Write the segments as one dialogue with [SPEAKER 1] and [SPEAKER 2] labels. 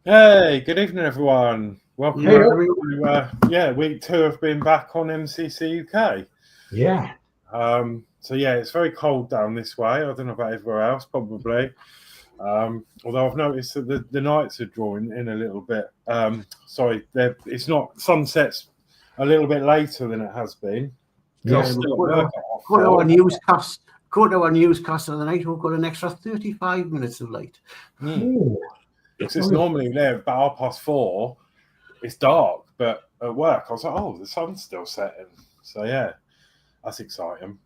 [SPEAKER 1] Hey, good evening, everyone. Welcome
[SPEAKER 2] Hey,
[SPEAKER 1] to week 2 of being back on MCC UK.
[SPEAKER 2] Yeah.
[SPEAKER 1] So it's very cold down this way. I don't know about everywhere else, probably. Although I've noticed that the nights are drawing in a little bit. It's not sunset's a little bit later than it has been.
[SPEAKER 2] Yes. According to our newscast of the night, we've got an extra 35 minutes of light.
[SPEAKER 1] Because it's normally there about 4:30. It's dark, but at work I was like, oh, the sun's still setting. So yeah, that's exciting.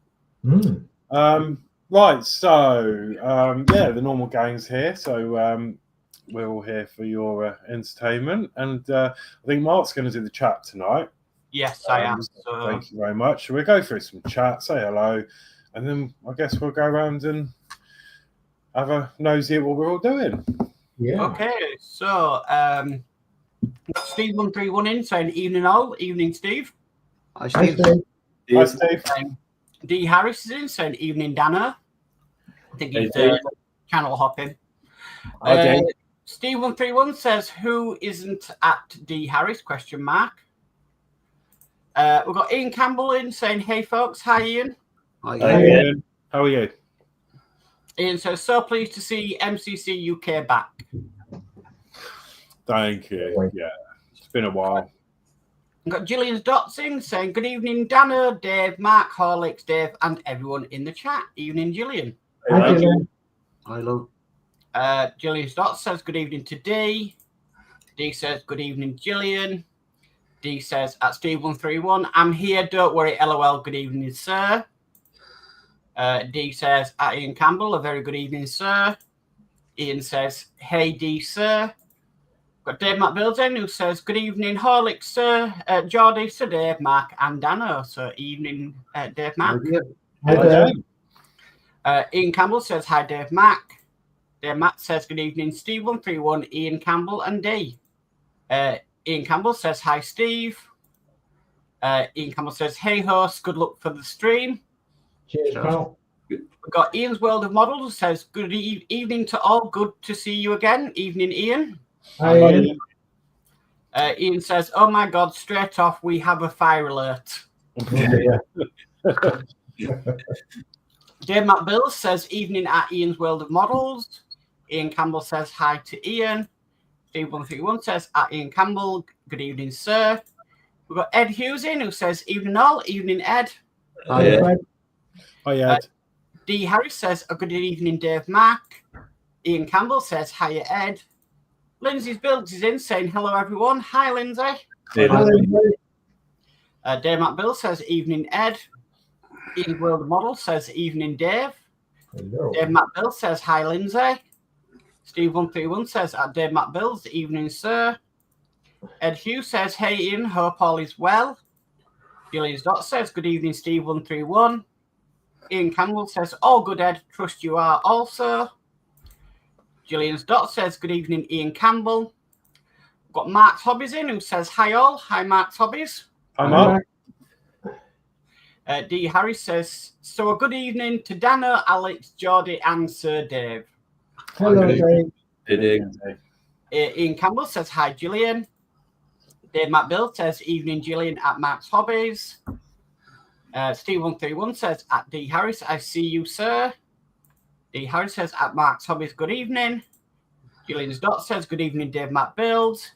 [SPEAKER 1] Right, so the normal gang's here. So we're all here for your entertainment, and I think Mark's going to do the chat tonight.
[SPEAKER 3] Yes, I am.
[SPEAKER 1] Thank you very much. So we'll go through some chat, say hello, and then I guess we'll go around and have a nosy at what we're all doing.
[SPEAKER 3] Yeah. Okay, so Steve131 in saying evening all, evening Steve.
[SPEAKER 2] Hi Steve.
[SPEAKER 1] Hi Steve.
[SPEAKER 3] D Harris is in saying evening Danno. I think he's channel hopping. Steve131 says who isn't at D Harris ? We've got Ian Campbell in saying hey folks, hi Ian.
[SPEAKER 1] Hi Ian. How are you?
[SPEAKER 3] Ian says, so pleased to see MCC UK back.
[SPEAKER 1] Thank you. Yeah, it's been a while.
[SPEAKER 3] We've got Gillian Dotz in saying, good evening, Danno, Dave, Mark, Horlixs, Dave, and everyone in the chat. Evening, Gillian.
[SPEAKER 2] Hi, Gillian. Hello.
[SPEAKER 3] Gillian Dotz says, good evening to D. D says, good evening, Gillian. D says, at Steve131, I'm here, don't worry, LOL, good evening, sir. D says, at Ian Campbell, a very good evening, sir. Ian says, hey, D, sir. Got Dave Builds in who says, good evening, Horlixs, sir. Geordie, Sir Dave, Mark, and Danno. So, evening, Dave, Mark.
[SPEAKER 2] Hi, Dave.
[SPEAKER 3] Ian Campbell says, hi, Dave, Mark. Dave Matt says, good evening, Steve131, Ian Campbell, and D. Ian Campbell says, hi, Steve. Ian Campbell says, hey, host, good luck for the stream.
[SPEAKER 2] Cheers, pal.
[SPEAKER 3] We've got Ian's World of Models says, good evening to all. Good to see you again. Evening, Ian.
[SPEAKER 2] Hi, Ian.
[SPEAKER 3] Ian says, oh my God, straight off, we have a fire alert. Dave Matt Bills says, evening at Ian's World of Models. Ian Campbell says, hi to Ian. Steve131 says, at Ian Campbell, good evening, sir. We've got Ed Hughes in who says, evening all. Evening, Ed.
[SPEAKER 2] Hi, Ed.
[SPEAKER 1] Hi, Ed.
[SPEAKER 3] D. Harris says, a good evening, Dave Mark. Ian Campbell says, hiya, Ed. Lindsey's Builds is in saying, hello, everyone. Hi, Lindsey.
[SPEAKER 2] Hi, Lindsey.
[SPEAKER 3] Dave Matt Bill says, evening, Ed. Ian World Model says, evening, Dave.
[SPEAKER 2] Hello.
[SPEAKER 3] Dave Matt Bill says, hi, Lindsey. Steve131 says, at Dave Matt Bills, evening, sir. Ed Hughes says, hey, Ian, hope all is well. Gillian Dotz says, good evening, Steve131. Ian Campbell says, all good, Ed. Trust you are also. Gillian Dotz says, good evening, Ian Campbell. We've got Mark's Hobbies in who says, hi, all. Hi, Mark's Hobbies.
[SPEAKER 1] Hi, Mark.
[SPEAKER 3] D. Harris says, so a good evening to Danno, Alex, Geordie, and Sir Dave.
[SPEAKER 2] Hello, Dave.
[SPEAKER 3] Ian Campbell says, hi, Gillian. Dave Matt Bill says, evening, Gillian, at Mark's Hobbies. Steve131 says, at D. Harris, I see you, sir. D. Harris says, at Mark's Hobbies, good evening. Gillian Dotz says, good evening, Dave Matt Builds.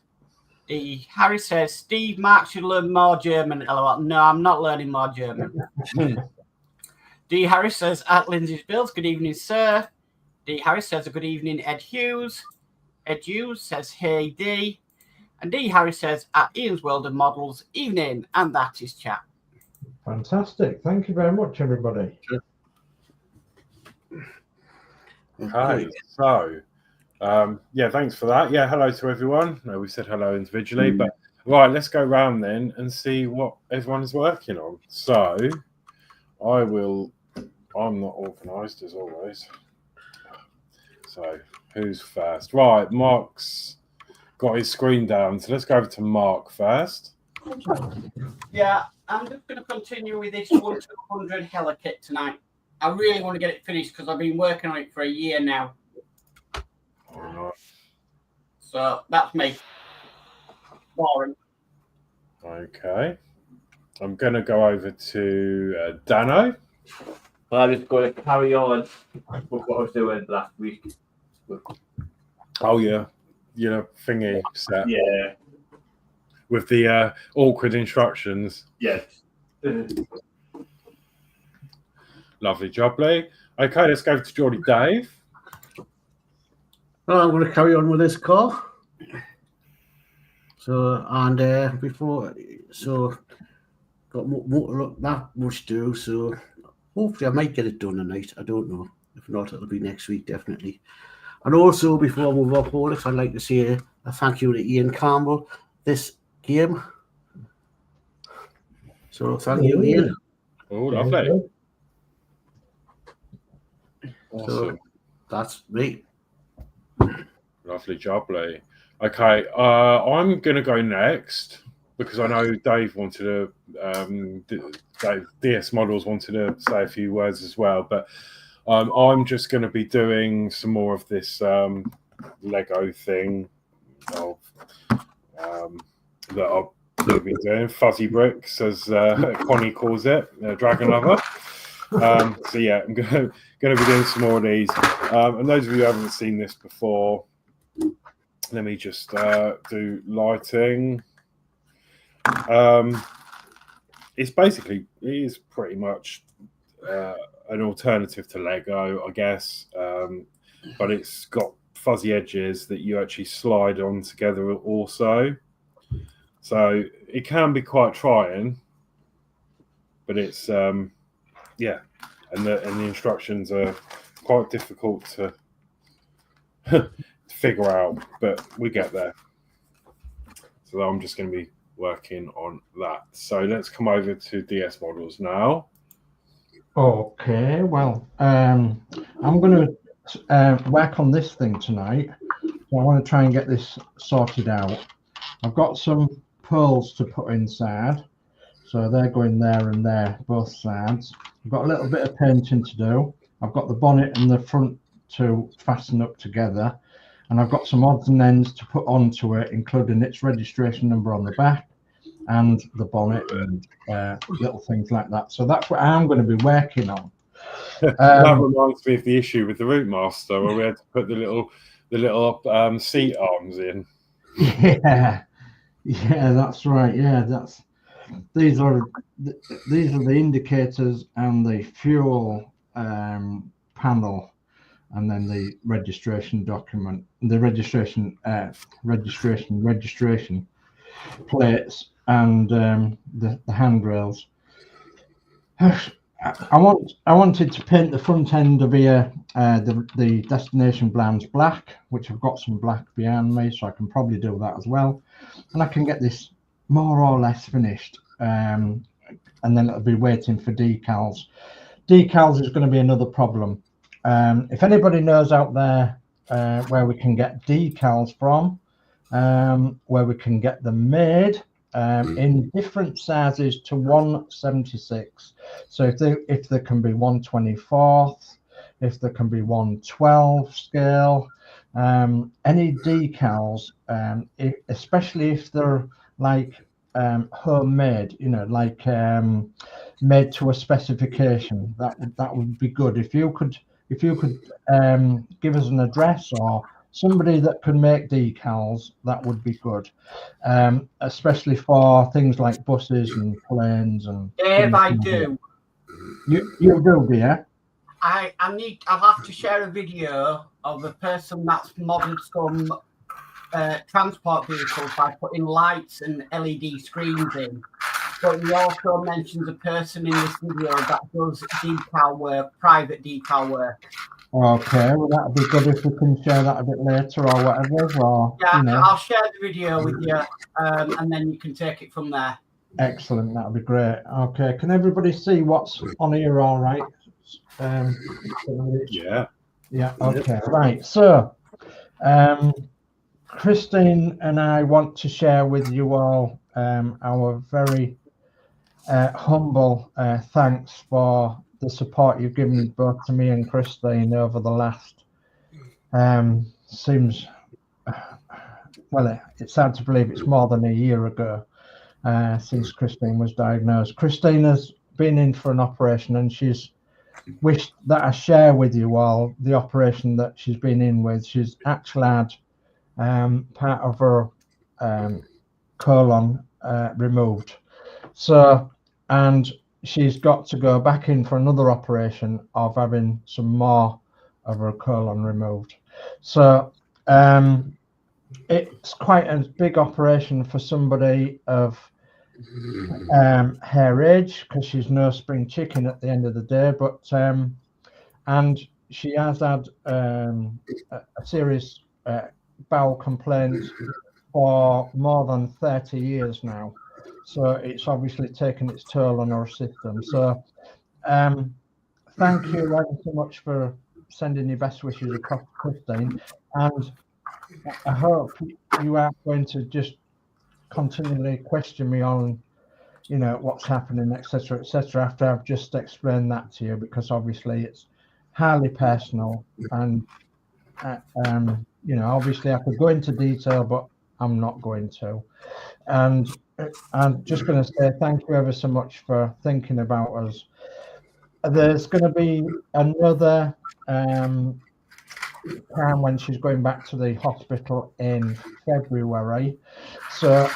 [SPEAKER 3] D. Harris says, Steve, Mark should learn more German. LOL. No, I'm not learning more German. D. Harris says, at Lindsey's Builds, good evening, sir. D. Harris says, good evening, Ed Hughes. Ed Hughes says, hey, D. And D. Harris says, at Ian's World of Models, evening. And that is chat.
[SPEAKER 2] Fantastic. Thank you very much, everybody.
[SPEAKER 1] Sure. Okay, so thanks for that. Yeah, hello to everyone. No, we said hello individually, but right, let's go around then and see what everyone is working on. So I'm not organised as always. So who's first? Right, Mark's got his screen down, so let's go over to Mark first.
[SPEAKER 3] Yeah, I'm just going to continue with this 1-200 Hella kit tonight. I really want to get it finished because I've been working on it for a year now. So that's me. Boring.
[SPEAKER 1] Okay. I'm going to go over to Danno.
[SPEAKER 4] Well, I'm just going to carry on with what I was doing last week.
[SPEAKER 1] Oh, yeah. Thingy set.
[SPEAKER 4] Yeah.
[SPEAKER 1] With the awkward instructions.
[SPEAKER 4] Yes.
[SPEAKER 1] Lovely job, Lee. Okay, let's go to Geordie Dave.
[SPEAKER 2] Well, I'm going to carry on with this car. So, and got that much to do. So, hopefully, I might get it done tonight. I don't know. If not, it'll be next week, definitely. And also, before I move off Horlixs, I'd like to say a thank you to Ian Campbell this game. So, thank you, Ian.
[SPEAKER 1] Oh, lovely. Awesome.
[SPEAKER 2] So, that's me.
[SPEAKER 1] Lovely job, Lee. Okay, I'm going to go next because I know Dave wanted to, DS Models wanted to say a few words as well, but I'm just going to be doing some more of this Lego thing of, that I've been doing, fuzzy bricks, as Connie calls it, Dragon Lover. So yeah, I'm going to be doing some more of these. And those of you who haven't seen this before, let me just do lighting. It is pretty much an alternative to Lego, I guess, but it's got fuzzy edges that you actually slide on together also. So it can be quite trying, but it's yeah, and the instructions are quite difficult to figure out, but we get there. So I'm just going to be working on that. So let's come over to DS Models now.
[SPEAKER 5] Okay, well, I'm going to work on this thing tonight. So I want to try and get this sorted out. I've got some pearls to put inside, so they're going there and there, both sides. I've got a little bit of painting to do. I've got the bonnet and the front to fasten up together, and I've got some odds and ends to put onto it, including its registration number on the back and the bonnet and little things like that. So that's what I'm going to be working on.
[SPEAKER 1] That reminds me of the issue with the Route Master where we had to put the little seat arms in.
[SPEAKER 5] Yeah, that's right. Yeah, these are the indicators and the fuel panel, and then the registration document, the registration plates, and the handrails. I wanted to paint the front end of here, the destination blinds black, which I've got some black behind me, so I can probably do that as well, and I can get this more or less finished, and then it'll be waiting for decals. Decals is going to be another problem. If anybody knows out there where we can get decals from, where we can get them made in different sizes to 1/76. So if there can be 1/24, if there can be 1/12 scale, any decals, especially if they're like homemade, like made to a specification, that would be good. If you could give us an address or somebody that can make decals, that would be good, especially for things like buses and planes and.
[SPEAKER 3] Dave, I do.
[SPEAKER 5] You do, dear.
[SPEAKER 3] I'll have to share a video of a person that's modded some transport vehicles by putting lights and LED screens in. But he also mentions a person in this video that does decal work, private decal work.
[SPEAKER 5] Okay, well that'd be good if we can share that a bit later or whatever. Or,
[SPEAKER 3] yeah, I'll share the video with you, and then you can take it from there.
[SPEAKER 5] Excellent, that'd be great. Okay, can everybody see what's on here? All right.
[SPEAKER 1] Yeah.
[SPEAKER 5] Yeah. Okay. Right. So, Christine and I want to share with you all our very humble thanks for the support you've given both to me and Christine over the last seems well, it's hard to believe it's more than a year ago since Christine was diagnosed. Christine has been in for an operation, and she's wished that I share with you all the operation that she's been in with. She's actually had part of her colon removed. So, and she's got to go back in for another operation of having some more of her colon removed. So it's quite a big operation for somebody of her age, because she's no spring chicken at the end of the day. But and she has had a serious bowel complaint for more than 30 years now. So it's obviously taken its toll on our system. So thank you very so much for sending your best wishes across to Christine. And I hope you are going to just continually question me on, you know, what's happening, etc., etc., after I've just explained that to you, because obviously it's highly personal. And, you know, obviously I could go into detail, but I'm not going to. And I'm just going to say thank you ever so much for thinking about us. There's going to be another time when she's going back to the hospital in February. So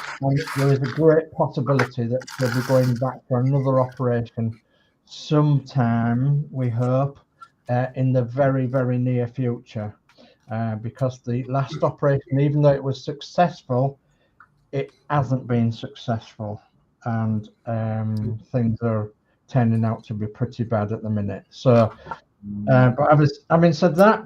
[SPEAKER 5] there is a great possibility that she'll be going back for another operation sometime, we hope, in the very, very near future. Because the last operation, even though it was successful, it hasn't been successful, and things are turning out to be pretty bad at the minute. So, but having said that,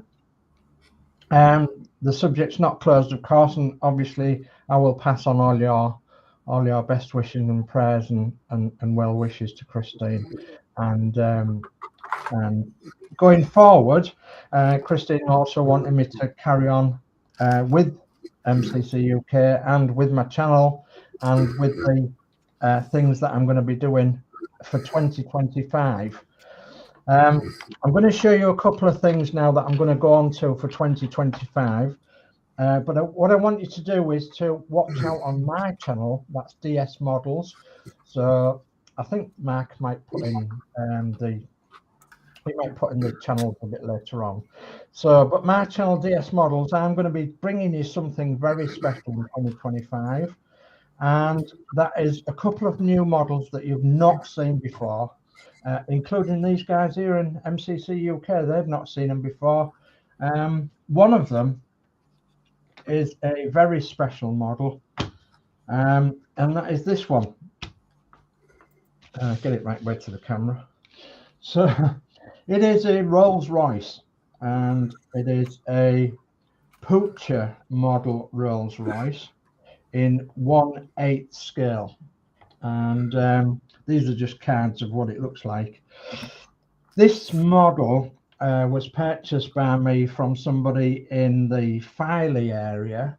[SPEAKER 5] the subject's not closed, of course, and obviously I will pass on all your best wishes and prayers and well wishes to Christine. And going forward, Christine also wanted me to carry on with MCC UK and with my channel and with the things that I'm going to be doing for 2025. I'm going to show you a couple of things now that I'm going to go on to for 2025. But what I want you to do is to watch out on my channel. That's DS Models. So I think Mark might put in the channel a bit later on. So, but my channel DS Models, I'm going to be bringing you something very special in 2025, and that is a couple of new models that you've not seen before, including these guys here in MCC UK. They've not seen them before. One of them is a very special model, and that is this one. Get it right way to the camera. So it is a Rolls Royce, and it is a Poocher model Rolls Royce in 1/8 scale. And these are just cards of what it looks like. This model was purchased by me from somebody in the Filey area,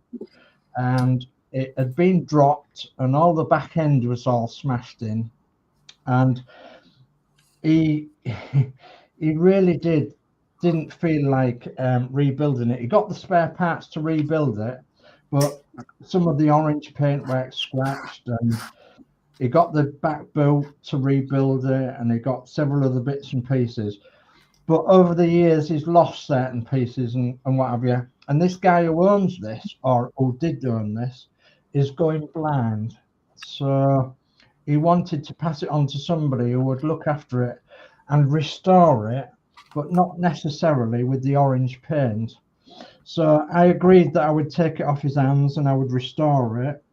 [SPEAKER 5] and it had been dropped and all the back end was all smashed in, and he really didn't feel like rebuilding it. He got the spare parts to rebuild it, but some of the orange paintwork scratched, and he got the back boot to rebuild it, and he got several other bits and pieces. But over the years, he's lost certain pieces and what have you. And this guy who owns this, or who did own this, is going blind. So he wanted to pass it on to somebody who would look after it and restore it, but not necessarily with the orange paint. So I agreed that I would take it off his hands and I would restore it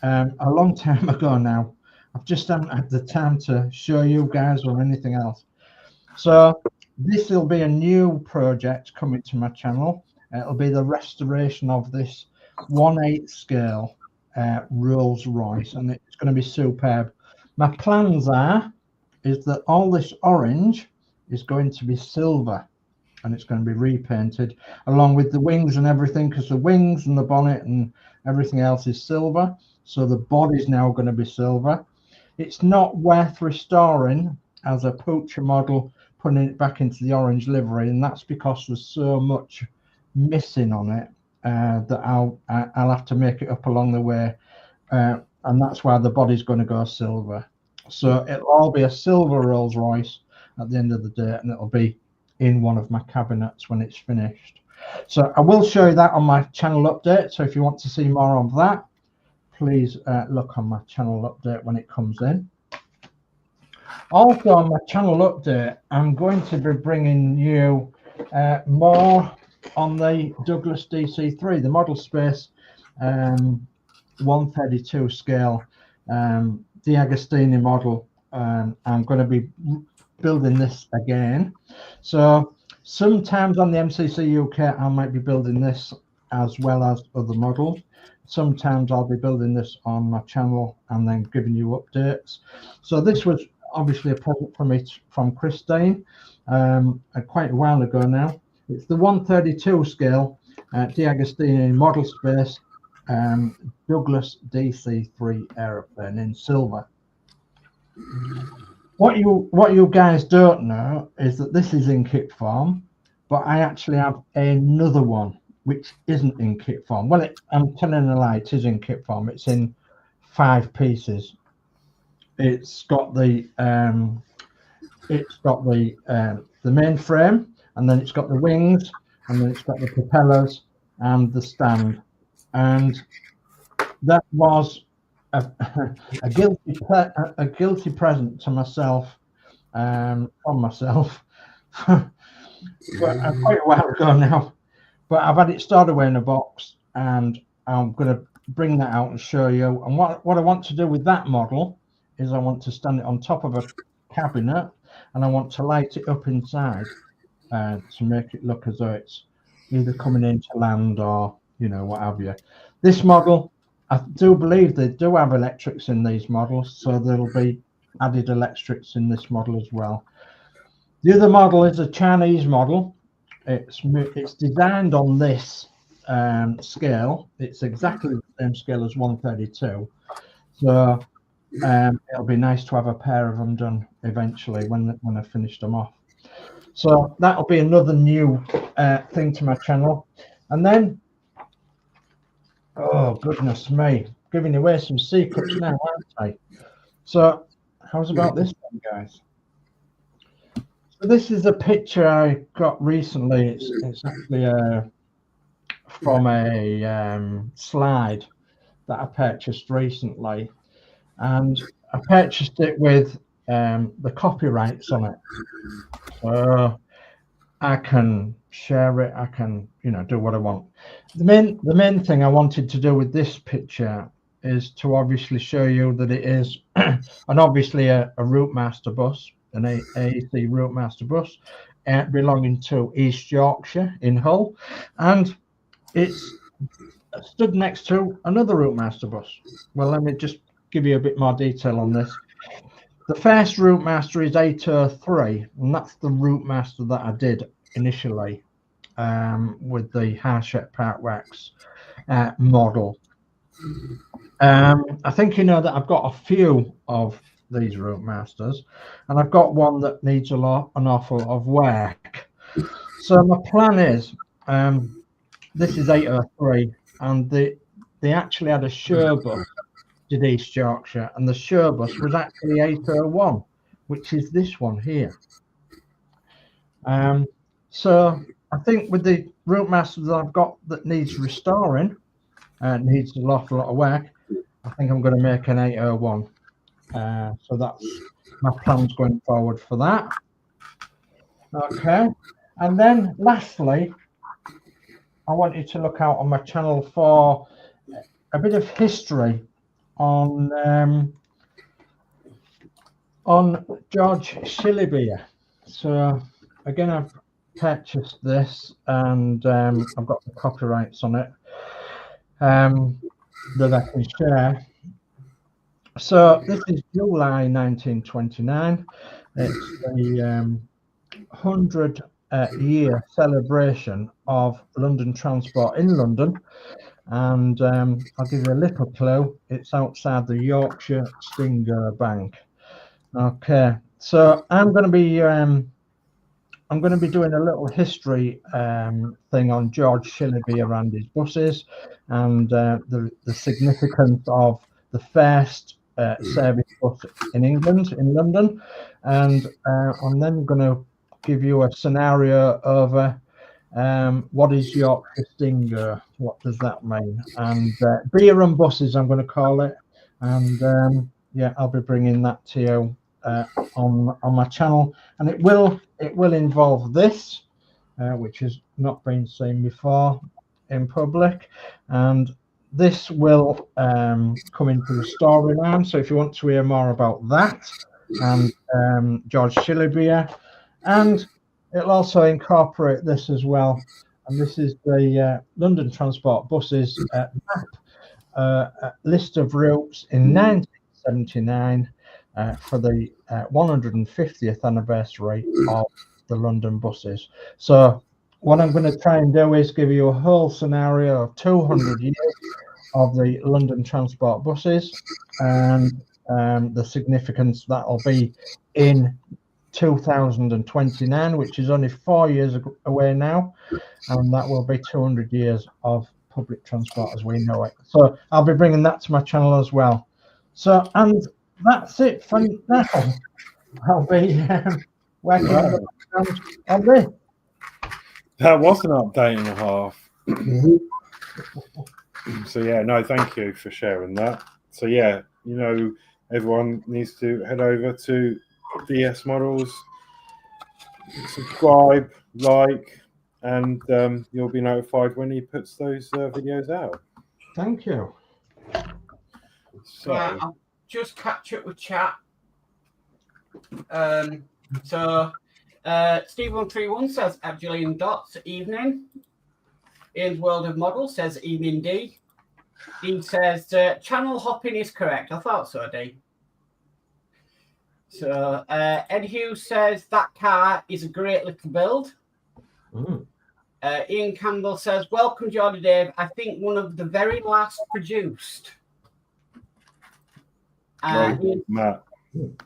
[SPEAKER 5] a long time ago now. I've just haven't had the time to show you guys or anything else. So this will be a new project coming to my channel. It'll be the restoration of this 1/8 scale Rolls Royce, and it's going to be superb. My plans is that all this orange is going to be silver, and it's going to be repainted along with the wings and everything, because the wings and the bonnet and everything else is silver. So the body's now going to be silver. It's not worth restoring as a Poocher model, putting it back into the orange livery, and that's because there's so much missing on it. that I'll have to make it up along the way, and that's why the body's going to go silver. So it'll all be a silver Rolls Royce at the end of the day, and it'll be in one of my cabinets when it's finished. So I will show you that on my channel update. So if you want to see more of that, please look on my channel update when it comes in. Also on my channel update, I'm going to be bringing you more on the Douglas DC3, the model space 132 scale D'Agostini model. I'm going to be building this again. So sometimes on the MCC UK I might be building this as well as other models. Sometimes I'll be building this on my channel and then giving you updates. So this was obviously a present from me from Christine quite a while ago now. It's the 132 scale D'Agostini model space Douglas DC3 aeroplane in silver. What you guys don't know is that this is in kit form, but I actually have another one which isn't in kit form. Well, I'm telling a lie, it is in kit form. It's in 5 pieces. It's got the main frame, and then it's got the wings, and then it's got the propellers and the stand. And that was a guilty present to myself, from myself, but quite a while ago now. But I've had it stored away in a box, and I'm going to bring that out and show you. And what I want to do with that model is I want to stand it on top of a cabinet, and I want to light it up inside to make it look as though it's either coming into land or, you know, what have you. This model, I do believe they do have electrics in these models, so there'll be added electrics in this model as well. The other model is a Chinese model. It's designed on this scale. It's exactly the same scale as 132. So it'll be nice to have a pair of them done eventually when I finish them off. So that'll be another new thing to my channel. And then, oh goodness me, giving away some secrets now, aren't I? So how's about this one, guys? So this is a picture I got recently. It's actually from a slide that I purchased recently, and I purchased it with the copyrights on it. So I can share it, I can, you know, do what I want. The main thing I wanted to do with this picture is to obviously show you that it is and obviously a Routemaster bus, an AEC Routemaster bus belonging to East Yorkshire in Hull, and it's stood next to another Routemaster bus. Well, let me just give you a bit more detail on this. The first Routemaster is 803, and that's the Routemaster that I did initially with the Harshett Partworks model. I think you know that I've got a few of these Routemasters, and I've got one that needs an awful lot of work. So my plan is, this is 803, and they actually had a Sherbus did East Yorkshire, and the Sherbus was actually 801, which is this one here. So I think with the Routemaster that I've got that needs restoring, needs an awful lot of work, I think I'm going to make an 801. So that's my plans going forward for that. Okay, and then lastly, I want you to look out on my channel for a bit of history on George Shillibeer. So again, I've purchased this, and I've got the copyrights on it that I can share. So this is July 1929. It's the 100-year celebration of London Transport in London, and I'll give you a little clue. It's outside the Yorkshire Stinger Bank. Okay, so I'm going to be I'm going to be doing a little history thing on George Shilleby around his buses and the significance of the first service bus in England, in London. And I'm then going to give you a scenario over what is Yorkshire Stinger? What does that mean? And beer and buses, I'm going to call it. And yeah, I'll be bringing that to you on my channel, and it will involve this, which has not been seen before in public, and this will come into the storyline. So if you want to hear more about that and George Shilleby, and it'll also incorporate this as well. And this is the London Transport Buses map, list of routes in 1979 for the 150th anniversary of the London buses. So what I'm going to try and do is give you a whole scenario of 200 years of the London Transport buses and the significance that'll be in 2029, which is only 4 years away now, and that will be 200 years of public transport as we know it. So I'll be bringing that to my channel as well. So, and that's it for now. I'll be working on this.
[SPEAKER 1] That was an update and a half. So yeah, no, thank you for sharing that. So yeah, you know, everyone needs to head over to DS Models, subscribe, like, and you'll be notified when he puts those videos out.
[SPEAKER 5] Thank you.
[SPEAKER 1] So
[SPEAKER 3] I'll just catch up with chat. So Steve131 says at Gillian Dotz, evening. Ian's World of Models says evening D. Dean says channel hopping is correct. I thought so, D. So Ed Hughes says that car is a great little build. Ian Campbell says, welcome, Geordie Dave. I think one of the very last produced.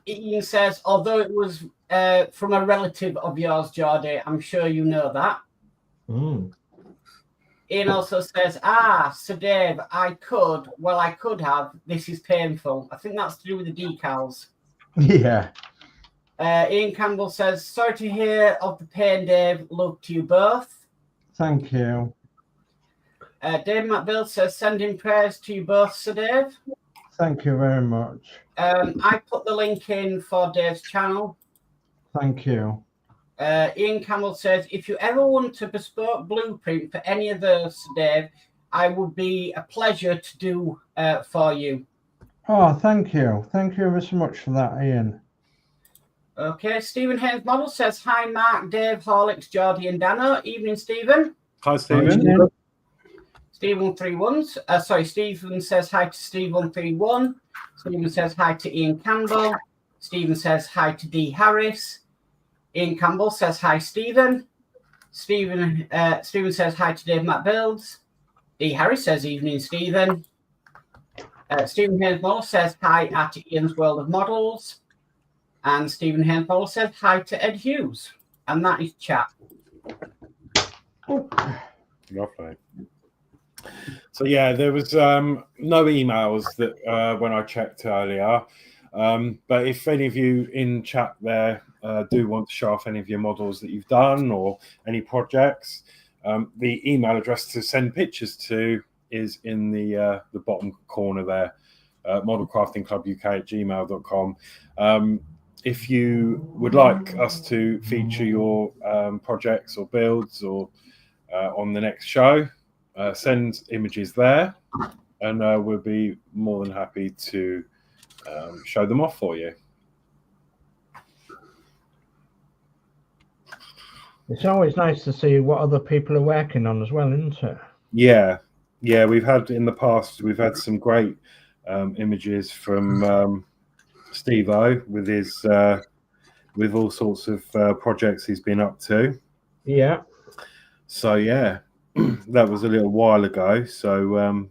[SPEAKER 3] Ian says, although it was from a relative of yours, Geordie, I'm sure you know that. Ian also says, so Dave, I could have. This is painful. I think that's to do with the decals.
[SPEAKER 5] Yeah.
[SPEAKER 3] Ian Campbell says, sorry to hear of the pain, Dave. Love to you both.
[SPEAKER 5] Thank you.
[SPEAKER 3] Dave McBill says, sending prayers to you both, Sir Dave.
[SPEAKER 5] Thank you very much.
[SPEAKER 3] I put the link in for Dave's channel.
[SPEAKER 5] Thank you.
[SPEAKER 3] Ian Campbell says, if you ever want a bespoke blueprint for any of those, Sir Dave, I would be a pleasure to do for you.
[SPEAKER 5] Oh, thank you. Thank you ever so much for that, Ian.
[SPEAKER 3] Okay, Stephen Haynes Model says, hi, Mark, Dave, Horlixs, Geordie, and Danno. Evening, Stephen.
[SPEAKER 1] Hi, Stephen.
[SPEAKER 3] Steve131. Stephen says hi to Steve131. Stephen says hi to Ian Campbell. Stephen says hi to D. Harris. Ian Campbell says hi, Stephen. Stephen says hi to Dave McBuilds. D. Harris says evening, Stephen. Stephen Haynes Model says hi at Ian's World of Models. And Stephen Haynes Model says hi to Ed Hughes. And that is chat.
[SPEAKER 1] Lovely. So yeah, there was no emails that when I checked earlier. But if any of you in chat there do want to show off any of your models that you've done or any projects, the email address to send pictures to is in the bottom corner there, modelcraftingclubuk@gmail.com. If you would like us to feature your projects or builds or on the next show, send images there, and we'll be more than happy to show them off for you.
[SPEAKER 5] It's always nice to see what other people are working on as well, isn't it?
[SPEAKER 1] Yeah, we've had in the past, we've had some great images from Steve-O with his with all sorts of projects he's been up to.
[SPEAKER 5] Yeah.
[SPEAKER 1] So yeah, that was a little while ago. So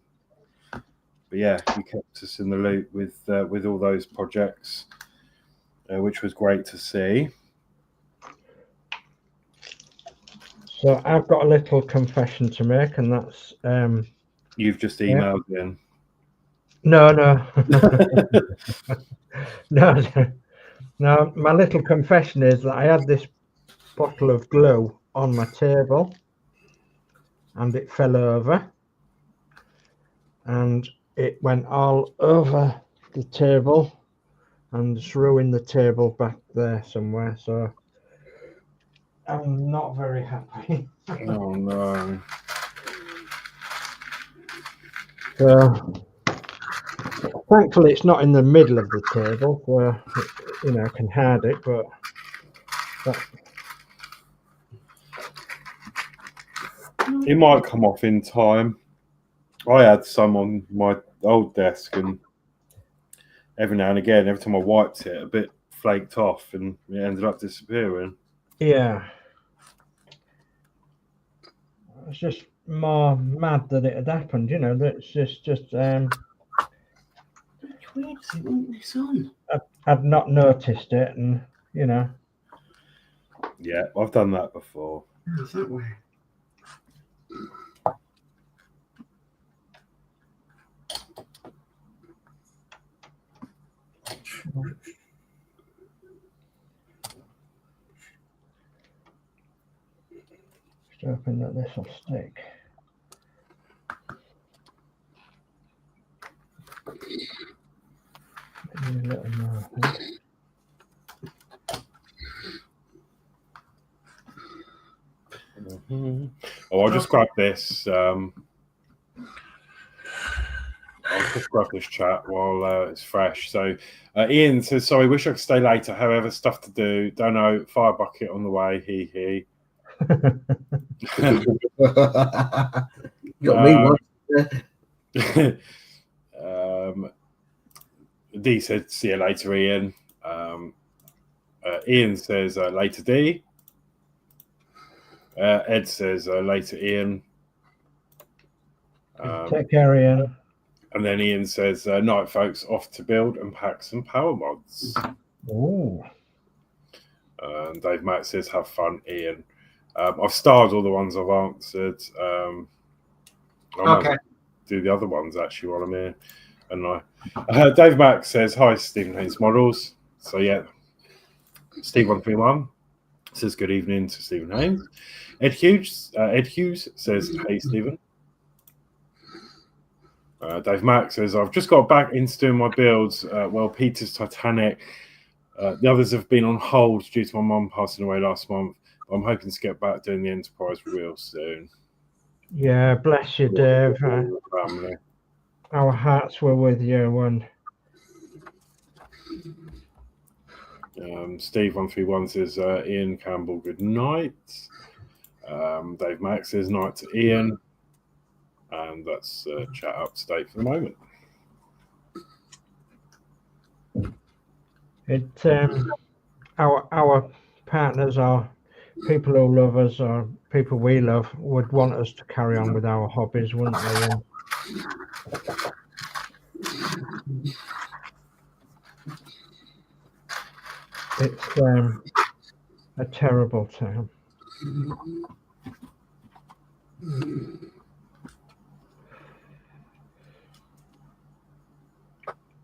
[SPEAKER 1] but yeah, he kept us in the loop with all those projects, which was great to see.
[SPEAKER 5] So I've got a little confession to make, and that's
[SPEAKER 1] You've just emailed in.
[SPEAKER 5] no. No, no. My little confession is that I had this bottle of glue on my table, and it fell over, and it went all over the table, and just ruined the table back there somewhere. So I'm not very happy.
[SPEAKER 1] Oh no.
[SPEAKER 5] So thankfully, it's not in the middle of the table where I can hide it, but
[SPEAKER 1] It might come off in time. I had some on my old desk, and every now and again, every time I wiped it, a bit flaked off, and it ended up disappearing.
[SPEAKER 5] yeah, I was just more mad that it had happened. That's just
[SPEAKER 3] Which way does it want this on?
[SPEAKER 5] I'd not noticed it, and
[SPEAKER 1] Yeah, I've done that before.
[SPEAKER 3] Oh, that way.
[SPEAKER 5] just hoping that this will stick. Maybe a little more, I think.
[SPEAKER 1] Oh, I'll just grab this. I'll just grab this chat while it's fresh. So Ian says, sorry, wish I could stay later. However, stuff to do. Don't know. Fire bucket on the way. He.
[SPEAKER 2] Got me one.
[SPEAKER 1] D said, see you later, Ian. Ian says, later, D. Ed says, later, Ian.
[SPEAKER 5] Take care, Ian.
[SPEAKER 1] And then Ian says, night, folks, off to build and pack some power mods.
[SPEAKER 5] Ooh.
[SPEAKER 1] Dave Matt says, have fun, Ian. I've starred all the ones I've answered.
[SPEAKER 3] Okay.
[SPEAKER 1] Do the other ones, actually, while I'm here. And Dave Mack says, hi, Stephen Haynes Models. So, yeah, Steve131 says, good evening to Stephen Haynes. Ed Hughes says, hey, Stephen. Dave Mack says, I've just got back into doing my builds. Well, Peter's Titanic. The others have been on hold due to my mum passing away last month. I'm hoping to get back doing the Enterprise real soon.
[SPEAKER 5] Yeah, bless you, Dave.
[SPEAKER 1] Family.
[SPEAKER 5] Our hearts were with you when.
[SPEAKER 1] Steve131 says, Ian Campbell, good night. Dave Mack says, night to Ian. And that's chat up to date for the moment.
[SPEAKER 5] Our partners are people who love us, or people we love, would want us to carry on with our hobbies, wouldn't they? It's a terrible time.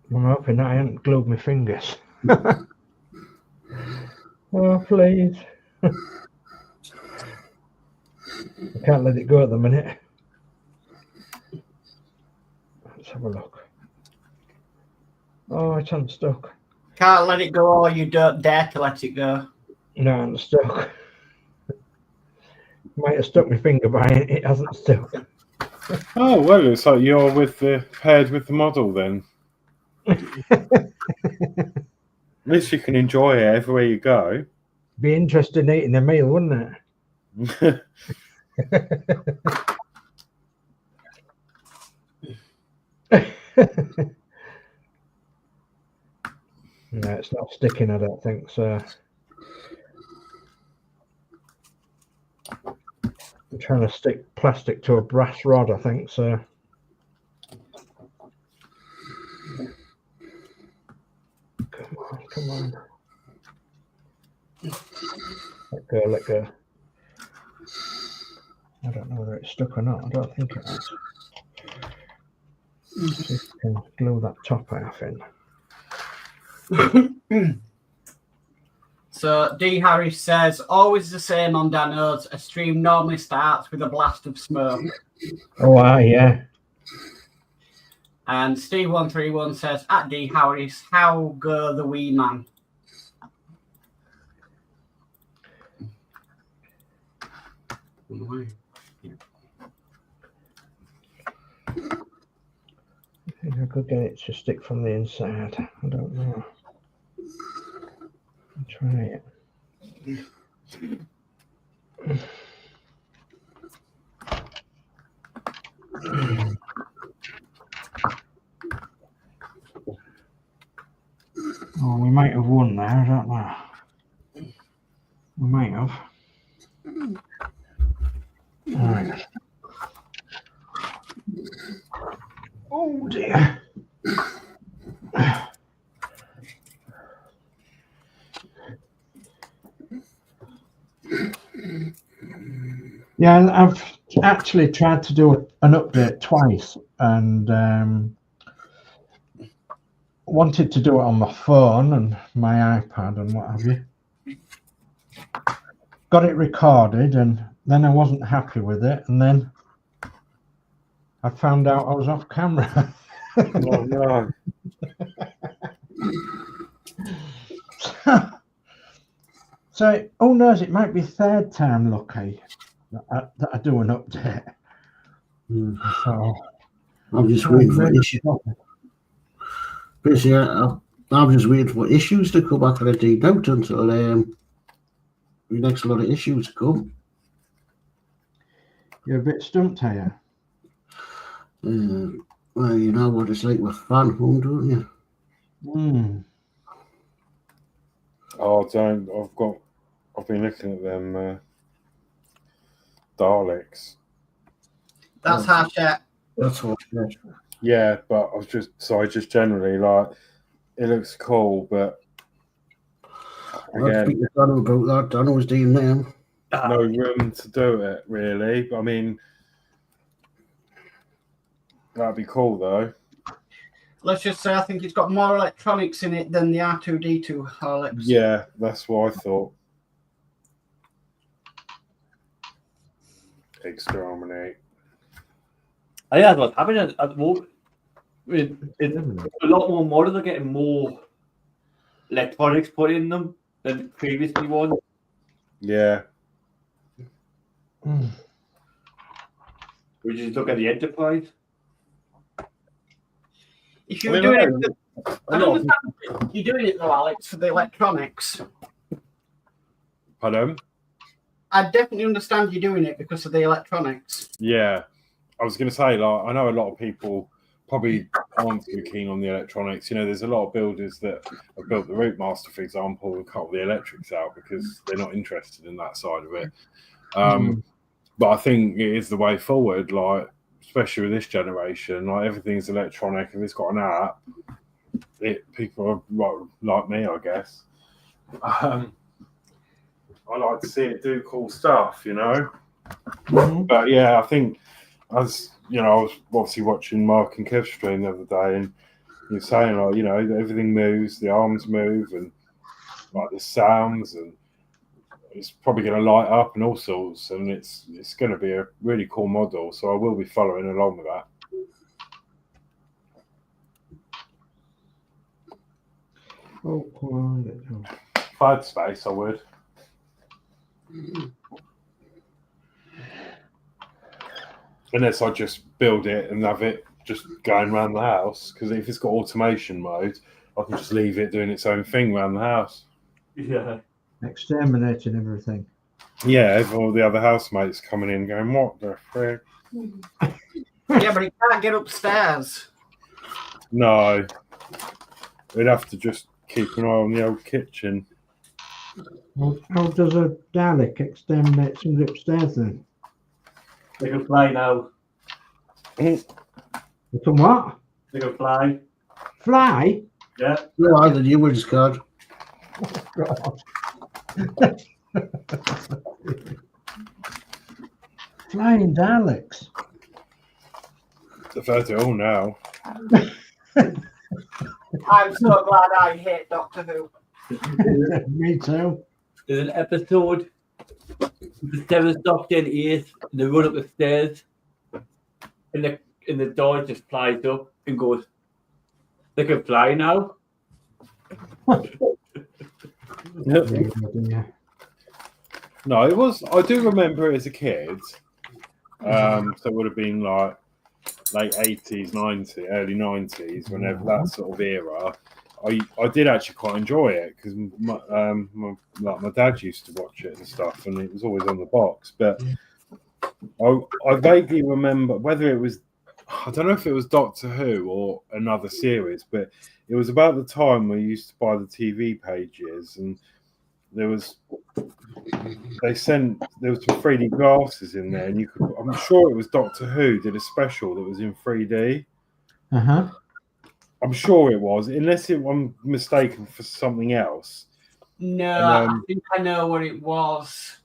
[SPEAKER 5] I'm hoping I haven't glued my fingers. Oh, please. I can't let it go at the minute. Let's have a look. Oh, it's unstuck.
[SPEAKER 3] Can't let it go, or you don't dare to let it go.
[SPEAKER 5] No, I'm stuck. Might have stuck my finger by it. It hasn't stuck.
[SPEAKER 1] Oh, well, it's like you're paired with the model then. At least you can enjoy it everywhere you go.
[SPEAKER 5] Be interested in eating a meal, wouldn't it? No, it's not sticking, I don't think so. I'm trying to stick plastic to a brass rod, I think so. Come on. Let go. I don't know whether it's stuck or not. I don't think it is. See if we can glue that top half in.
[SPEAKER 3] So D Harris says, always the same on Danno's. A stream normally starts with a blast of smoke.
[SPEAKER 5] Oh, yeah.
[SPEAKER 3] And Steve131 says, at D Harris, how go the wee man?
[SPEAKER 5] I think I could get it to stick from the inside. I don't know. I'll try it. Oh, we might have won there, I don't know. We might have. All right. Oh dear. Yeah, I've actually tried to do an update twice and wanted to do it on my phone and my iPad and what have you. Got it recorded and then I wasn't happy with it, and then I found out I was off camera.
[SPEAKER 1] Oh, no.
[SPEAKER 5] So who knows, it might be third time lucky that I do an update. So
[SPEAKER 2] I'm just waiting for issues. Basically, I'm just waiting for issues to come back for the deep out until the next lot of issues come.
[SPEAKER 5] You're a bit stumped, are you?
[SPEAKER 2] Well, you know what it's like with fan home, don't you?
[SPEAKER 1] Oh, don't. I've been looking at them Daleks.
[SPEAKER 3] That's harsh.
[SPEAKER 2] That's what.
[SPEAKER 1] Yeah, but I was just generally like, it looks cool, but again,
[SPEAKER 2] Danno about that. Danno was doing them.
[SPEAKER 1] no room to do it really. But I mean, that'd be cool though.
[SPEAKER 3] Let's just say I think it's got more electronics in it than the R2D2 Horlicks.
[SPEAKER 1] Yeah, that's what I thought. Exterminate.
[SPEAKER 4] I had what's happening at the moment. A lot more models are getting more electronics put in them than previously ones.
[SPEAKER 1] Yeah.
[SPEAKER 4] We just look at the Enterprise.
[SPEAKER 3] If you're doing it, I don't understand you're doing it though, Alex, for the electronics.
[SPEAKER 1] Pardon?
[SPEAKER 3] I definitely understand you doing it because of the electronics.
[SPEAKER 1] Yeah. I was going to say, like, I know a lot of people probably aren't too keen on the electronics. You know, there's a lot of builders that have built the Root Master, for example, and cut all the electrics out because they're not interested in that side of it. But I think it is the way forward, like, especially with this generation, like everything's electronic. If it's got an app, people are like me, I guess. I like to see it do cool stuff, you know. But yeah, I think as you know, I was obviously watching Mark and Kev's stream the other day, and you're saying like, you know, everything moves, the arms move, and like the sounds, and it's probably going to light up and all sorts, and it's going to be a really cool model. So I will be following along with that. If I had space, I would. Unless I just build it and have it just going around the house, because if it's got automation mode, I can just leave it doing its own thing around the house.
[SPEAKER 4] Yeah.
[SPEAKER 5] Exterminating everything.
[SPEAKER 1] Yeah, all the other housemates coming in going, what the frick?
[SPEAKER 3] Yeah, but it can't get upstairs.
[SPEAKER 1] No. We'd have to just keep an eye on the old kitchen.
[SPEAKER 5] Well, how does a Dalek exterminate somebody upstairs then?
[SPEAKER 4] They can fly now.
[SPEAKER 5] They can what?
[SPEAKER 4] They can fly.
[SPEAKER 5] Fly?
[SPEAKER 4] Yeah.
[SPEAKER 2] No, I the new one's card.
[SPEAKER 5] Flying Daleks.
[SPEAKER 1] I've heard it all now.
[SPEAKER 3] I'm so glad I hate Doctor Who.
[SPEAKER 5] Me too.
[SPEAKER 4] There's an episode, the seventh Doctor and eighth, and they run up the stairs, and the door just flies up and goes, they can fly now.
[SPEAKER 5] Yeah.
[SPEAKER 1] No, it was. I do remember it as a kid. So it would have been like late 80s, 90s, early 90s, whenever that sort of era. I did actually quite enjoy it because my dad used to watch it and stuff, and it was always on the box. But I vaguely remember whether it was, I don't know if it was Doctor Who or another series, but it was about the time we used to buy the TV pages, and there was some 3D glasses in there, and I'm sure it was Doctor Who did a special that was in 3D. I'm sure it was, unless I'm mistaken for something else.
[SPEAKER 3] No, I think I know what it was.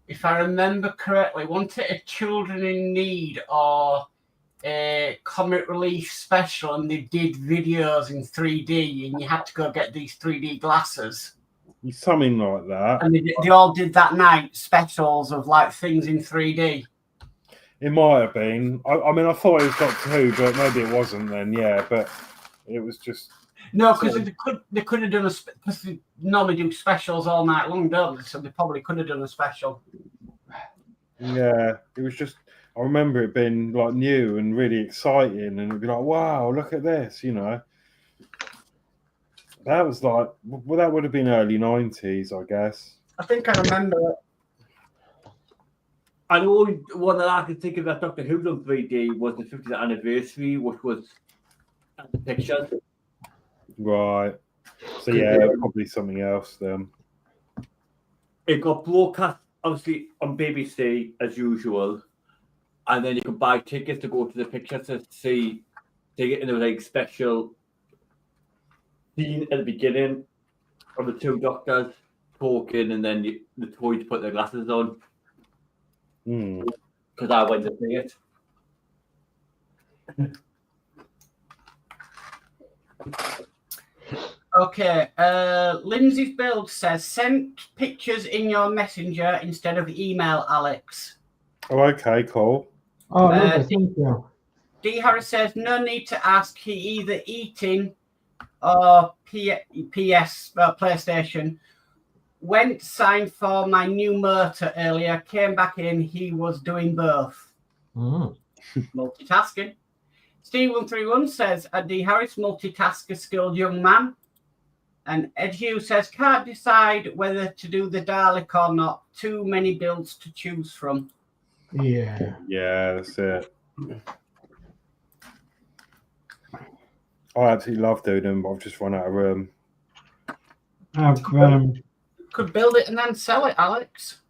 [SPEAKER 3] If I remember correctly, wasn't it a Children in Need or a comic relief special, and they did videos in 3D, and you had to go get these 3D glasses?
[SPEAKER 1] Something like that.
[SPEAKER 3] And they all did that night specials of like things in 3D.
[SPEAKER 1] It might have been. I mean, I thought it was Doctor Who, but maybe it wasn't then. Yeah, but it was just
[SPEAKER 3] no, because they could have done because they normally do specials all night long, don't they? So they probably could have done a special.
[SPEAKER 1] Yeah, it was just. I remember it being like new and really exciting, and it'd be like, "Wow, look at this!" You know. That was like, well, that would have been early 90s, I guess.
[SPEAKER 3] I think I remember it.
[SPEAKER 4] I know one that I could think of that Doctor Who done 3D was the 50th anniversary, which was the pictures.
[SPEAKER 1] Right. So yeah, probably something else then.
[SPEAKER 4] It got broadcast obviously on BBC as usual, and then you could buy tickets to go to the pictures to see. They get in a like special scene at the beginning of the two doctors talking, and then the toys put their glasses on. Because I went to see it.
[SPEAKER 3] Okay, Lindsey's build says send pictures in your messenger instead of email, Alex.
[SPEAKER 1] Oh, okay, cool.
[SPEAKER 5] Oh, lovely, thank you.
[SPEAKER 3] D. Harris says no need to ask. He either eating or PS PlayStation. Went signed for my new motor earlier. Came back in. He was doing both. Multitasking. Steve131 says a D. Harris multitasker skilled young man. And Ed Hughes says can't decide whether to do the Dalek or not. Too many builds to choose from.
[SPEAKER 5] Yeah.
[SPEAKER 1] Yeah, that's it. I absolutely love doing them, but I've just run out of room.
[SPEAKER 3] Could build it and then sell it, Alex.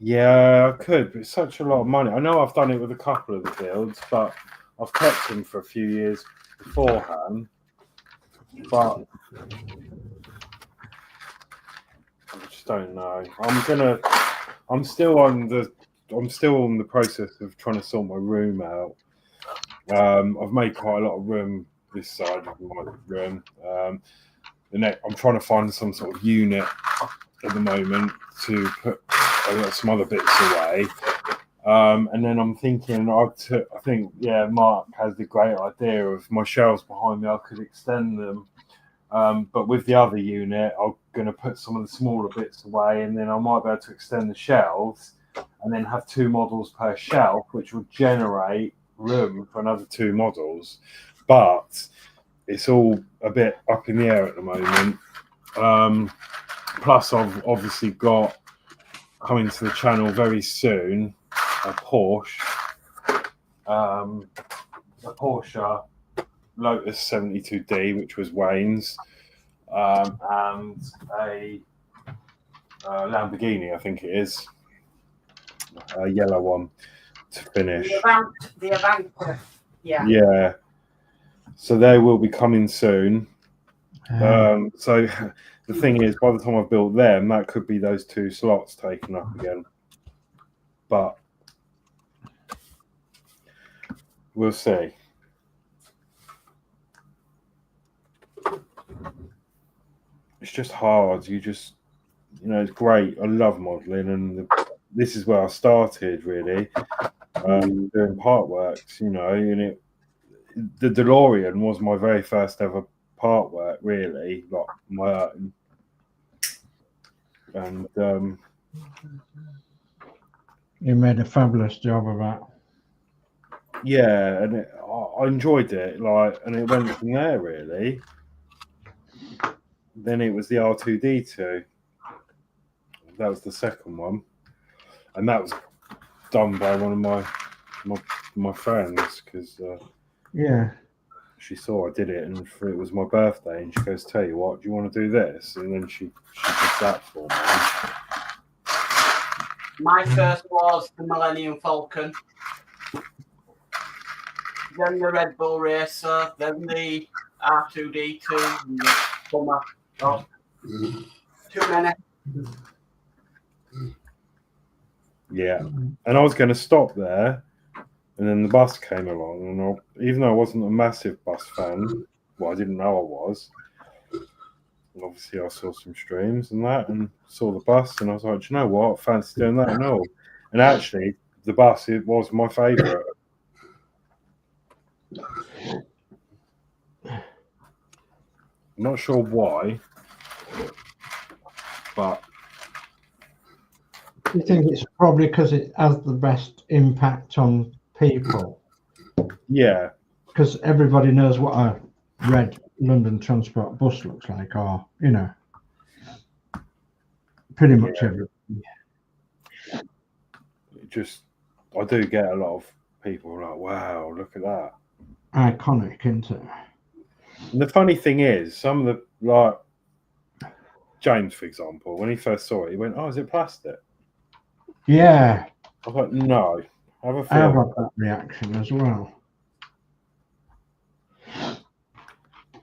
[SPEAKER 1] Yeah, I could, but it's such a lot of money. I know I've done it with a couple of the builds, but I've kept them for a few years beforehand. But I just don't know. I'm still on the process of trying to sort my room out. I've made quite a lot of room this side of my room. I'm trying to find some sort of unit at the moment to put some other bits away. And then I'm thinking, I think Mark has the great idea of my shelves behind me. I could extend them, but with the other unit, I'm going to put some of the smaller bits away, and then I might be able to extend the shelves, and then have 2 models per shelf, which will generate room for another 2 models. But it's all a bit up in the air at the moment. Plus, I've obviously got coming to the channel very soon a Porsche Lotus 72D, which was Wayne's, and a Lamborghini, I think it is, a yellow one to finish.
[SPEAKER 3] The Avant, yeah.
[SPEAKER 1] Yeah. So they will be coming soon. So the thing is, by the time I've built them, that could be those 2 slots taken up again. But We'll see. It's just hard. It's great. I love modelling, and this is where I started really doing part works. And the DeLorean was my very first ever part work, really, like my own. And
[SPEAKER 5] you made a fabulous job of that.
[SPEAKER 1] Yeah, and I enjoyed it, and it went from there really. Then it was the R2D2. That was the second one, and that was done by one of my friends because she saw I did it, and it was my birthday, and she goes, "Tell you what, do you want to do this?" And then she did that for me.
[SPEAKER 3] My first was the Millennium Falcon, then the Red Bull Racer, then the R2D2. Oh, too many.
[SPEAKER 1] Yeah, and I was going to stop there, and then the bus came along, and even though I wasn't a massive bus fan, well, I didn't know I was. Obviously, I saw some streams and that, and saw the bus, and I was like, do you know what? I fancy doing that and all. And actually, the bus, it was my favourite. I'm not sure why, but
[SPEAKER 5] I think it's probably because it has the best impact on people.
[SPEAKER 1] Yeah.
[SPEAKER 5] Because everybody knows what a red London Transport bus looks like, or, pretty much everybody.
[SPEAKER 1] I do get a lot of people like, wow, look at that.
[SPEAKER 5] Iconic, isn't it?
[SPEAKER 1] And the funny thing is, some of the, James, for example, when he first saw it, he went, "Oh, is it plastic?"
[SPEAKER 5] Yeah.
[SPEAKER 1] I was like, "No."
[SPEAKER 5] I've had that reaction as well.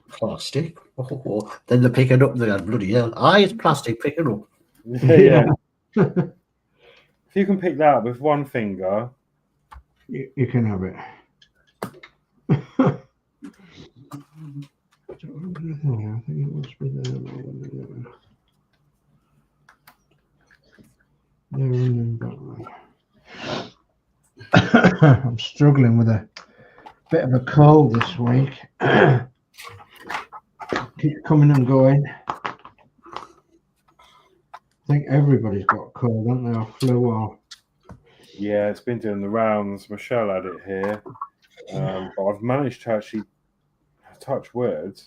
[SPEAKER 2] Plastic? Oh. Then they pick it up, they're bloody hell. It's plastic, pick it up.
[SPEAKER 1] Yeah. If you can pick that up with one finger,
[SPEAKER 5] you can have it. I think it must be there. I'm struggling with a bit of a cold this week. Keep coming and going. I think everybody's got a cold, haven't they? Or flu or...
[SPEAKER 1] Yeah, it's been doing the rounds. Michelle had it here. But I've managed to actually touch words,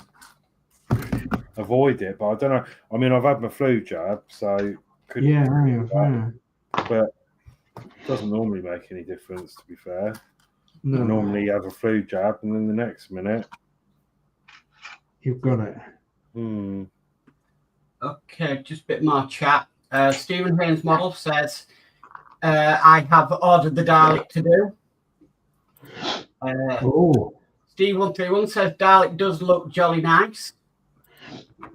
[SPEAKER 1] avoid it, but I don't know. I mean, I've had my flu jab, so but it doesn't normally make any difference, to be fair.
[SPEAKER 5] No.
[SPEAKER 1] I normally have a flu jab, and then the next minute
[SPEAKER 5] you've got it.
[SPEAKER 3] Okay, just a bit more chat. Stephen Haynes Model says, I have ordered the Dalek to do. Steve 131 says Dalek does look jolly nice.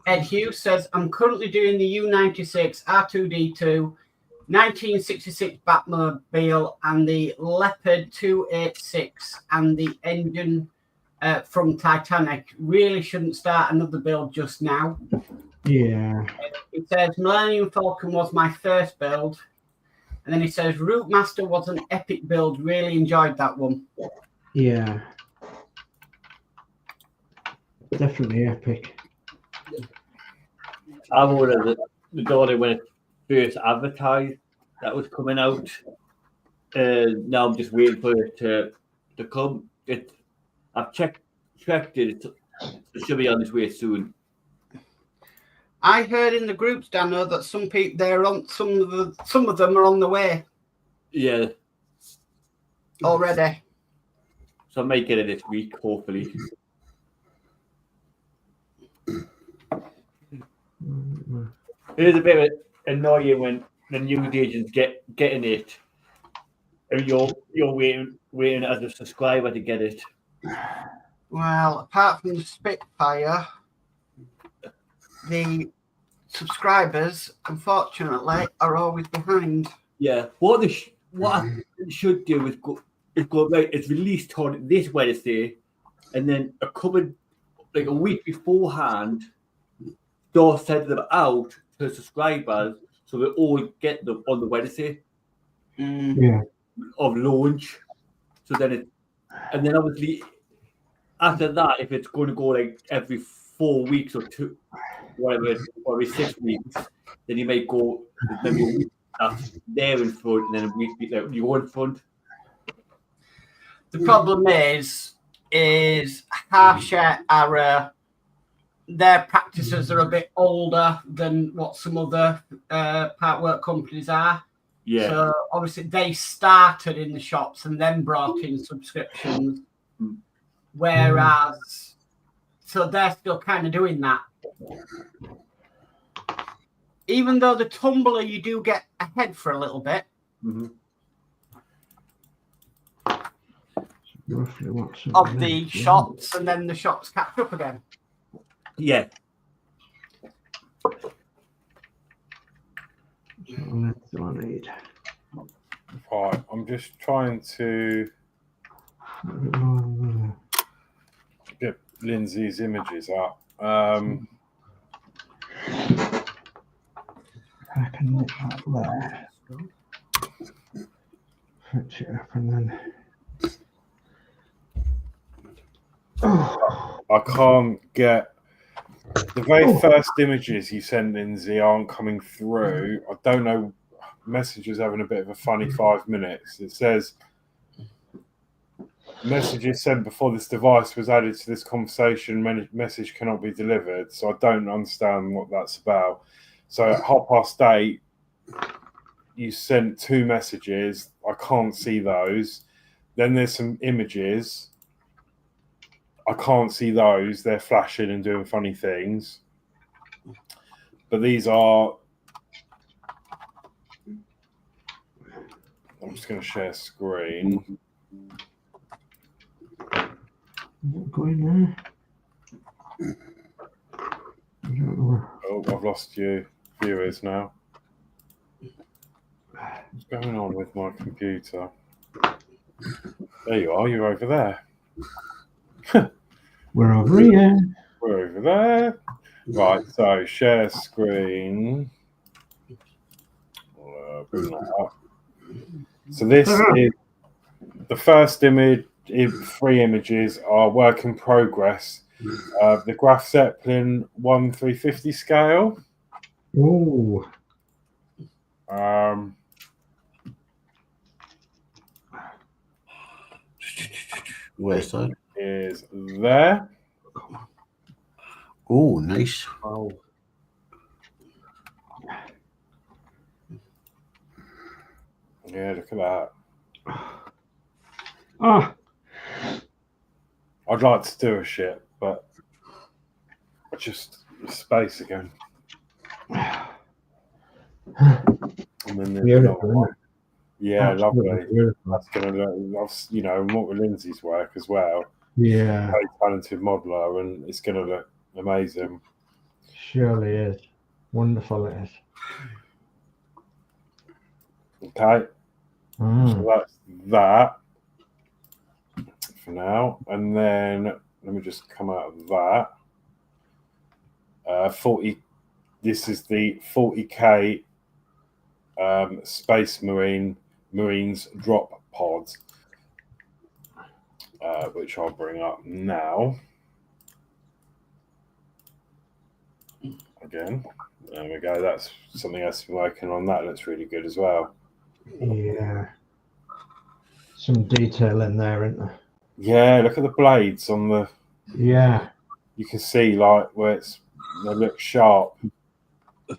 [SPEAKER 3] Ed Hughes says, I'm currently doing the U96 R2D2, 1966 Batmobile, and the Leopard 286, and the engine from Titanic. Really shouldn't start another build just now.
[SPEAKER 5] Yeah.
[SPEAKER 3] He says Millennium Falcon was my first build. And then he says Route Master was an epic build. Really enjoyed that one.
[SPEAKER 5] Yeah. Definitely epic.
[SPEAKER 4] I've ordered the Geordie when it first advertised that was coming out. Now I'm just waiting for it to come. I've checked it. It should be on its way soon.
[SPEAKER 3] I heard in the groups, Danno, that some people they're on some of them are on the way.
[SPEAKER 4] Yeah.
[SPEAKER 3] Already.
[SPEAKER 4] So I might get it this week, hopefully. It is a bit annoying when the news agents getting it, and you're waiting as a subscriber to get it.
[SPEAKER 3] Well, apart from the Spitfire, the subscribers, unfortunately, are always behind.
[SPEAKER 4] Yeah. What I should do is it's got right. It's released on this Wednesday, and then a week beforehand, they'll send them out to subscribers so they all get them on the Wednesday
[SPEAKER 5] Yeah.
[SPEAKER 4] of launch. So then and then obviously after that, if it's going to go like every 4 weeks or two, whatever, or every 6 weeks, then you may go maybe a week that's there in front, and then a week like, you go in front.
[SPEAKER 3] The problem is Harsha are their practices are a bit older than what some other partwork companies are.
[SPEAKER 4] Yeah.
[SPEAKER 3] So obviously they started in the shops and then brought in subscriptions, whereas so they're still kind of doing that. Even though the tumbler you do get ahead for a little bit.
[SPEAKER 4] Mm-hmm.
[SPEAKER 3] Of the shops, and then the shops catch up again.
[SPEAKER 4] Yeah.
[SPEAKER 5] That's what I need.
[SPEAKER 1] Right, I'm just trying to get Lindsay's images up.
[SPEAKER 5] I can nip that there. Fetch it up and then.
[SPEAKER 1] I can't get the very first images you sent, Lindsay, aren't coming through. I don't know. Messenger's having a bit of a funny 5 minutes. It says messages sent before this device was added to this conversation. Message cannot be delivered. So I don't understand what that's about. So at 8:30, you sent 2 messages. I can't see those. Then there's some images. I can't see those. They're flashing and doing funny things. But these are... I'm just going to share screen.
[SPEAKER 5] Going there.
[SPEAKER 1] Oh, I've lost you viewers now. What's going on with my computer? There you are. You're over there.
[SPEAKER 5] We're over here.
[SPEAKER 1] We're over there. Right, so share screen. Bring that up. So this is the first image. 3 images are work in progress. The Graf Zeppelin 1/350 scale.
[SPEAKER 5] Oh.
[SPEAKER 2] Where's that?
[SPEAKER 1] Is there.
[SPEAKER 2] Oh, nice.
[SPEAKER 4] Oh.
[SPEAKER 1] Yeah, look at that.
[SPEAKER 5] Ah.
[SPEAKER 1] I'd like to do a shit, but I just space again. And then there's another one. Yeah, lovely.
[SPEAKER 5] Beautiful.
[SPEAKER 1] That's gonna look, you know, and what with Lindsay's work as well.
[SPEAKER 5] Yeah,
[SPEAKER 1] Very talented modeler, and it's gonna look amazing.
[SPEAKER 5] surely is. Wonderful it is.
[SPEAKER 1] Okay, so that's that for now, and then let me just come out of that. 40. This is the 40K Space Marines drop pod, which I'll bring up now. Again, there we go. That's something else I'm working on. That looks really good as well.
[SPEAKER 5] Yeah. Some detail in there, isn't there?
[SPEAKER 1] Yeah, look at the blades on the.
[SPEAKER 5] Yeah.
[SPEAKER 1] You can see like where they look sharp. It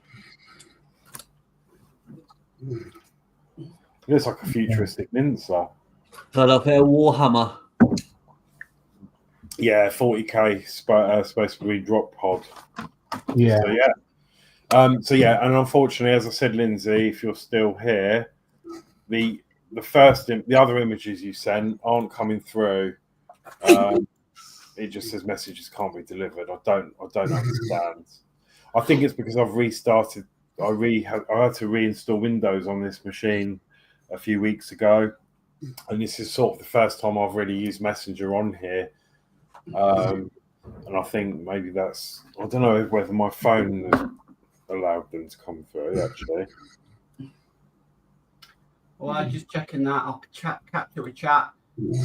[SPEAKER 1] looks like a futuristic Mincer.
[SPEAKER 4] So like a Warhammer.
[SPEAKER 1] Yeah, 40K Space Marine drop pod.
[SPEAKER 5] Yeah.
[SPEAKER 1] So yeah, and unfortunately, as I said, Lindsay, if you're still here, the other images you sent aren't coming through. It just says messages can't be delivered. I don't understand. I think it's because I've restarted. I had to reinstall Windows on this machine a few weeks ago, and this is sort of the first time I've really used Messenger on here. And I think maybe that's, I don't know whether my phone has allowed them to come through, actually.
[SPEAKER 3] Well, I'm just checking that. I'll capture a chat.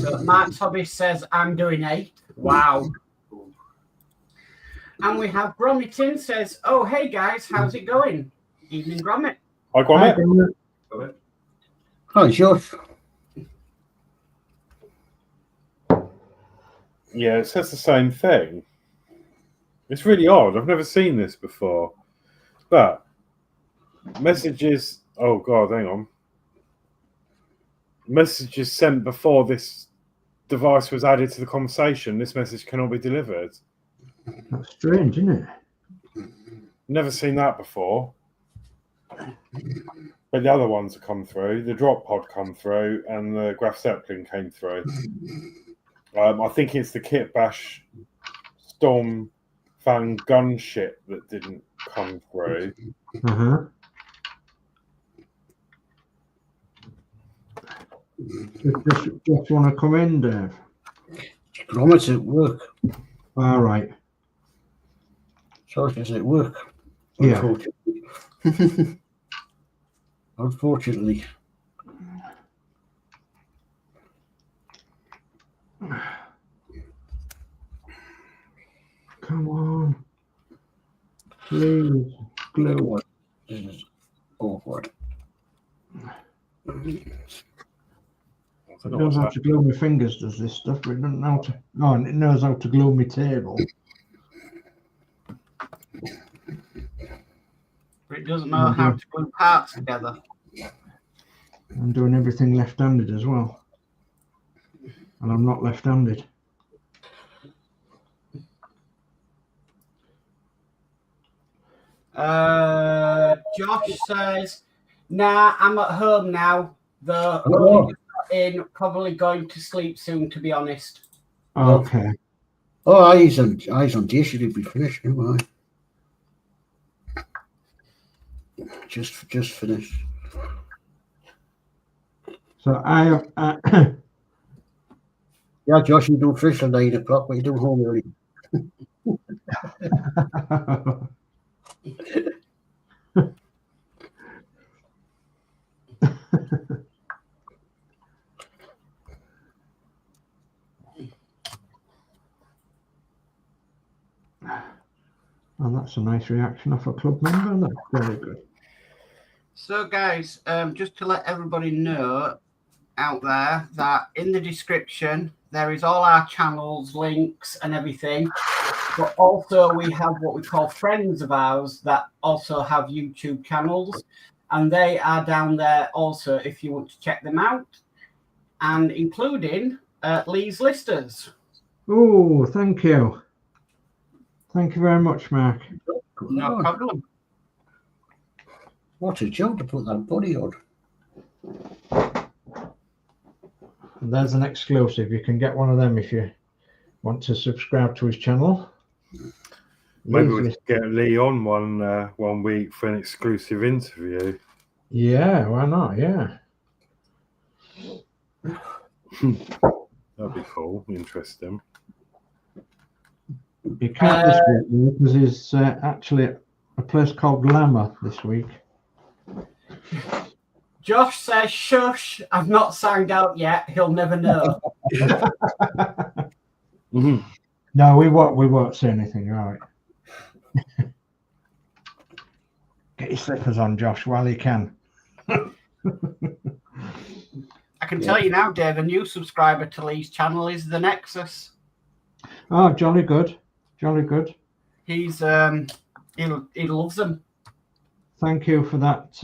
[SPEAKER 3] So Mark's Hobby says, I'm doing 8. Wow. And we have Gromitin says, oh, hey guys, how's it going? Evening, Gromit.
[SPEAKER 1] Hi, Gromit.
[SPEAKER 2] Hi, Josh.
[SPEAKER 1] Yeah, it says the same thing. It's really odd. I've never seen this before. But messages, oh God, hang on. Messages sent before this device was added to the conversation. This message cannot be delivered.
[SPEAKER 5] That's strange, isn't it?
[SPEAKER 1] Never seen that before. But the other ones have come through. The drop pod come through, and the Graf Zeppelin came through. I think it's the Kit Bash Storm Fan gun shit that didn't come through.
[SPEAKER 5] Uh-huh. Just want to come in, Dave?
[SPEAKER 2] Gromit at work.
[SPEAKER 5] All right.
[SPEAKER 2] Josh is at work.
[SPEAKER 5] Yeah.
[SPEAKER 2] Unfortunately. Unfortunately.
[SPEAKER 5] Come on. Please. Glue.
[SPEAKER 2] This is awkward.
[SPEAKER 5] It knows how to glue my fingers, does this stuff, but it doesn't know how to. Oh, and it knows how to glue my table.
[SPEAKER 3] But it doesn't know how to glue parts together.
[SPEAKER 5] I'm doing everything left-handed as well. And I'm not left-handed.
[SPEAKER 3] Josh says, nah, I'm at home now. The in probably going to sleep soon, to be honest.
[SPEAKER 5] Okay.
[SPEAKER 2] Oh, eyes on day should be finished, no I? Just finished.
[SPEAKER 5] So I have
[SPEAKER 2] Yeah, Josh, you do fish at 9 o'clock, but you do home early.
[SPEAKER 5] Oh, that's a nice reaction off a club member. That's very good.
[SPEAKER 3] So, guys, just to let everybody know out there that in the description there is all our channels, links, and everything. But also we have what we call friends of ours that also have YouTube channels, and they are down there also if you want to check them out, and including Lee's Listers.
[SPEAKER 5] Oh, thank you. Thank you very much, Mark.
[SPEAKER 3] No problem.
[SPEAKER 2] What a job to put that body on.
[SPEAKER 5] And there's an exclusive. You can get one of them if you want to subscribe to his channel.
[SPEAKER 1] Maybe we could get Lee on one week for an exclusive interview.
[SPEAKER 5] Yeah, why not? Yeah.
[SPEAKER 1] That'd be cool. Interesting.
[SPEAKER 5] You can't this week because he's actually at a place called Glamour this week.
[SPEAKER 3] Josh says, shush, I've not signed out yet. He'll never know.
[SPEAKER 5] No, we won't say anything, all right. Get your slippers on, Josh, while you can.
[SPEAKER 3] I can tell you now, Dave, a new subscriber to Lee's channel is the Nexus.
[SPEAKER 5] Oh, jolly good. Jolly good.
[SPEAKER 3] He's he loves them.
[SPEAKER 5] Thank you for that,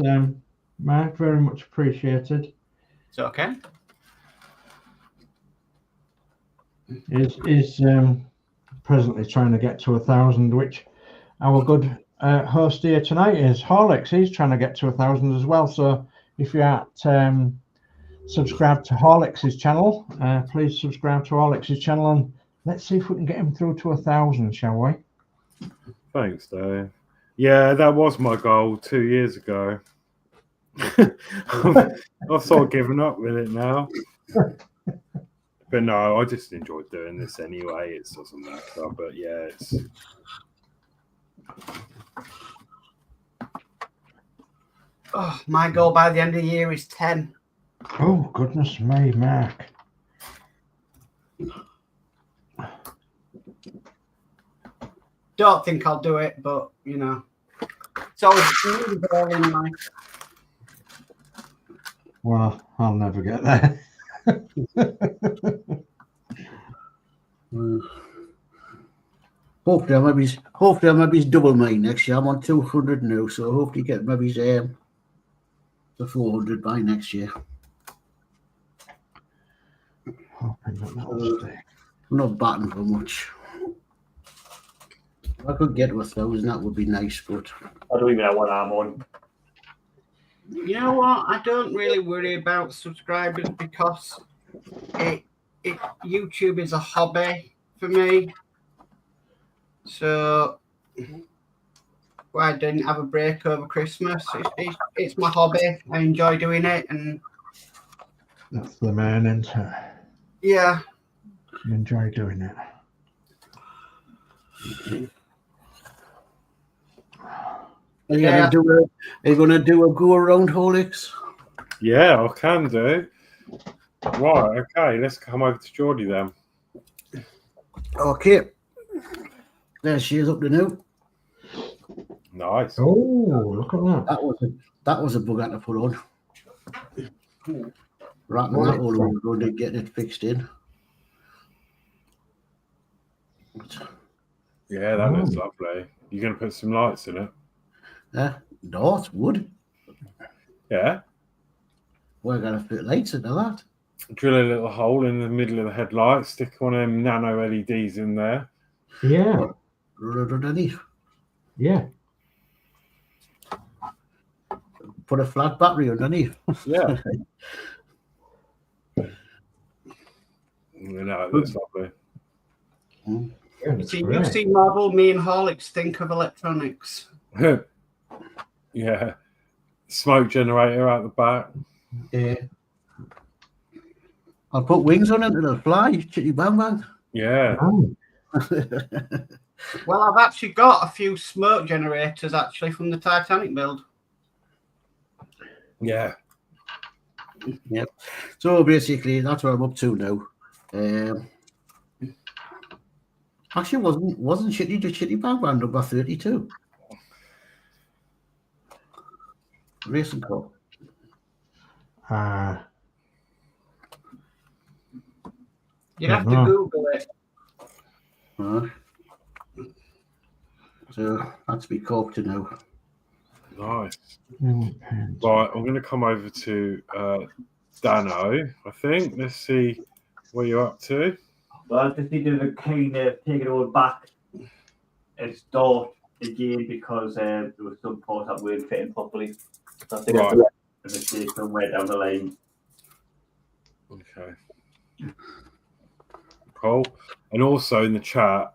[SPEAKER 5] Mark. Very much appreciated.
[SPEAKER 3] It's okay.
[SPEAKER 5] Is presently trying to get to 1,000, which our good host here tonight is Horlixs. He's trying to get to 1,000 as well. So if you're at subscribe to Horlixs' channel, please subscribe to Horlixs' channel, and let's see if we can get him through to 1,000, shall we?
[SPEAKER 1] Thanks, Dave. Yeah, that was my goal 2 years ago. I've sort of given up with it now. But no, I just enjoyed doing this anyway. It doesn't matter. But yeah, it's
[SPEAKER 3] Oh, my goal by the end of the year is 10.
[SPEAKER 5] Oh, goodness me, Mark.
[SPEAKER 3] Don't think I'll do it, but you know, it's always really ball in life.
[SPEAKER 5] Well, I'll never get there.
[SPEAKER 2] Hopefully I maybe double mine next year. I'm on 200 now, so hopefully get maybe to 400 by next year.
[SPEAKER 5] Hoping that'll stick.
[SPEAKER 2] I'm not batting for much. If I could get to 1,000, that would be nice, but
[SPEAKER 4] I don't even know what I'm on.
[SPEAKER 3] You know what? I don't really worry about subscribers because YouTube is a hobby for me. So I didn't have a break over Christmas. It's my hobby. I enjoy doing it, and
[SPEAKER 5] That's the man, isn't it?
[SPEAKER 3] yeah.
[SPEAKER 5] I enjoy doing it.
[SPEAKER 2] are you gonna do a go around Horlixs?
[SPEAKER 1] yeah, I can do. Right, okay, let's come over to Geordie then.
[SPEAKER 2] Okay. There she is up to now.
[SPEAKER 1] Nice.
[SPEAKER 5] Oh, look at that.
[SPEAKER 2] That was a bug I had to put on. Wrapping that all over, going to get it fixed in.
[SPEAKER 1] Yeah, that looks lovely. You're going to put some lights in it?
[SPEAKER 2] No, it's wood.
[SPEAKER 1] Yeah.
[SPEAKER 2] We're going to fit lights into that.
[SPEAKER 1] Drill a little hole in the middle of the headlight, stick one of them nano LEDs in there.
[SPEAKER 5] Yeah,
[SPEAKER 2] Run it underneath.
[SPEAKER 5] yeah.
[SPEAKER 2] Put a flat battery underneath.
[SPEAKER 1] Yeah. No, it looks lovely.
[SPEAKER 5] Yeah,
[SPEAKER 3] It's
[SPEAKER 5] that's
[SPEAKER 3] a
[SPEAKER 5] great.
[SPEAKER 3] UC model. Me and Horlicks think of electronics.
[SPEAKER 1] Yeah. Smoke generator out the back.
[SPEAKER 2] Yeah. I'll put wings on it, it'll fly. Chitty bang bang.
[SPEAKER 1] Yeah.
[SPEAKER 5] Oh,
[SPEAKER 3] Well, I've actually got a few smoke generators actually from the Titanic build.
[SPEAKER 1] Yeah.
[SPEAKER 2] Yep. So basically, that's what I'm up to now. Actually, wasn't Chitty the Chitty bang bang number 32? Racing car.
[SPEAKER 3] You'd have to Google it.
[SPEAKER 2] So that's me caught to now.
[SPEAKER 1] Nice.
[SPEAKER 5] right.
[SPEAKER 1] Right, I'm going to come over to Danno, I think. Let's see what you're up to.
[SPEAKER 4] Well, I just needed to kind of take it all back and start again because there was some parts that weren't fitting properly. So I think
[SPEAKER 1] Right.
[SPEAKER 4] I made a mistake somewhere down the line.
[SPEAKER 1] Okay. Cool. And also in the chat,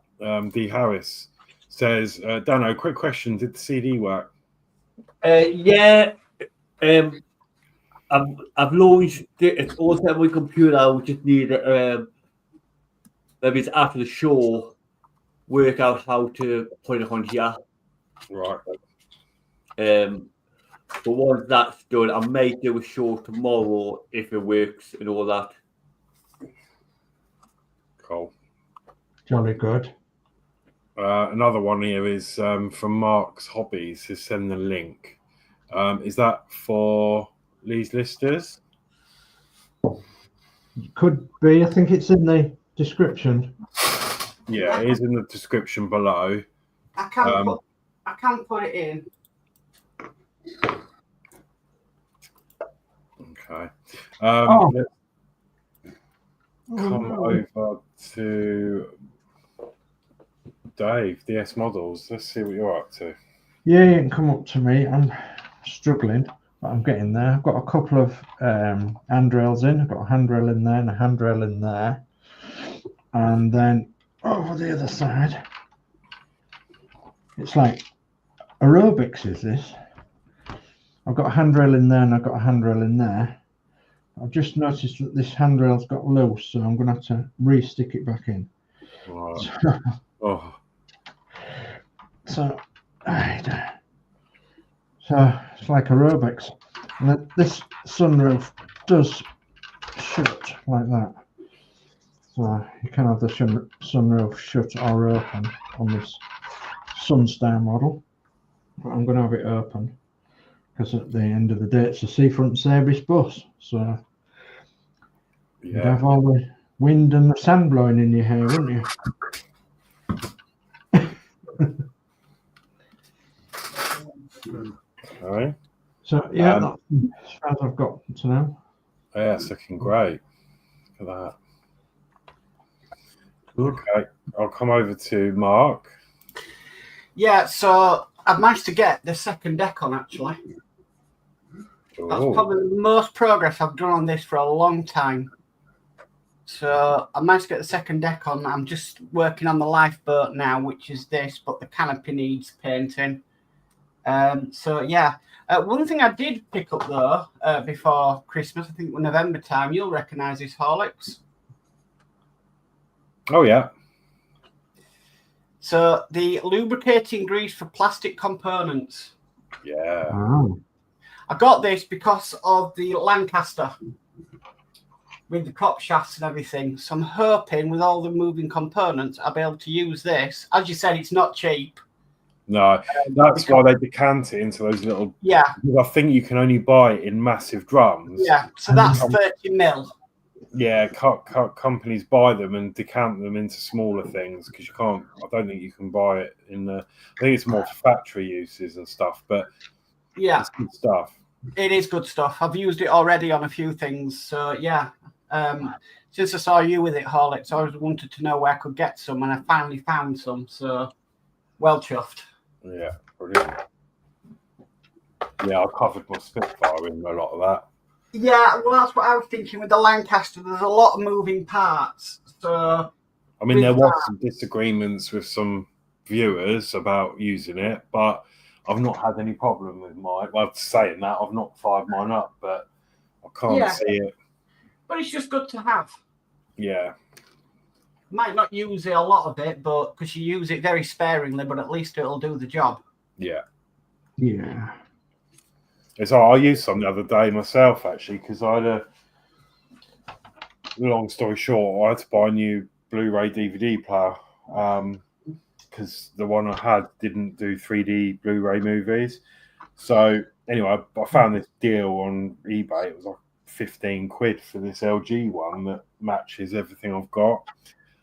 [SPEAKER 1] D. Harris says, Danno, quick question. Did the CD work?
[SPEAKER 4] Yeah. I've launched it. It's all set on my computer. We just need maybe it's after the show, work out how to put it on here.
[SPEAKER 1] Right.
[SPEAKER 4] But once that's done, I may do a show tomorrow if it works and all that.
[SPEAKER 1] Cool.
[SPEAKER 5] Jolly good.
[SPEAKER 1] Another one here is from Mark's Hobbies. He's sending the link. Is that for Lee's Listers?
[SPEAKER 5] Could be. I think it's in the description.
[SPEAKER 1] Yeah, it is in the description below.
[SPEAKER 3] I can't put it in.
[SPEAKER 1] Okay.
[SPEAKER 5] Oh.
[SPEAKER 1] Let's come over to Dave, DS Models. Let's see what you're up to.
[SPEAKER 5] Yeah, you can come up to me. I'm struggling, but I'm getting there. I've got a couple of handrails in. I've got a handrail in there and a handrail in there. And then over the other side, it's like aerobics is this. I've got a handrail in there and I've got a handrail in there. I've just noticed that this handrail's got loose, so I'm going to have to re-stick it back in.
[SPEAKER 1] Right. Oh,
[SPEAKER 5] So it's like a Robex. And this sunroof does shut like that. So you can have the sunroof shut or open on this Sunstar model. But I'm going to have it open because at the end of the day it's a seafront service bus. So you'd have all the wind and the sand blowing in your hair, wouldn't you?
[SPEAKER 1] okay.
[SPEAKER 5] So yeah, that's as far as I've got to know.
[SPEAKER 1] Yeah, it's looking great. Look at that. Okay, I'll come over to Mark.
[SPEAKER 3] Yeah, so I've managed to get the second deck on, actually. That's probably the most progress I've done on this for a long time. So I managed to get the second deck on. I'm just working on the lifeboat now, which is this, but the canopy needs painting. So yeah, one thing I did pick up though before Christmas, I think November time, you'll recognise this Horlicks.
[SPEAKER 1] Oh yeah.
[SPEAKER 3] So the lubricating grease for plastic components.
[SPEAKER 1] Yeah.
[SPEAKER 5] Oh.
[SPEAKER 3] I got this because of the Lancaster with the prop shafts and everything. So I'm hoping with all the moving components, I'll be able to use this. As you said, it's not cheap.
[SPEAKER 1] No, that's why they decant it into those little.
[SPEAKER 3] Yeah.
[SPEAKER 1] I think you can only buy it in massive drums.
[SPEAKER 3] Yeah. So that's 30 mil.
[SPEAKER 1] Yeah, companies buy them and decant them into smaller things because you can't. I don't think you can buy it in the. I think it's more for factory uses and stuff, but
[SPEAKER 3] yeah,
[SPEAKER 1] it's good stuff.
[SPEAKER 3] It is good stuff. I've used it already on a few things, so yeah. Since I saw you with it, Horlixs, I always wanted to know where I could get some, and I finally found some. So well chuffed.
[SPEAKER 1] Yeah, brilliant. Yeah, I covered my Spitfire in a lot of that.
[SPEAKER 3] Yeah, well, that's what I was thinking with the Lancaster. There's a lot of moving parts. So,
[SPEAKER 1] I mean, there was some disagreements with some viewers about using it, but I've not had any problem with mine. Well, saying that, I've not fired mine up, but I can't see it.
[SPEAKER 3] But it's just good to have.
[SPEAKER 1] Yeah.
[SPEAKER 3] Might not use it a lot of it, but because you use it very sparingly, but at least it'll do the job.
[SPEAKER 1] Yeah.
[SPEAKER 5] Yeah.
[SPEAKER 1] It's all I used some the other day myself, actually, because I had a long story short, I had to buy a new Blu-ray DVD player because the one I had didn't do 3D Blu-ray movies. So anyway, I found this deal on eBay. It was like 15 quid for this LG one that matches everything I've got.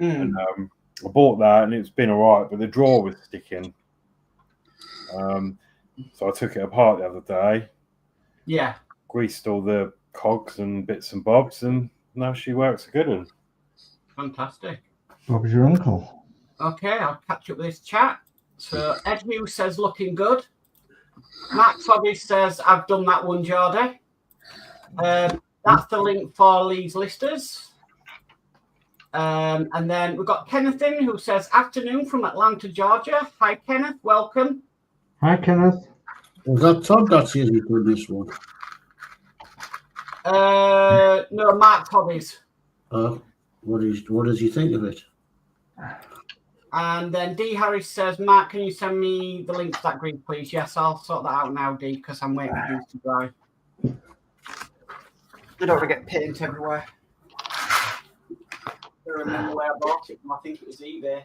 [SPEAKER 1] And I bought that and it's been all right, but the drawer was sticking. So I took it apart the other day.
[SPEAKER 3] Yeah.
[SPEAKER 1] Greased all the cogs and bits and bobs, and now she works a good one.
[SPEAKER 3] Fantastic.
[SPEAKER 5] Bob's your uncle.
[SPEAKER 3] Okay, I'll catch up with this chat. So Ed Hughes says looking good. Max Hobbies says I've done that one, Geordie. That's the link for Lee's listers. And then we've got Kenneth in who says afternoon from Atlanta, Georgia. Hi Kenneth, welcome.
[SPEAKER 5] Hi Kenneth.
[SPEAKER 2] Was that Todd that's usually doing this one?
[SPEAKER 3] No, Mark Hobbies.
[SPEAKER 2] What does he think of it?
[SPEAKER 3] And then D Harris says, Mark, can you send me the link to that grid, please? Yes, I'll sort that out now, D, because I'm waiting for these to dry. I don't want to get paint everywhere. I don't remember where I bought it from. I think it was eBay.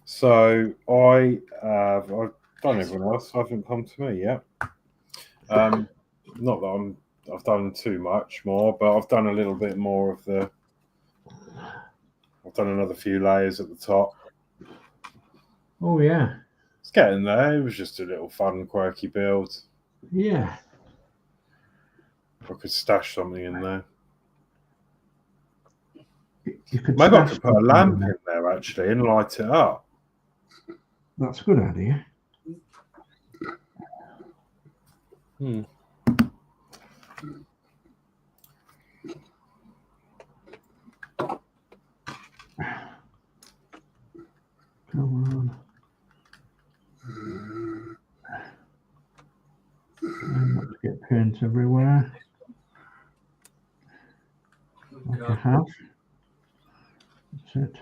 [SPEAKER 1] So I've done everyone else. I haven't come to me yet. Not that I've done too much more, but I've done a little bit more of the. I've done another few layers at the top.
[SPEAKER 5] Oh yeah.
[SPEAKER 1] It's getting there. It was just a little fun, quirky build.
[SPEAKER 5] Yeah.
[SPEAKER 1] I could stash something in there.
[SPEAKER 5] You could
[SPEAKER 1] Maybe I
[SPEAKER 5] stash
[SPEAKER 1] could put a
[SPEAKER 5] something
[SPEAKER 1] lamp
[SPEAKER 5] in there.
[SPEAKER 1] in there actually and light it up.
[SPEAKER 5] That's a good idea. And not to get paint everywhere. Like I have. That's it.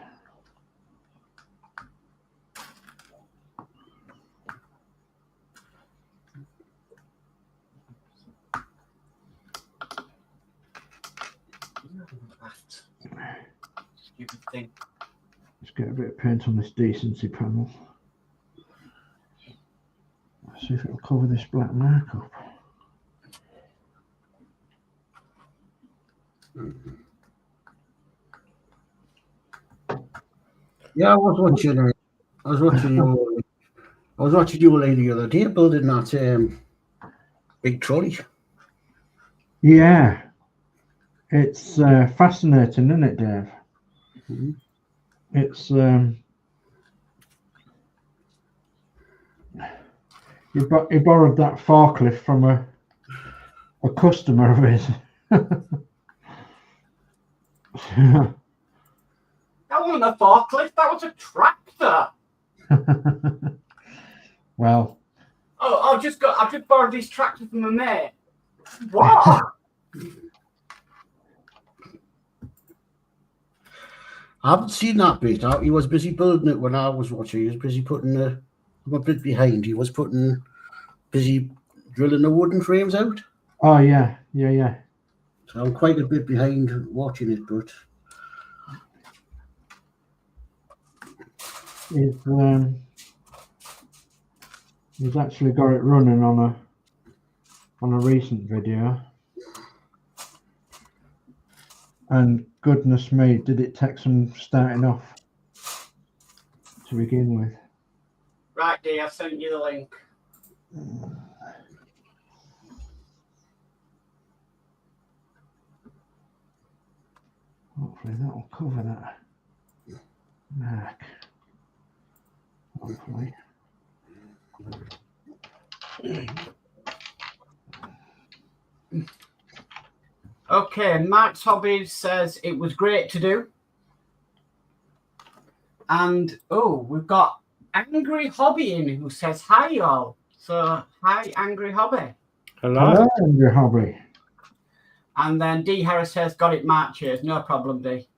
[SPEAKER 3] Stupid thing.
[SPEAKER 5] Let's get a bit of paint on this decency panel. Let's see if it'll cover this black mark up.
[SPEAKER 2] Yeah, I was watching you lady the other day building that big trolley.
[SPEAKER 5] Yeah, it's fascinating, isn't it, Dave?
[SPEAKER 2] Mm-hmm.
[SPEAKER 5] It's he borrowed that forklift from a customer of his.
[SPEAKER 3] That wasn't a forklift, that was a tractor.
[SPEAKER 5] Well,
[SPEAKER 3] Oh, I've just borrowed this tractor from a mate. What?
[SPEAKER 2] I haven't seen that bit. He was busy building it when I was watching. He was busy putting I'm a bit behind. He was busy drilling the wooden frames out.
[SPEAKER 5] oh yeah.
[SPEAKER 2] So I'm quite a bit behind watching it, but
[SPEAKER 5] He's actually got it running on a recent video, and goodness me, did it take some starting off to begin with.
[SPEAKER 3] Right, Dee, I sent you the link.
[SPEAKER 5] Hopefully that'll cover that mark. Hopefully.
[SPEAKER 3] Okay, Max Hobbies says it was great to do. And we've got Angry Hobby in who says hi, y'all. So hi, Angry Hobby.
[SPEAKER 1] Hello.
[SPEAKER 5] Angry Hobby.
[SPEAKER 3] And then D Harris says got it, Marches. No problem, D.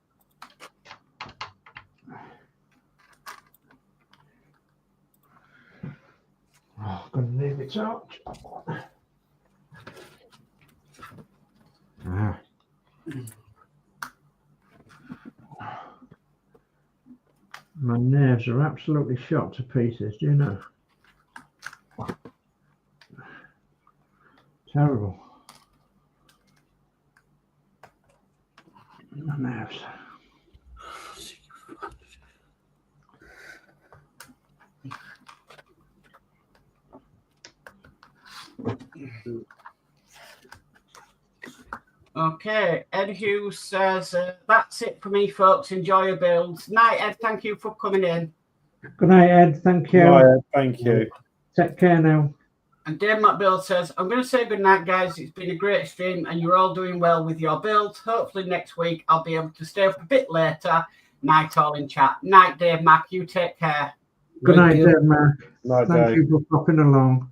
[SPEAKER 5] Oh, gonna leave it out. Ah. My nerves are absolutely shot to pieces, do you know? Terrible. My nerves.
[SPEAKER 3] Okay, Ed Hughes says that's it for me, folks. Enjoy your builds. Night, Ed. Thank you for coming in.
[SPEAKER 5] Good night, Ed. Thank you.
[SPEAKER 1] Hi, Ed. Thank you.
[SPEAKER 5] Take care now.
[SPEAKER 3] And Dave McBill says, I'm going to say good night, guys. It's been a great stream and you're all doing well with your builds. Hopefully next week I'll be able to stay up a bit later. Night all in chat. Night, Dave Mac. You take care.
[SPEAKER 5] Good night, Dave Mac.
[SPEAKER 1] Night,
[SPEAKER 5] Thank
[SPEAKER 1] Dave.
[SPEAKER 5] you for popping along.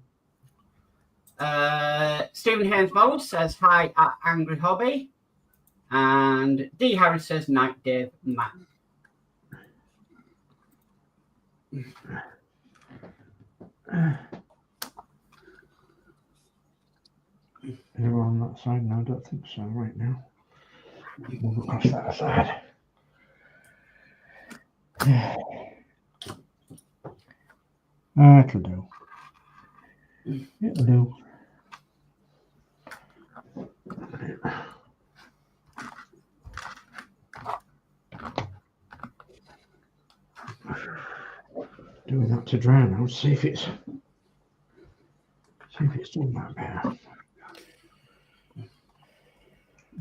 [SPEAKER 3] Stephen Haynes Mold says hi at Angry Hobby. And D Harris says night, Dave Mac.
[SPEAKER 5] You're on that side now? I don't think so right now. Move across that side. It'll do. It'll do. Doing that to dry now. See if it's done that better.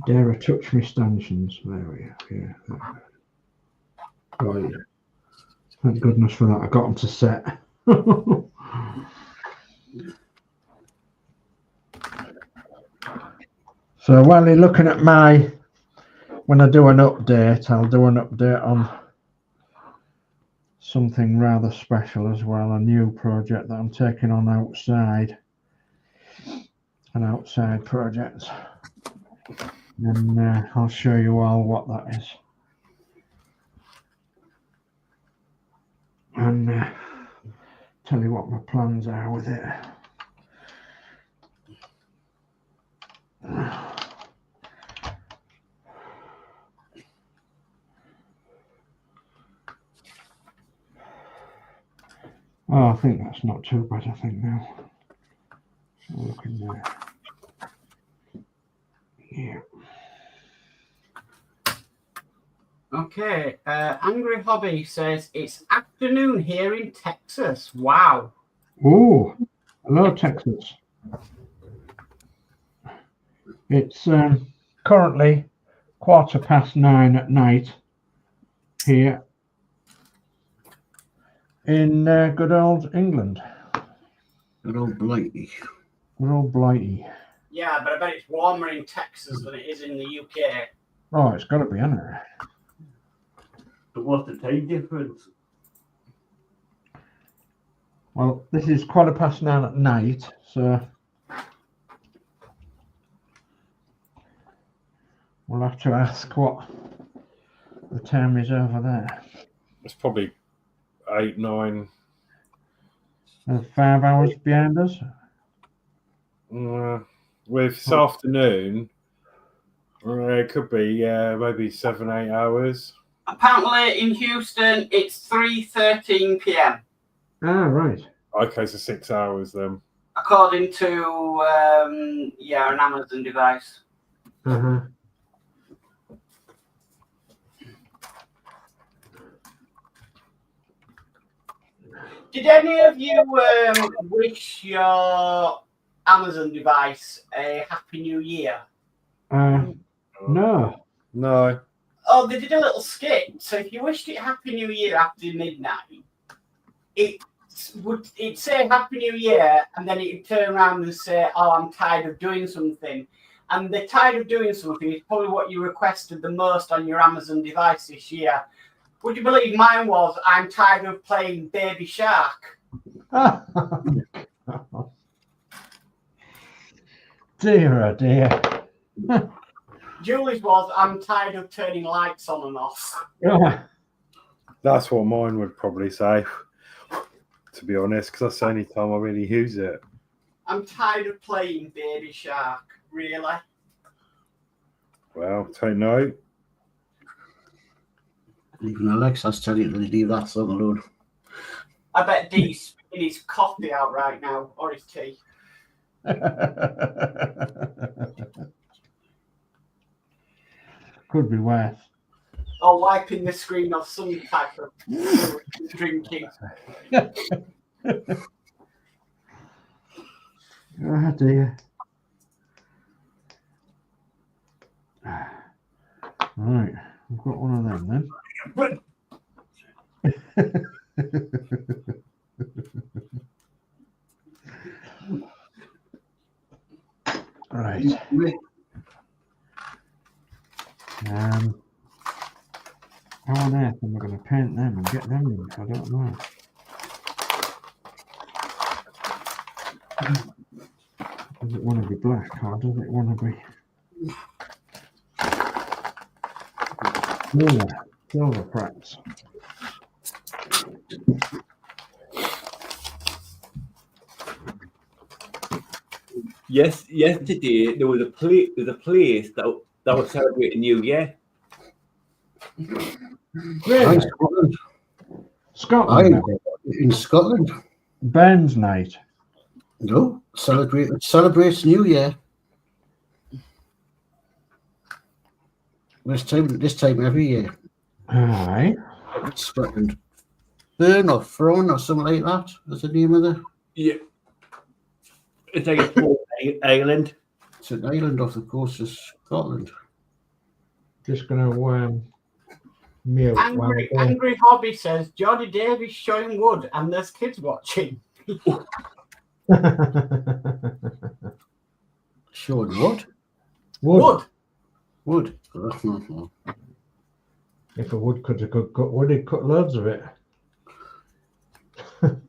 [SPEAKER 5] Dare I touch my stanchions? There we are. Yeah. Right. Thank goodness for that. I got them to set. So while you're looking at when I do an update, I'll do an update on something rather special as well, a new project that I'm taking on outside. an outside project. And I'll show you all what that is. And tell you what my plans are with it. Oh, I think that's not too bad, I think now. So look in there. Yeah.
[SPEAKER 3] Okay, Angry Hobby says it's afternoon here in Texas. Wow.
[SPEAKER 5] Oh, hello, Texas. It's currently 9:15 at night here in good old England.
[SPEAKER 2] Good old Blighty.
[SPEAKER 5] Good old Blighty.
[SPEAKER 3] Yeah, but I bet it's warmer in Texas than it is in the UK.
[SPEAKER 5] Oh, it's got to be, isn't it?
[SPEAKER 4] But what's the time difference?
[SPEAKER 5] Well, this is 9:15 at night, so we'll have to ask what the time is over there.
[SPEAKER 1] It's probably 8, 9.
[SPEAKER 5] 5 hours behind us.
[SPEAKER 1] With this afternoon, it could be maybe 7, 8 hours.
[SPEAKER 3] Apparently in Houston, it's 3:13 p.m.
[SPEAKER 5] Ah, right.
[SPEAKER 1] Okay, so 6 hours then.
[SPEAKER 3] according to an Amazon device.
[SPEAKER 5] Uh-huh.
[SPEAKER 3] Did any of you wish your Amazon device a Happy New Year?
[SPEAKER 5] No.
[SPEAKER 1] No.
[SPEAKER 3] Oh, they did a little skit. So if you wished it Happy New Year after midnight, it'd say Happy New Year, and then it'd turn around and say, "Oh, I'm tired of doing something." And the tired of doing something is probably what you requested the most on your Amazon device this year. Would you believe mine was, "I'm tired of playing Baby Shark."
[SPEAKER 5] Dear, oh dear.
[SPEAKER 3] Julie's was, "I'm tired of turning lights on and off."
[SPEAKER 1] That's what mine would probably say, to be honest, because that's the only time I really use it.
[SPEAKER 3] "I'm tired of playing Baby Shark." Really?
[SPEAKER 1] Well, take note.
[SPEAKER 2] Even Alexa's telling you to leave that song alone.
[SPEAKER 3] I bet Dee's spitting his coffee out right now, or his tea.
[SPEAKER 5] Could be worse.
[SPEAKER 3] Or wiping the screen off some type of drinking.
[SPEAKER 5] Oh dear. Right, I've got one of them then. Right. How on earth am I going to paint them and get them in? I don't know. Does it want to be black or does it want to be silver cracks?
[SPEAKER 4] Yes, yesterday there was a place that was celebrating New Year.
[SPEAKER 5] Really? Scotland.
[SPEAKER 2] In Scotland.
[SPEAKER 5] Burns night.
[SPEAKER 2] No, celebrates New Year. This time every year.
[SPEAKER 5] Aye.
[SPEAKER 2] Scotland. Burn or Fron or something like that. That's the name of the.
[SPEAKER 4] Yeah. It's like a small island.
[SPEAKER 2] It's an island off the coast of Scotland.
[SPEAKER 5] Just going to mute.
[SPEAKER 3] Angry Hobby says Geordie Dave is showing wood and there's kids watching.
[SPEAKER 2] Showing what?
[SPEAKER 5] Wood.
[SPEAKER 2] Wood.
[SPEAKER 5] If a woodcutter could cut wood, he'd cut loads of it. I'm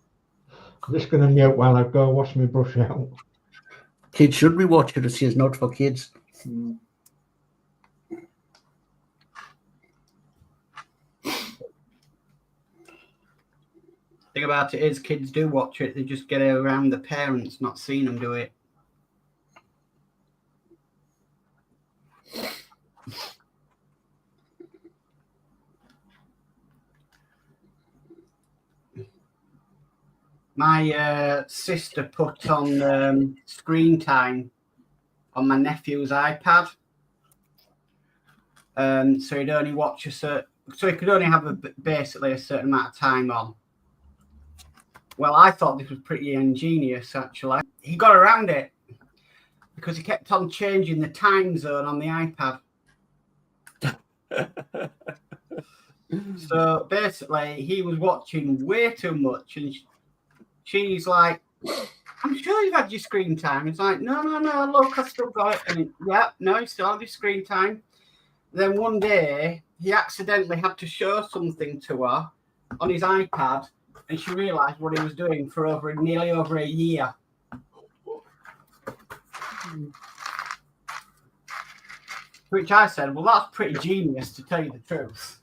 [SPEAKER 5] just going to mute while I go wash my brush out.
[SPEAKER 2] Kids should be watching it. It's not for kids.
[SPEAKER 3] Thing about it is, kids do watch it. They just get around the parents not seeing them do it. My sister put on screen time on my nephew's iPad, so he'd only watch so he could only have basically a certain amount of time on. Well, I thought this was pretty ingenious, actually. He got around it because he kept on changing the time zone on the iPad. So basically, he was watching way too much, and she's like, "I'm sure you've had your screen time." It's like, no, look, I still got it. And yeah, no, you still have your screen time. Then one day, he accidentally had to show something to her on his iPad, and she realised what he was doing for nearly over a year. Which I said, well, that's pretty genius, to tell you the truth.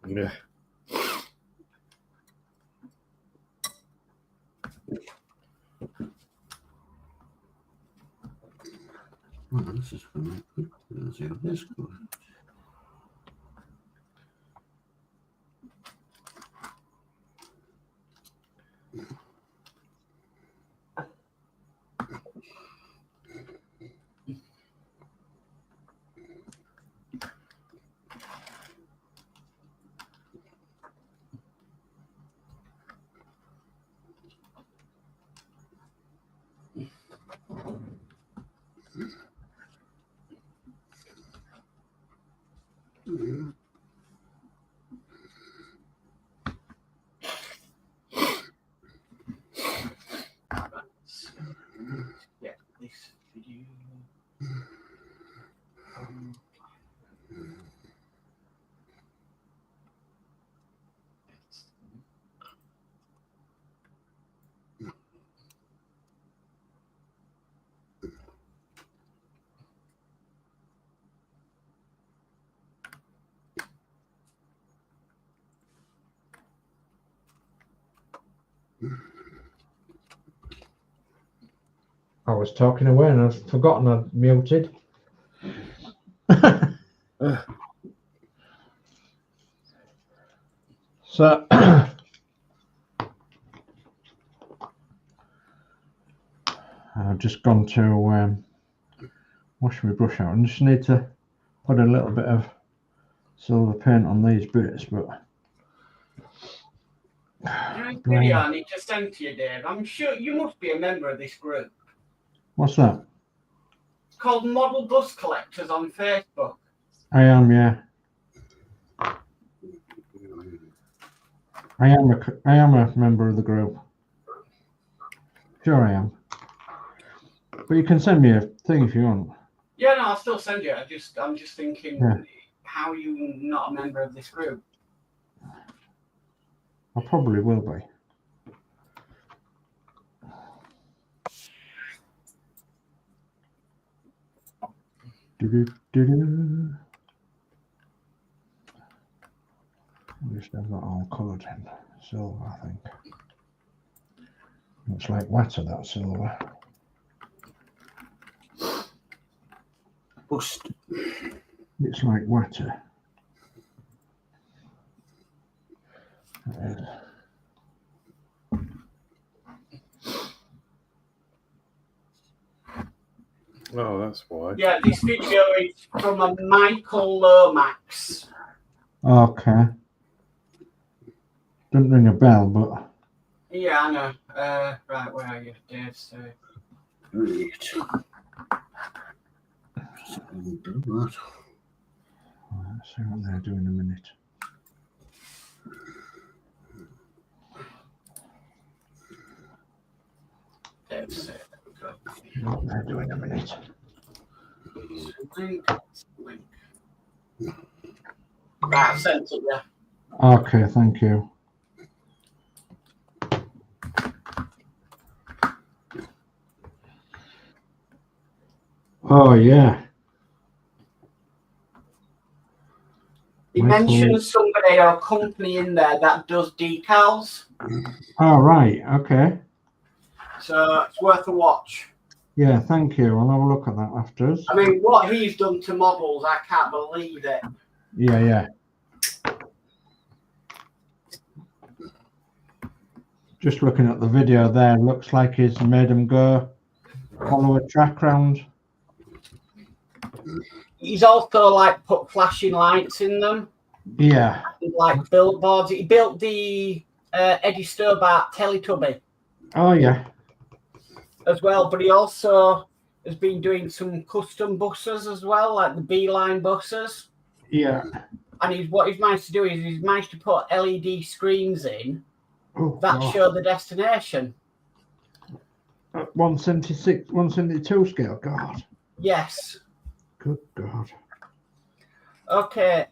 [SPEAKER 1] Yeah.
[SPEAKER 2] Oh, this is really good. Let's see how this goes.
[SPEAKER 3] Yeah, this video.
[SPEAKER 5] I was talking away and I've forgotten I'd muted. So I've just gone to wash my brush out. I just need to put a little bit of silver paint on these bits, but
[SPEAKER 3] Video I need to send to you, Dave. I'm sure you must be a member of this group.
[SPEAKER 5] what's that?
[SPEAKER 3] It's called Model Bus Collectors on Facebook.
[SPEAKER 5] I am, yeah. I am a member of the group. Sure I am. But you can send me a thing if you want.
[SPEAKER 3] Yeah, no, I'll still send you. I'm just thinking,
[SPEAKER 5] Yeah.
[SPEAKER 3] how are you not a member of this group?
[SPEAKER 5] I probably will be. Do-do-do-do. At least I've got all coloured in silver, I think. Looks like wetter, that silver.
[SPEAKER 2] Bust.
[SPEAKER 5] It's like wetter.
[SPEAKER 1] Oh, that's why.
[SPEAKER 3] Yeah, this video is from a Michael Lomax.
[SPEAKER 5] Okay. Doesn't ring a bell, but
[SPEAKER 3] Yeah, I know. Right, where are you, Dave? So,
[SPEAKER 2] Right. Do that.
[SPEAKER 5] let's see what they're doing in a minute.
[SPEAKER 3] Dave, so,
[SPEAKER 5] What they're doing in a minute.
[SPEAKER 3] link. Right, I've sent it, yeah.
[SPEAKER 5] Okay, thank you. Oh yeah.
[SPEAKER 3] He
[SPEAKER 5] Michael.
[SPEAKER 3] mentioned somebody or company in there that does decals,
[SPEAKER 5] Oh right. Okay.
[SPEAKER 3] so it's worth a watch.
[SPEAKER 5] Yeah. Thank you. I'll have a look at that afterwards.
[SPEAKER 3] I mean, what he's done to models, I can't believe it.
[SPEAKER 5] Yeah. Yeah. Just looking at the video there, looks like he's made him go follow a track round.
[SPEAKER 3] He's also like put flashing lights in them,
[SPEAKER 5] Yeah.
[SPEAKER 3] like billboards. He built the Eddie Stobart Teletubby
[SPEAKER 5] Oh yeah.
[SPEAKER 3] as well, but he also has been doing some custom buses as well, like the Beeline buses.
[SPEAKER 5] Yeah.
[SPEAKER 3] And what he's managed to do is he's managed to put LED screens in
[SPEAKER 5] Oh,
[SPEAKER 3] that
[SPEAKER 5] God.
[SPEAKER 3] show the destination.
[SPEAKER 5] 176, 172 scale. God.
[SPEAKER 3] Yes.
[SPEAKER 5] Good God.
[SPEAKER 3] Okay.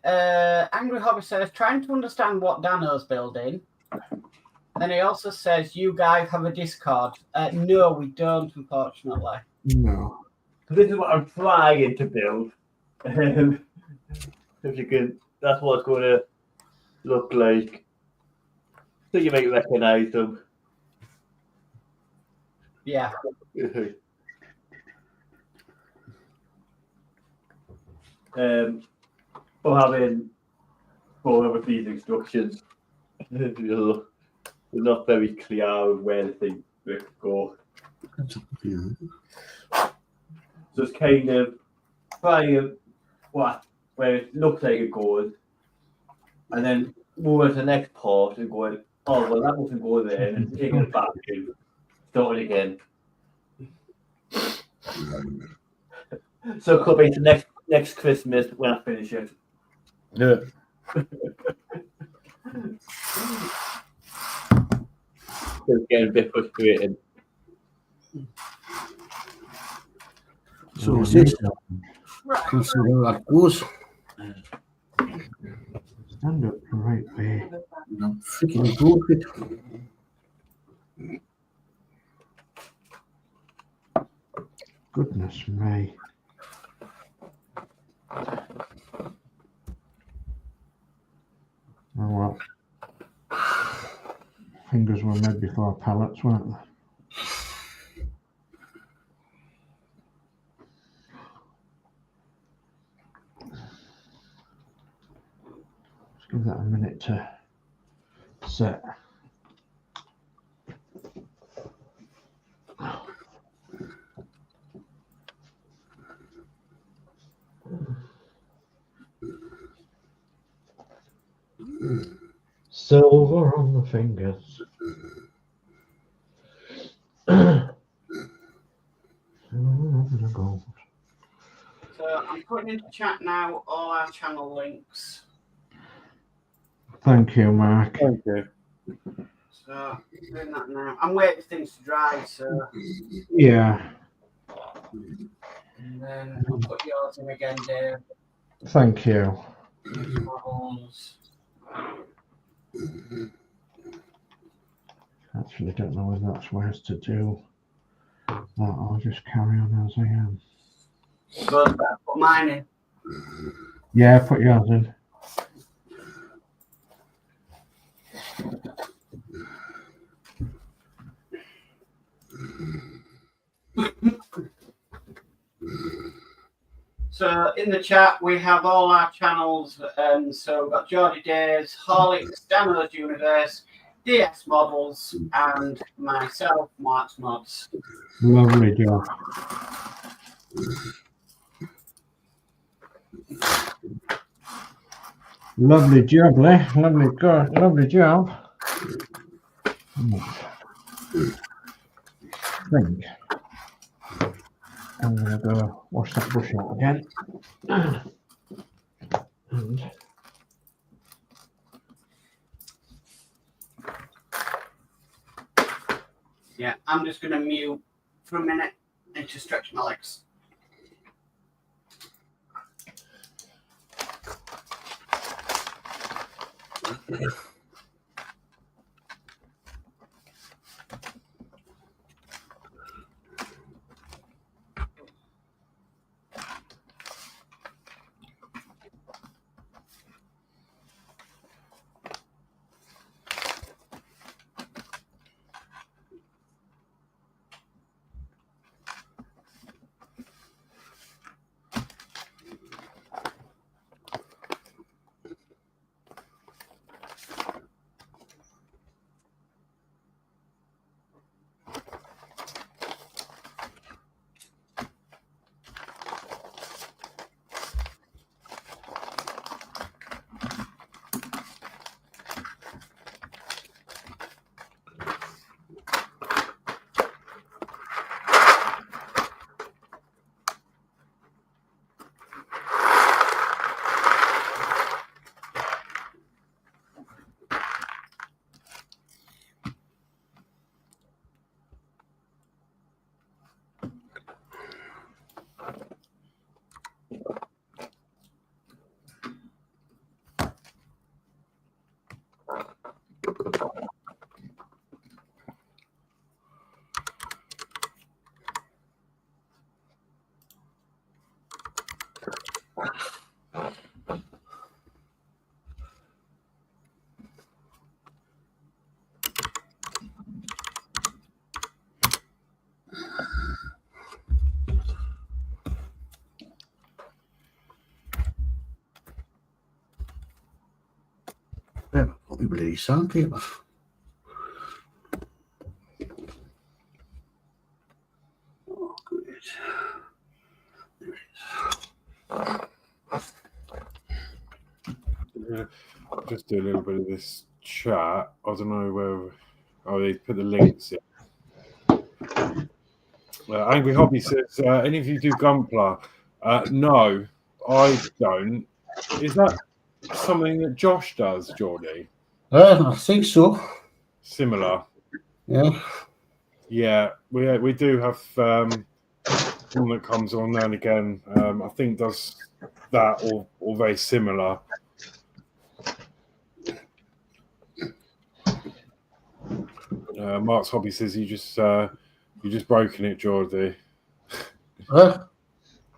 [SPEAKER 3] Angry Hobby says, trying to understand what Danno's building. Then he also says, you guys have a Discord. No, we don't, unfortunately.
[SPEAKER 5] No.
[SPEAKER 4] This is what I'm trying to build. If you can, that's what it's going to look like. So you might recognise them.
[SPEAKER 3] Yeah.
[SPEAKER 4] For having followed with these instructions, they're not very clear where the thing will go. So it's kind of trying where it looks like it goes, and then move to the next part and going, oh well, that doesn't go there, and then taking it back and starting again. So it could be the next Christmas when I finish it.
[SPEAKER 1] Yeah.
[SPEAKER 4] It's getting a bit frustrating.
[SPEAKER 2] So is this consider that goes?
[SPEAKER 5] Stand up the right way.
[SPEAKER 2] Freaking broke it.
[SPEAKER 5] Goodness me. Oh well. Fingers were made before pallets, weren't they? Just give that a minute to set. Silver on the fingers. Silver on the gold.
[SPEAKER 3] So I'm putting into chat now all our channel links.
[SPEAKER 5] Thank you, Mark.
[SPEAKER 1] Thank you.
[SPEAKER 3] So doing that now. I'm waiting for things to dry, so
[SPEAKER 5] Yeah,
[SPEAKER 3] and then I'll put yours in again, Dave.
[SPEAKER 5] thank you.
[SPEAKER 3] Models.
[SPEAKER 5] Actually, don't know whether that's wise to do that. I'll just carry on as I am.
[SPEAKER 3] But put mine in.
[SPEAKER 5] Yeah, put yours in.
[SPEAKER 3] So in the chat we have all our channels, so we've got Geordie Dave, Horlixs, Danno's Universe, DS Models, and myself, Mark's Modz.
[SPEAKER 5] Lovely job. Lovely job, Lee. Lovely job. I think I'm gonna go wash that brush out again. And
[SPEAKER 3] Yeah, I'm just going to mute for a minute and to stretch my legs.
[SPEAKER 2] Got me bloody sandpaper. Oh, great. There it is.
[SPEAKER 1] Just do a little bit of this chat. I don't know where. Oh, they put the links in. Angry Hobby says, any of you do Gunpla? No, I don't. Is that something that Josh does, Geordie?
[SPEAKER 2] I think so.
[SPEAKER 1] Similar.
[SPEAKER 2] Yeah.
[SPEAKER 1] Yeah, we do have one that comes on now and again. I think does that or very similar. Mark's Hobby says you just broken it, Geordie.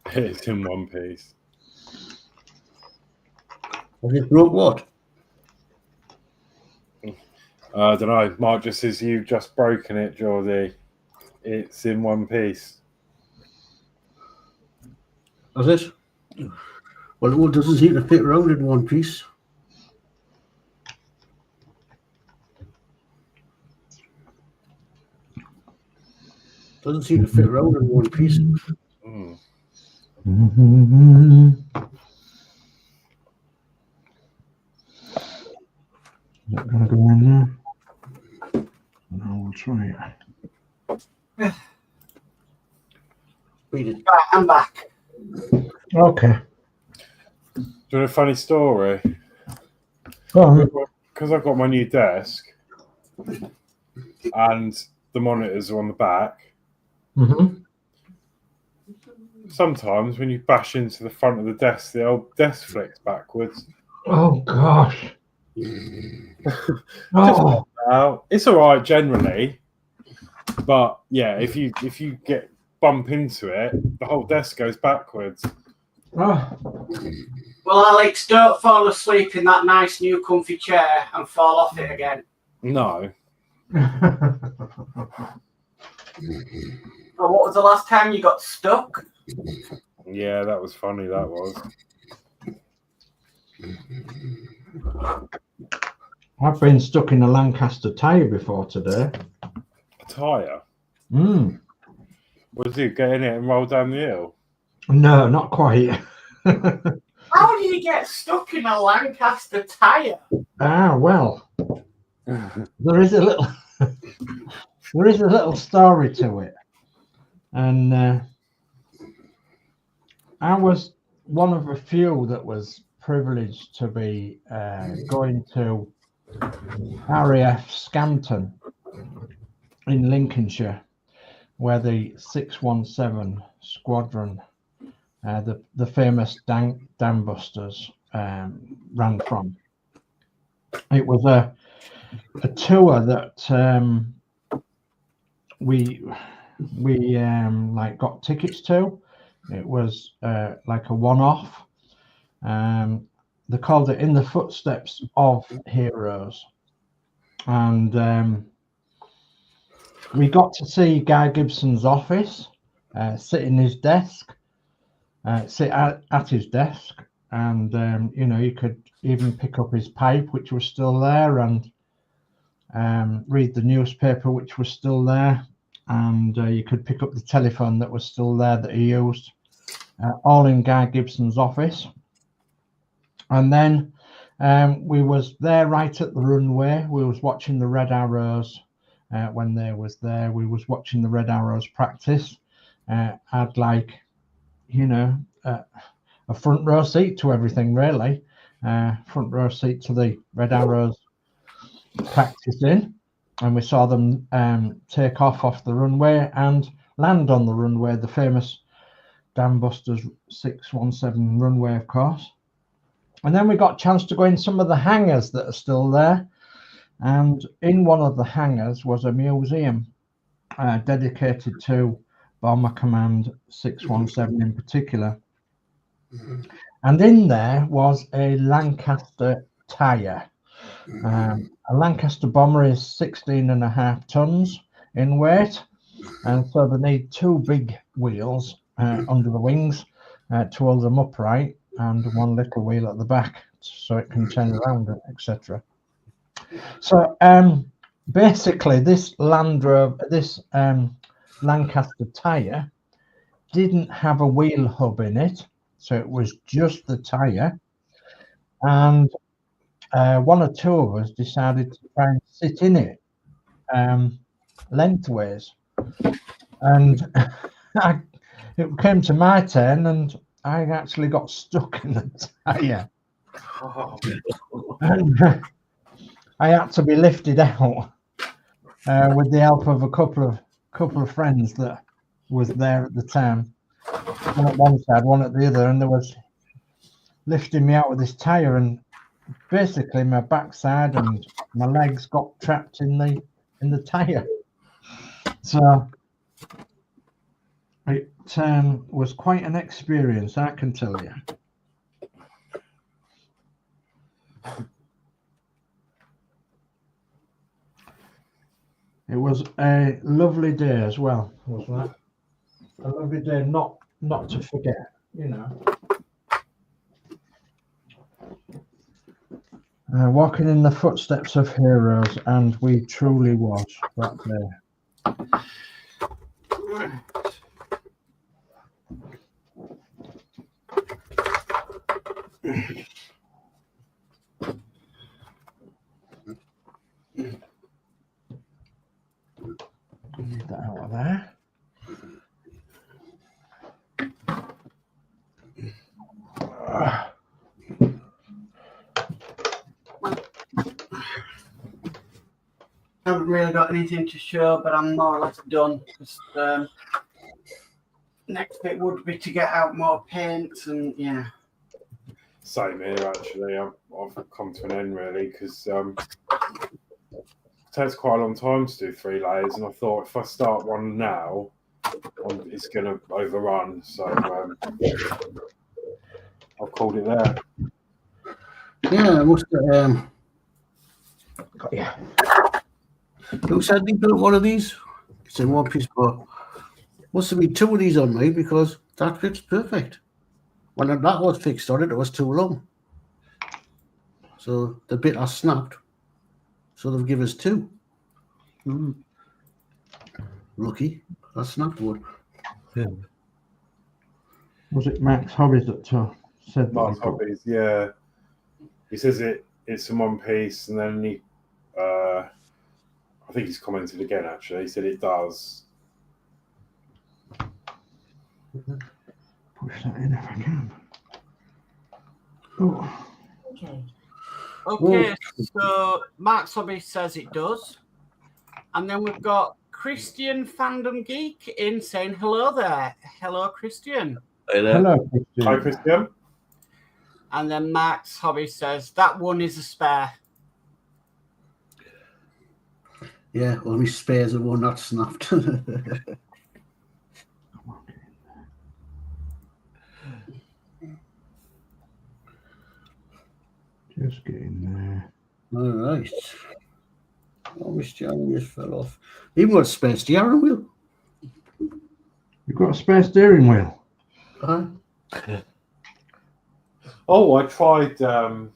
[SPEAKER 1] It's in one piece.
[SPEAKER 2] Have you broke what?
[SPEAKER 1] I don't know. Mark just says you've just broken it, Geordie. It's in one piece.
[SPEAKER 2] Is it? Well, it doesn't seem to fit around in one piece. Doesn't seem to fit around in one piece.
[SPEAKER 1] Mm.
[SPEAKER 5] Is that going to go in there? No, we'll try it.
[SPEAKER 2] Read it.
[SPEAKER 3] Right, I'm back.
[SPEAKER 5] Okay.
[SPEAKER 1] Do you know a funny story?
[SPEAKER 5] Go on.
[SPEAKER 1] Because I've got my new desk and the monitors are on the back.
[SPEAKER 5] Mm-hmm.
[SPEAKER 1] Sometimes when you bash into the front of the old desk flicks backwards.
[SPEAKER 5] Oh, gosh.
[SPEAKER 1] Oh. It's all right generally, but yeah, if you get bump into it, the whole desk goes backwards.
[SPEAKER 5] Oh.
[SPEAKER 3] Well, Alex, don't fall asleep in that nice new comfy chair and fall off it again.
[SPEAKER 1] No.
[SPEAKER 3] Oh, what was the last time you got stuck?
[SPEAKER 1] Yeah, that was funny. That was.
[SPEAKER 5] I've been stuck in a Lancaster tyre before today.
[SPEAKER 1] A tyre?
[SPEAKER 5] Mm.
[SPEAKER 1] What did you get in it and roll down the hill?
[SPEAKER 5] No, not quite.
[SPEAKER 3] How do you get stuck in a Lancaster tyre?
[SPEAKER 5] Well, there is a little story to it, and I was one of a few that was privileged to be going to RAF Scampton in Lincolnshire, where the 617 Squadron, the famous dam busters, ran from. It was a tour that we like got tickets to. It was like a one-off. They called it In the Footsteps of Heroes, and we got to see Guy Gibson's office, sit in his desk, sit at his desk, and you know, you could even pick up his pipe, which was still there, and read the newspaper, which was still there, and you could pick up the telephone that was still there that he used, all in Guy Gibson's office. And then we was there right at the runway. We was watching the Red Arrows when they was there. We was watching the Red Arrows practice. Had like, you know, a front row seat to everything, really. Front row seat to the Red Arrows practicing, and we saw them take off the runway and land on the runway, the famous Dam Busters 617 runway, of course. And then we got a chance to go in some of the hangars that are still there, and in one of the hangars was a museum dedicated to Bomber Command 617 in particular. And in there was a Lancaster tyre. A Lancaster bomber is 16.5 tons in weight, and so they need two big wheels under the wings to hold them upright, and one little wheel at the back so it can turn around, etc. So basically, this Land Rover, this Lancaster tyre didn't have a wheel hub in it, so it was just the tyre. And one or two of us decided to try and sit in it lengthways, and it came to my turn, and I actually got stuck in the tyre. And I had to be lifted out with the help of a couple of friends that was there at the time. One at one side, one at the other, and there was lifting me out with this tyre, and basically my backside and my legs got trapped in the tyre. So it was quite an experience, I can tell you. It was a lovely day as well, wasn't it? A lovely day not to forget, you know. Walking in the footsteps of heroes, and we truly was that day. Get that out of there.
[SPEAKER 3] I haven't really got anything to show, but I'm more or less done. Just, next bit would be to get out more paints and yeah.
[SPEAKER 1] Same here, actually. I've come to an end really because it takes quite a long time to do 3 layers, and I thought if I start one now, it's going to overrun. So I've called it there.
[SPEAKER 2] Yeah, I must
[SPEAKER 5] Yeah.
[SPEAKER 2] who said they built one of these? It's in one piece, but must have been 2 of these on me because that fits perfect. When that was fixed on it, it was too long. So the bit I snapped, so they've given us 2. Lucky, I snapped one.
[SPEAKER 5] Yeah. Was it Max Hobbies that said
[SPEAKER 1] Mark's
[SPEAKER 5] that?
[SPEAKER 1] Hobbies, yeah. He says it's in one piece, and then he, I think he's commented again. Actually, he said it does.
[SPEAKER 5] Push that in if I can. Oh.
[SPEAKER 3] Okay, so Mark's Hobby says it does. And then we've got Christian Fandom Geek in saying hello there. Hello, Christian.
[SPEAKER 4] Hey there.
[SPEAKER 5] Hello, Christian.
[SPEAKER 1] Hi, Christian.
[SPEAKER 3] And then Mark's Hobby says that one is a spare.
[SPEAKER 2] Yeah, only spares are one not snapped.
[SPEAKER 5] Just get in there.
[SPEAKER 2] All right. Oh, my steering just fell off. Even got a spare steering wheel.
[SPEAKER 5] You've got a spare steering wheel.
[SPEAKER 1] Oh, I tried the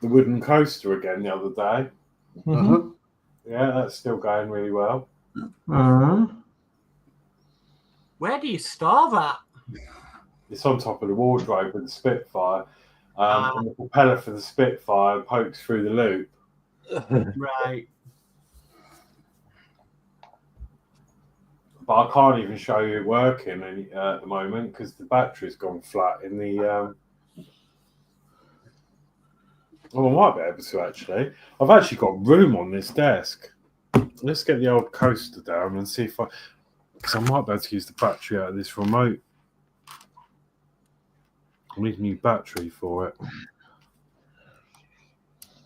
[SPEAKER 1] wooden coaster again the other day.
[SPEAKER 5] Mm-hmm.
[SPEAKER 1] Yeah, that's still going really well.
[SPEAKER 3] Where do you store that?
[SPEAKER 1] It's on top of the wardrobe with the Spitfire. And the propeller for the Spitfire pokes through the loop.
[SPEAKER 3] Right.
[SPEAKER 1] But I can't even show you it working at the moment because the battery's gone flat in the... Oh, I might be able to actually. I've actually got room on this desk. Let's get the old coaster down and see if because I might be able to use the battery out of this remote. I need a new battery for it.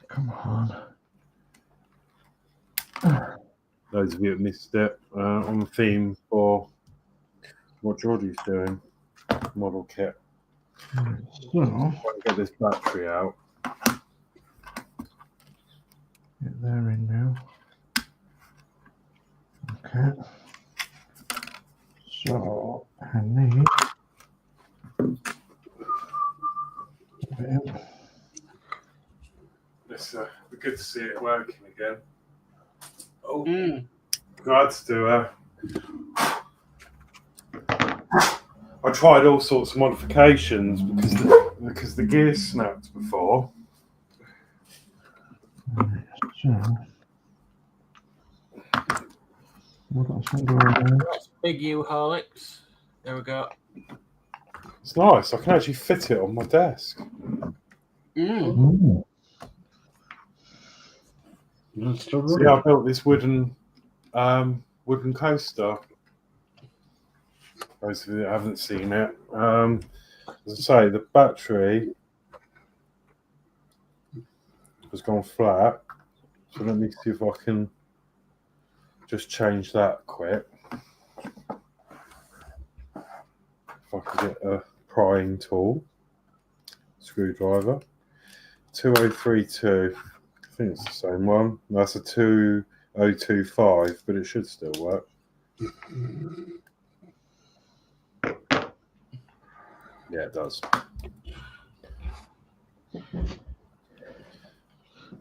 [SPEAKER 5] Come on.
[SPEAKER 1] Those of you that missed it, on the theme for what Geordie's doing, model kit.
[SPEAKER 5] So,
[SPEAKER 1] I'm trying to get this battery out.
[SPEAKER 5] get there in now. Okay. So, I need...
[SPEAKER 1] good to see it working again. Oh,
[SPEAKER 3] Mm.
[SPEAKER 1] to do I tried all sorts of modifications because the gear snapped before.
[SPEAKER 5] So, what else can I do there?
[SPEAKER 3] That's big you, Horlicks. There we go.
[SPEAKER 1] It's nice. I can actually fit it on my desk.
[SPEAKER 3] Mm.
[SPEAKER 1] See, I built this wooden coaster. Those of you that haven't seen it, as I say, the battery has gone flat. So let me see if I can just change that quick. If I can get a prying tool, screwdriver, 2032. I think it's the same one. That's a 2025, but it should still work. Yeah, it does.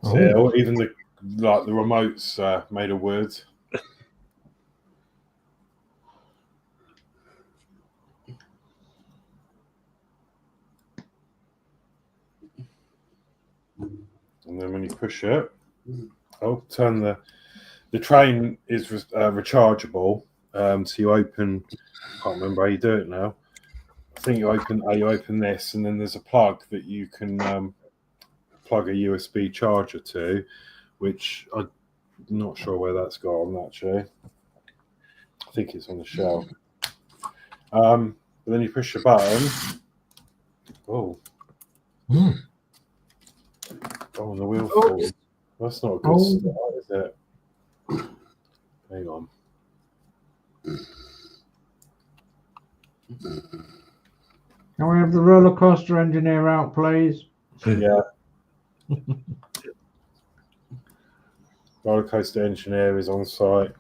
[SPEAKER 1] So yeah, even the remotes made of wood. And then when you push it, turn the train is rechargeable. So you open. I can't remember how you do it now. I think you open this, and then there's a plug that you can plug a USB charger to, which I'm not sure where that's gone actually. I think it's on the shelf. But then you push the button. Oh. Oh, and the wheel falls. That's not a good start, is it? Hang on.
[SPEAKER 5] Can we have the roller coaster engineer out, please?
[SPEAKER 1] Yeah. Roller coaster engineer is on site.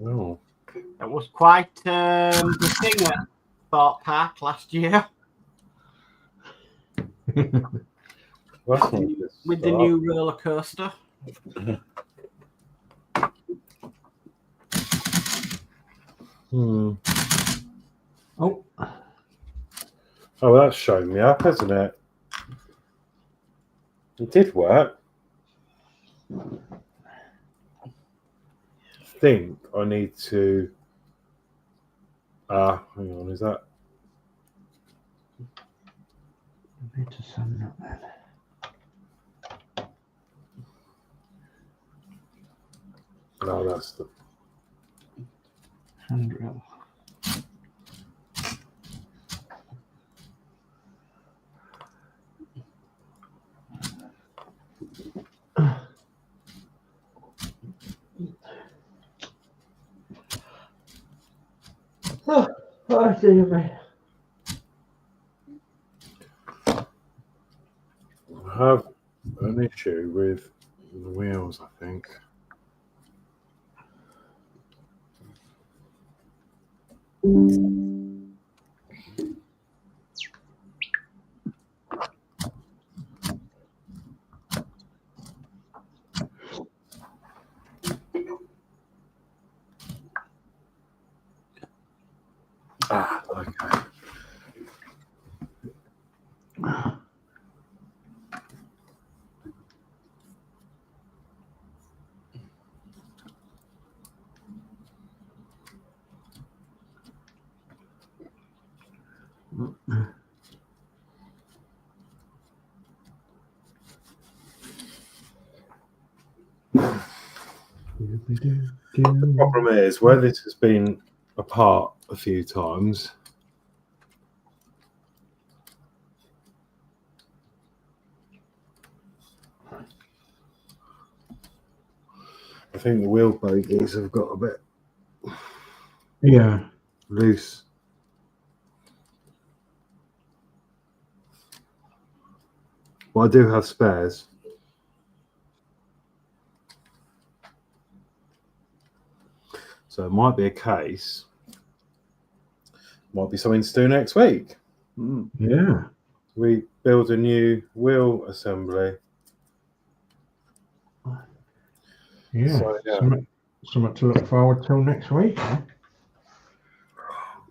[SPEAKER 1] Oh.
[SPEAKER 3] That was quite the thing at Thorpe Park last year.
[SPEAKER 1] That's not a good
[SPEAKER 3] With the
[SPEAKER 1] start.
[SPEAKER 3] new roller coaster.
[SPEAKER 1] Oh, that's shown me up, hasn't it? It did work. I think I need to. Hang on, is that?
[SPEAKER 5] I need to send that then.
[SPEAKER 1] No, that's the.
[SPEAKER 5] Handrail. Oh, dear me.
[SPEAKER 1] I have an issue with the wheels, I think. Okay. The problem is where this has been apart a few times. I think the wheel bogies have got a bit loose. But I do have spares. So it might be a case. Might be something to do next week.
[SPEAKER 5] Yeah.
[SPEAKER 1] We build a new wheel assembly.
[SPEAKER 5] Yeah,
[SPEAKER 1] So, yeah.
[SPEAKER 5] Something to look forward to next week. Eh?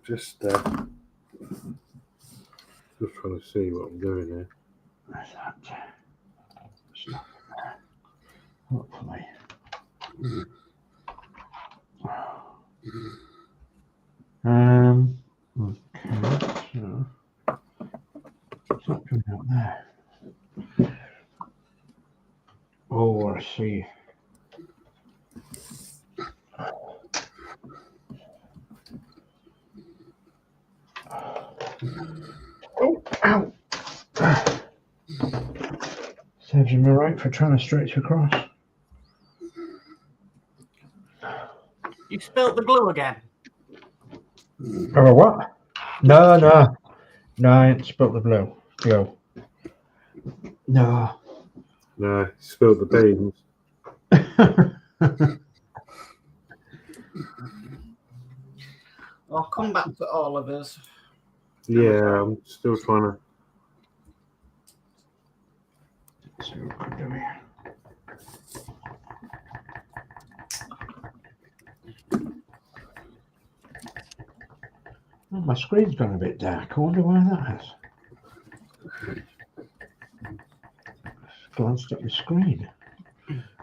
[SPEAKER 1] Just trying to see what I'm doing here.
[SPEAKER 5] Where's that? It's not there. Hopefully. Okay, so it's not coming out there. Oh, I see. Oh, ow! Serves him right for trying to stretch across.
[SPEAKER 3] You spilt the glue again.
[SPEAKER 5] Oh, what? No, I ain't spilt the glue. No.
[SPEAKER 1] No, spilled the beans.
[SPEAKER 3] I'll come back to all of us.
[SPEAKER 1] Yeah, I'm still trying to.
[SPEAKER 5] So what can do here? Oh, my screen's gone a bit dark. I wonder why that is. Just glanced at my screen.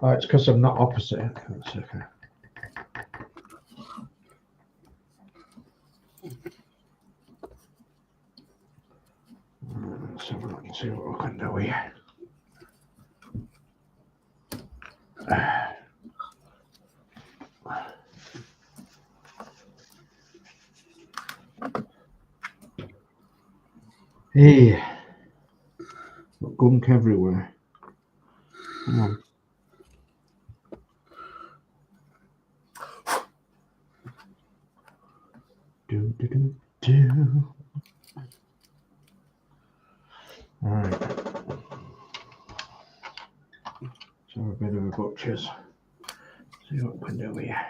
[SPEAKER 5] Oh, it's because I'm not opposite it. That's okay. Let's have a look and see what we can do here. Hey, got gunk everywhere. Come on. Do. All right. So a bit of a butcher's. See what we can do here.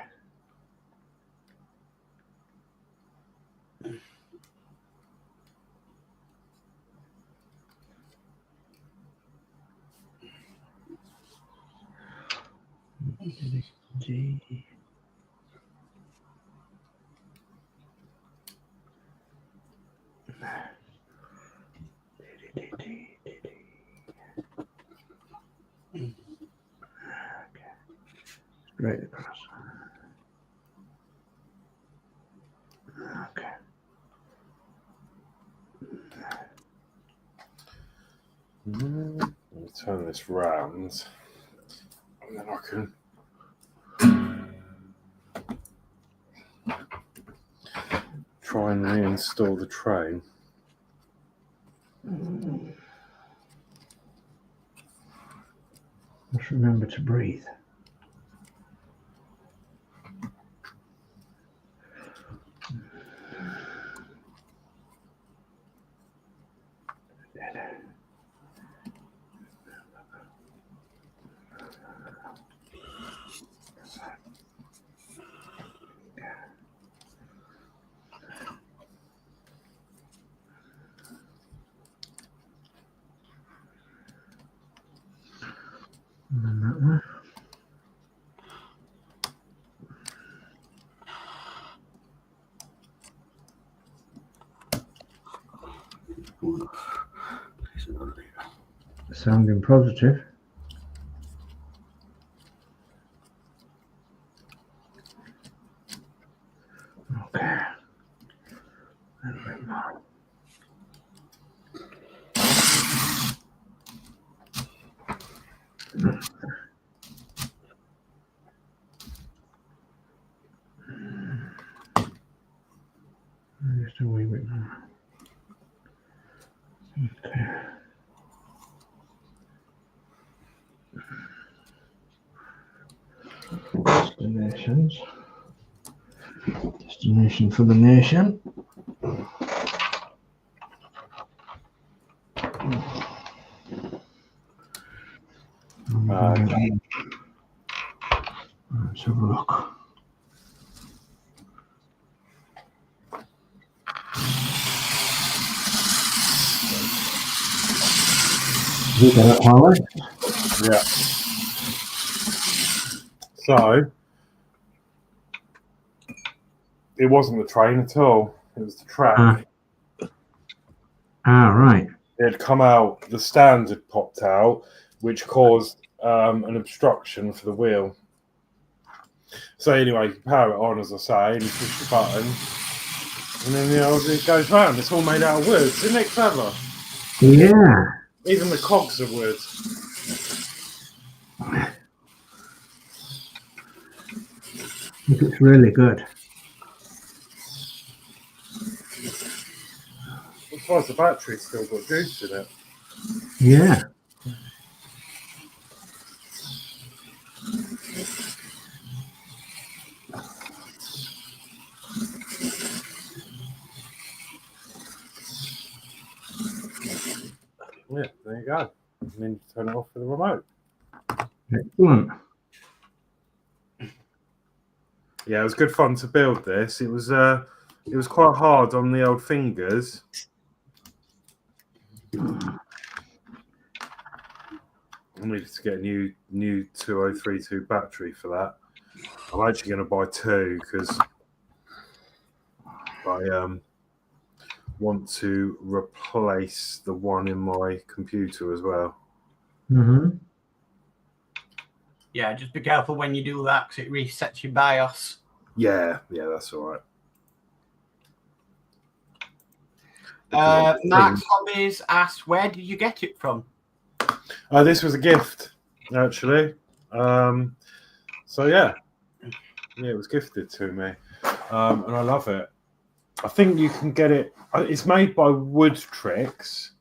[SPEAKER 5] Straight across. Okay.
[SPEAKER 1] Let me turn this round, and then I can try and reinstall the train.
[SPEAKER 5] Just remember to breathe. And then that one. Sounding positive. Okay. A little bit more. Just a wee bit more. Okay. Destinations. Destination for the nation. Let's have a look. You got it, Horlixs?
[SPEAKER 1] Yeah. So So it wasn't the train at all. It was the track.
[SPEAKER 5] Right.
[SPEAKER 1] It had come out, the stand had popped out, which caused an obstruction for the wheel. So anyway, you power it on, as I say, and you push the button, and then it goes round. It's all made out of wood. Isn't it clever?
[SPEAKER 5] Yeah.
[SPEAKER 1] Even the cogs are wood.
[SPEAKER 5] It's really good.
[SPEAKER 1] I'm surprised the battery's still got juice in it.
[SPEAKER 5] Yeah.
[SPEAKER 1] Yeah, there you go. And then you turn it off with the remote.
[SPEAKER 5] Excellent.
[SPEAKER 1] Yeah, it was good fun to build this. It was quite hard on the old fingers. I needed to get a new 2032 battery for that. I'm actually going to buy two because I want to replace the one in my computer as well.
[SPEAKER 5] Mm-hmm.
[SPEAKER 3] Yeah, just be careful when you do that because it resets your BIOS.
[SPEAKER 1] Yeah, that's all right.
[SPEAKER 3] Mark's Hobbies asks, where did you get it from?
[SPEAKER 1] This was a gift, actually. So yeah, it was gifted to me, and I love it. I think you can get it. It's made by Wood Tricks.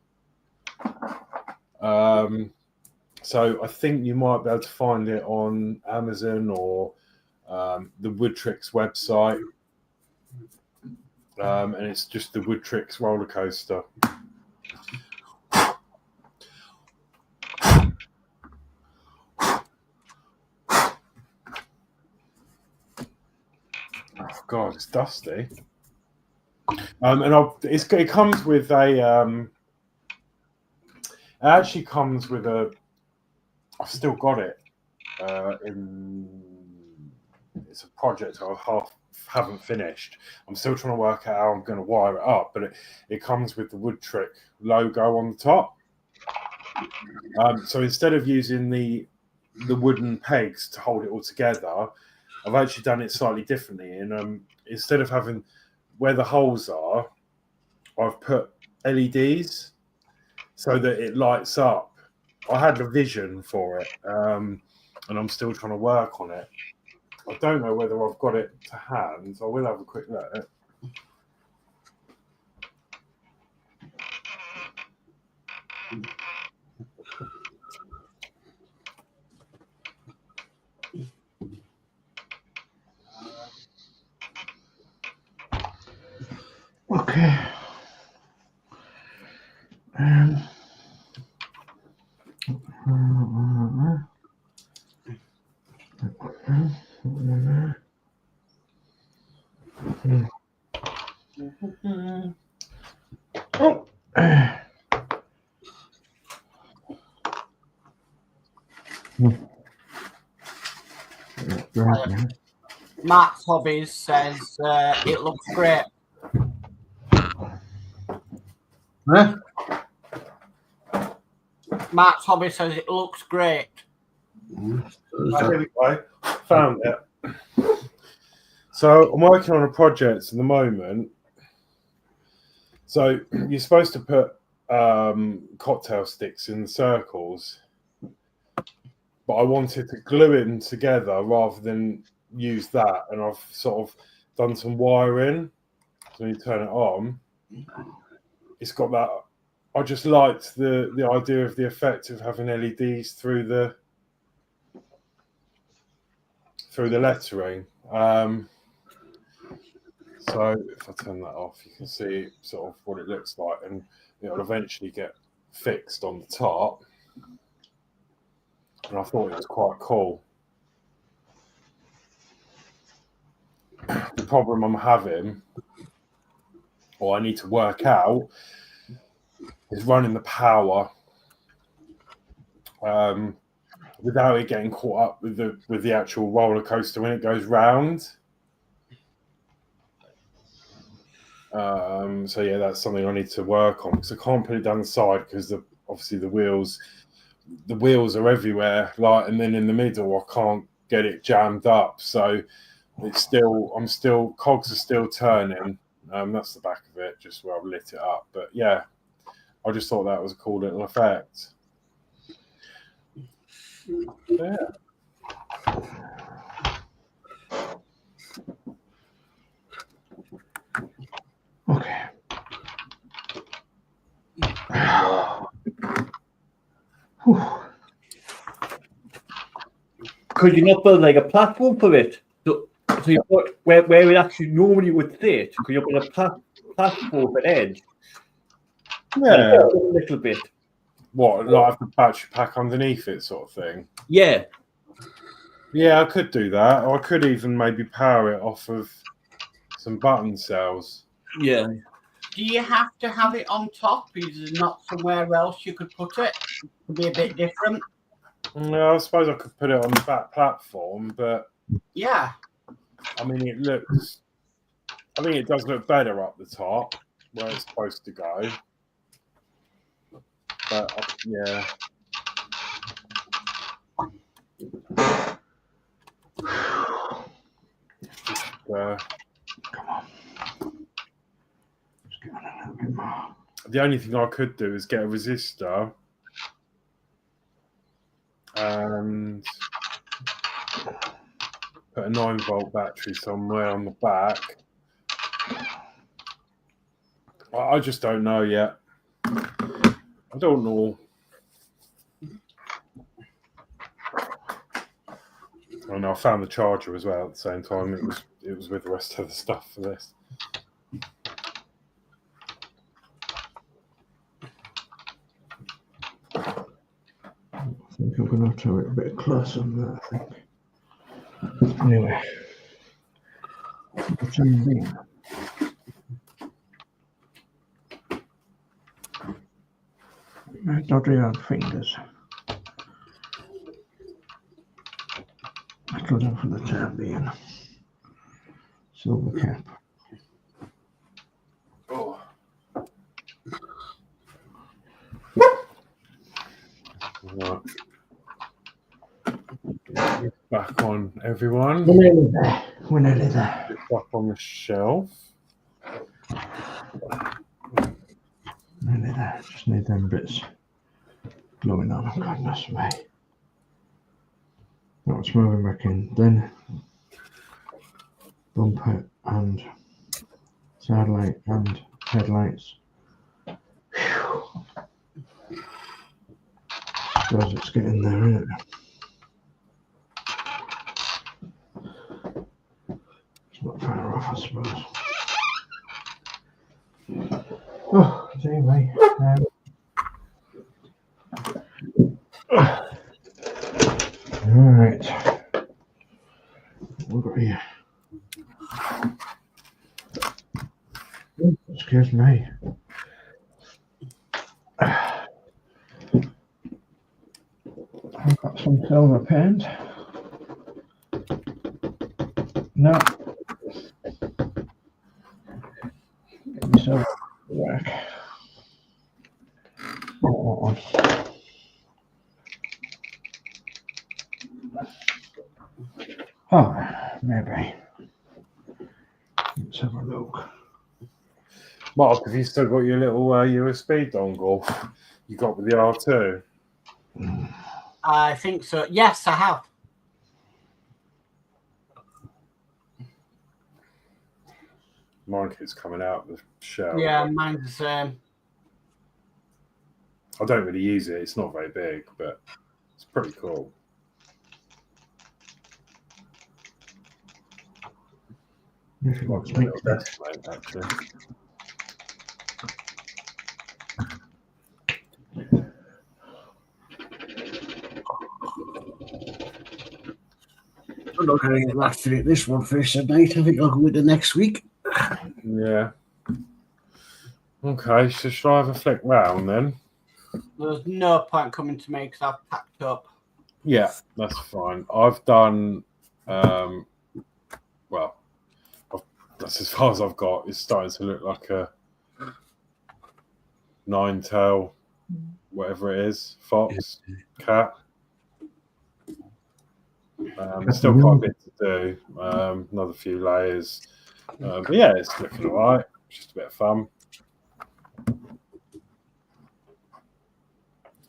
[SPEAKER 1] So I think you might be able to find it on Amazon or the Wood Tricks website. And it's just the Wood Tricks roller coaster. Oh God, it's dusty. And it comes with a. It actually comes with a. I've still got it. It's a project I haven't finished. I'm still trying to work out how I'm going to wire it up, but it comes with the Wood Trick logo on the top. So instead of using the wooden pegs to hold it all together, I've actually done it slightly differently. And instead of having where the holes are, I've put LEDs so that it lights up. I had a vision for it, and I'm still trying to work on it. I don't know whether I've got it to hand. I will have a quick look at it.
[SPEAKER 5] Okay.
[SPEAKER 3] Mark's Hobbies says it looks great.
[SPEAKER 2] Huh?
[SPEAKER 3] Mark's Hobby says it looks great.
[SPEAKER 1] Here we go. Found it. So I'm working on a project at the moment. So you're supposed to put cocktail sticks in circles, but I wanted to glue them together rather than use that, and I've sort of done some wiring. So when you turn it on, it's got that. I just liked the idea of the effect of having LEDs through the lettering. So if I turn that off, you can see sort of what it looks like, and it'll eventually get fixed on the top. And I thought it was quite cool. The problem I'm having, or I need to work out, is running the power. without it getting caught up with the actual roller coaster when it goes round. So yeah, that's something I need to work on, because I can't put it down the side because obviously the wheels are everywhere, like, and then in the middle I can't get it jammed up. So cogs are still turning. That's the back of it, just where I've lit it up. But yeah, I just thought that was a cool little effect. Yeah.
[SPEAKER 5] Okay.
[SPEAKER 4] Could you not build like a platform for it? So you put where it actually normally would sit, could you put a platform at edge?
[SPEAKER 1] Yeah.
[SPEAKER 4] A little bit.
[SPEAKER 1] What, like the battery pack underneath it, sort of thing?
[SPEAKER 4] Yeah.
[SPEAKER 1] Yeah, I could do that. Or I could even maybe power it off of some button cells.
[SPEAKER 4] Yeah.
[SPEAKER 3] Do you have to have it on top? Is there not somewhere else you could put it? It could be a bit different.
[SPEAKER 1] No, I suppose I could put it on the back platform, but
[SPEAKER 3] Yeah.
[SPEAKER 1] I mean, I think it does look better up the top where it's supposed to go. But yeah.
[SPEAKER 5] Come on. Just get on a little bit more.
[SPEAKER 1] The only thing I could do is get a resistor and put a 9-volt battery somewhere on the back. I just don't know yet. I don't know. And I found the charger as well at the same time. It was with the rest of the stuff for this.
[SPEAKER 5] I think I'm going to have to have it a bit closer on that, I think. Anyway. What's in being? My dodgy old fingers. That'll do for the time being. Silver cap.
[SPEAKER 1] Oh. Right. Back on, everyone.
[SPEAKER 5] We're nearly there. We're nearly there.
[SPEAKER 1] It's up on the shelf.
[SPEAKER 5] Nearly there. Just need them bits gluing on. Goodness me. That's moving back in. Then bumper and side light and headlights. Suppose it's getting there, isn't it? It's not far off, I suppose. Oh, dear me. All right. What got here? Oh, excuse me. I've got some silver paint. No. Get myself back. Oh. Oh, maybe. Let's have a look.
[SPEAKER 1] Mark, have you still got your little USB dongle you got with the R2?
[SPEAKER 3] I think so. Yes, I have.
[SPEAKER 1] Mine keeps coming out of the shell.
[SPEAKER 3] Yeah, mine's the same.
[SPEAKER 1] I don't really use it. It's not very big, but it's pretty cool.
[SPEAKER 5] If it
[SPEAKER 1] Like
[SPEAKER 5] wants
[SPEAKER 1] a
[SPEAKER 5] me
[SPEAKER 1] little
[SPEAKER 5] to.
[SPEAKER 1] desk lamp, actually.
[SPEAKER 2] I'm not going to get back to this one first tonight. I think I'll go with the next week.
[SPEAKER 1] Yeah. Okay, so shall I have a flick round then?
[SPEAKER 3] There's no point coming to me because I've packed up.
[SPEAKER 1] Yeah, that's fine. I've done, that's as far as I've got. It's starting to look like a 9-tail, whatever it is, fox, cat. Still quite a bit to do. Another few layers. But yeah, it's looking all right. Just a bit of fun.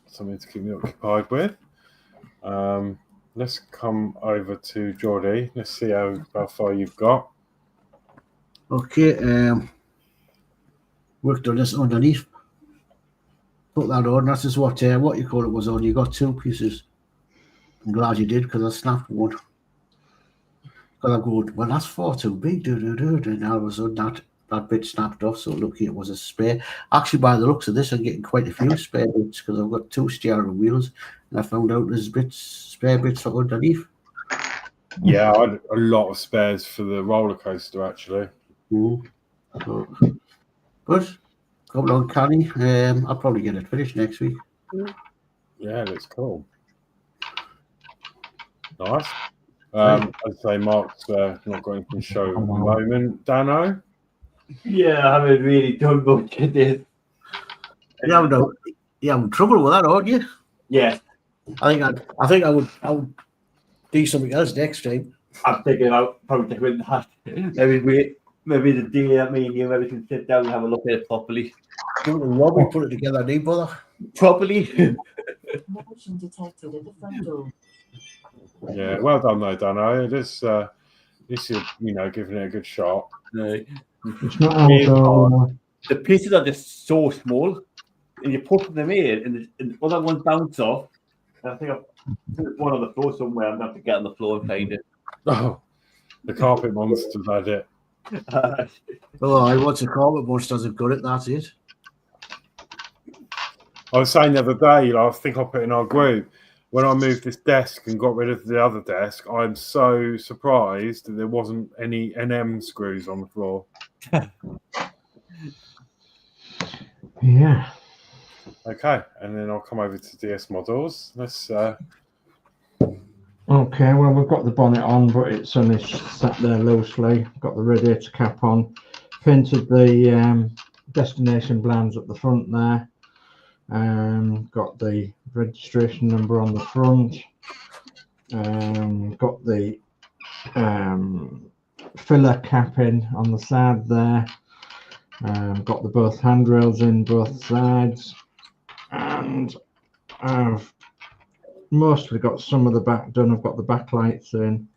[SPEAKER 1] Something to keep me occupied with. Let's come over to Geordie. Let's see how far you've got.
[SPEAKER 2] Okay, worked on this underneath. Put that on. That's just what you call it was on. You got 2 pieces. I'm glad you did because I snapped one. Because I'm going, well, that's far too big. And all of a sudden that bit snapped off. So lucky it was a spare. Actually, by the looks of this, I'm getting quite a few spare bits because I've got 2 steering wheels, and I found out there's spare bits for underneath.
[SPEAKER 1] Yeah, I had a lot of spares for the roller coaster actually.
[SPEAKER 2] So, but come along, Canny. I'll probably get it finished next week.
[SPEAKER 1] Yeah, looks cool. Nice. I'd say Mark's not going to show at the moment. Danno?
[SPEAKER 4] Yeah, I haven't really done much of this.
[SPEAKER 2] You having trouble with that, aren't you?
[SPEAKER 4] Yeah.
[SPEAKER 2] I think I would do something else next time.
[SPEAKER 4] I'm thinking about probably doing that. Maybe the day that me and you maybe can sit down and have a look at it properly.
[SPEAKER 2] Give it a rub and put it together, need bother.
[SPEAKER 4] Properly.
[SPEAKER 6] Motion detected at the front door.
[SPEAKER 1] Yeah, well done though, Danno. It is giving it a good shot.
[SPEAKER 4] No.
[SPEAKER 5] It's not also,
[SPEAKER 4] The pieces are just so small, and you put them in, and the other one bounce off. And I think I've put one on the floor somewhere. I'm going to have to get on the floor and find it.
[SPEAKER 1] Oh, the carpet monster's had it.
[SPEAKER 2] I want a carpet monsters have got it, that's it.
[SPEAKER 1] I was saying the other day, I think I put in our group, when I moved this desk and got rid of the other desk, I'm so surprised that there wasn't any NM screws on the floor.
[SPEAKER 5] yeah.
[SPEAKER 1] Okay, and then I'll come over to DS Models. Let's.
[SPEAKER 5] Okay, well, we've got the bonnet on, but it's only sat there loosely. Got the radiator cap on. Painted the destination blinds at the front there. Got the registration number on the front. Got the filler cap in on the side there. Got the both handrails in both sides. And I've mostly got some of the back done. I've got the backlights in.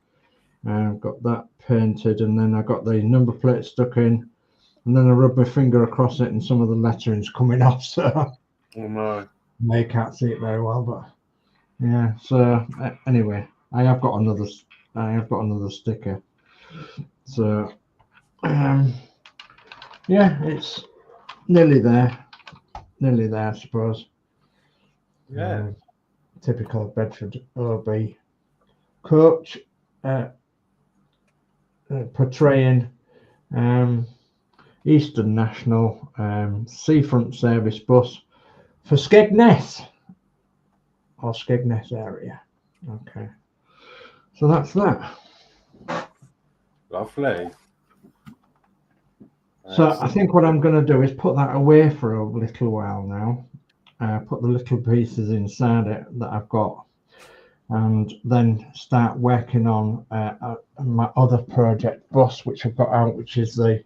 [SPEAKER 5] Got that painted, and then I got the number plate stuck in. And then I rubbed my finger across it, and some of the lettering's coming off. So
[SPEAKER 1] Oh no!
[SPEAKER 5] they can't see it very well, but yeah. So anyway, I have got another sticker. So yeah, it's nearly there, I suppose.
[SPEAKER 1] Yeah.
[SPEAKER 5] Typical Bedford OB coach, portraying Eastern National seafront service bus for Skegness or Skegness area. Okay, so that's that.
[SPEAKER 1] Lovely.
[SPEAKER 5] So I think what I'm going to do is put that away for a little while now. Put the little pieces inside it that I've got, and then start working on my other project bus, which I've got out, which is the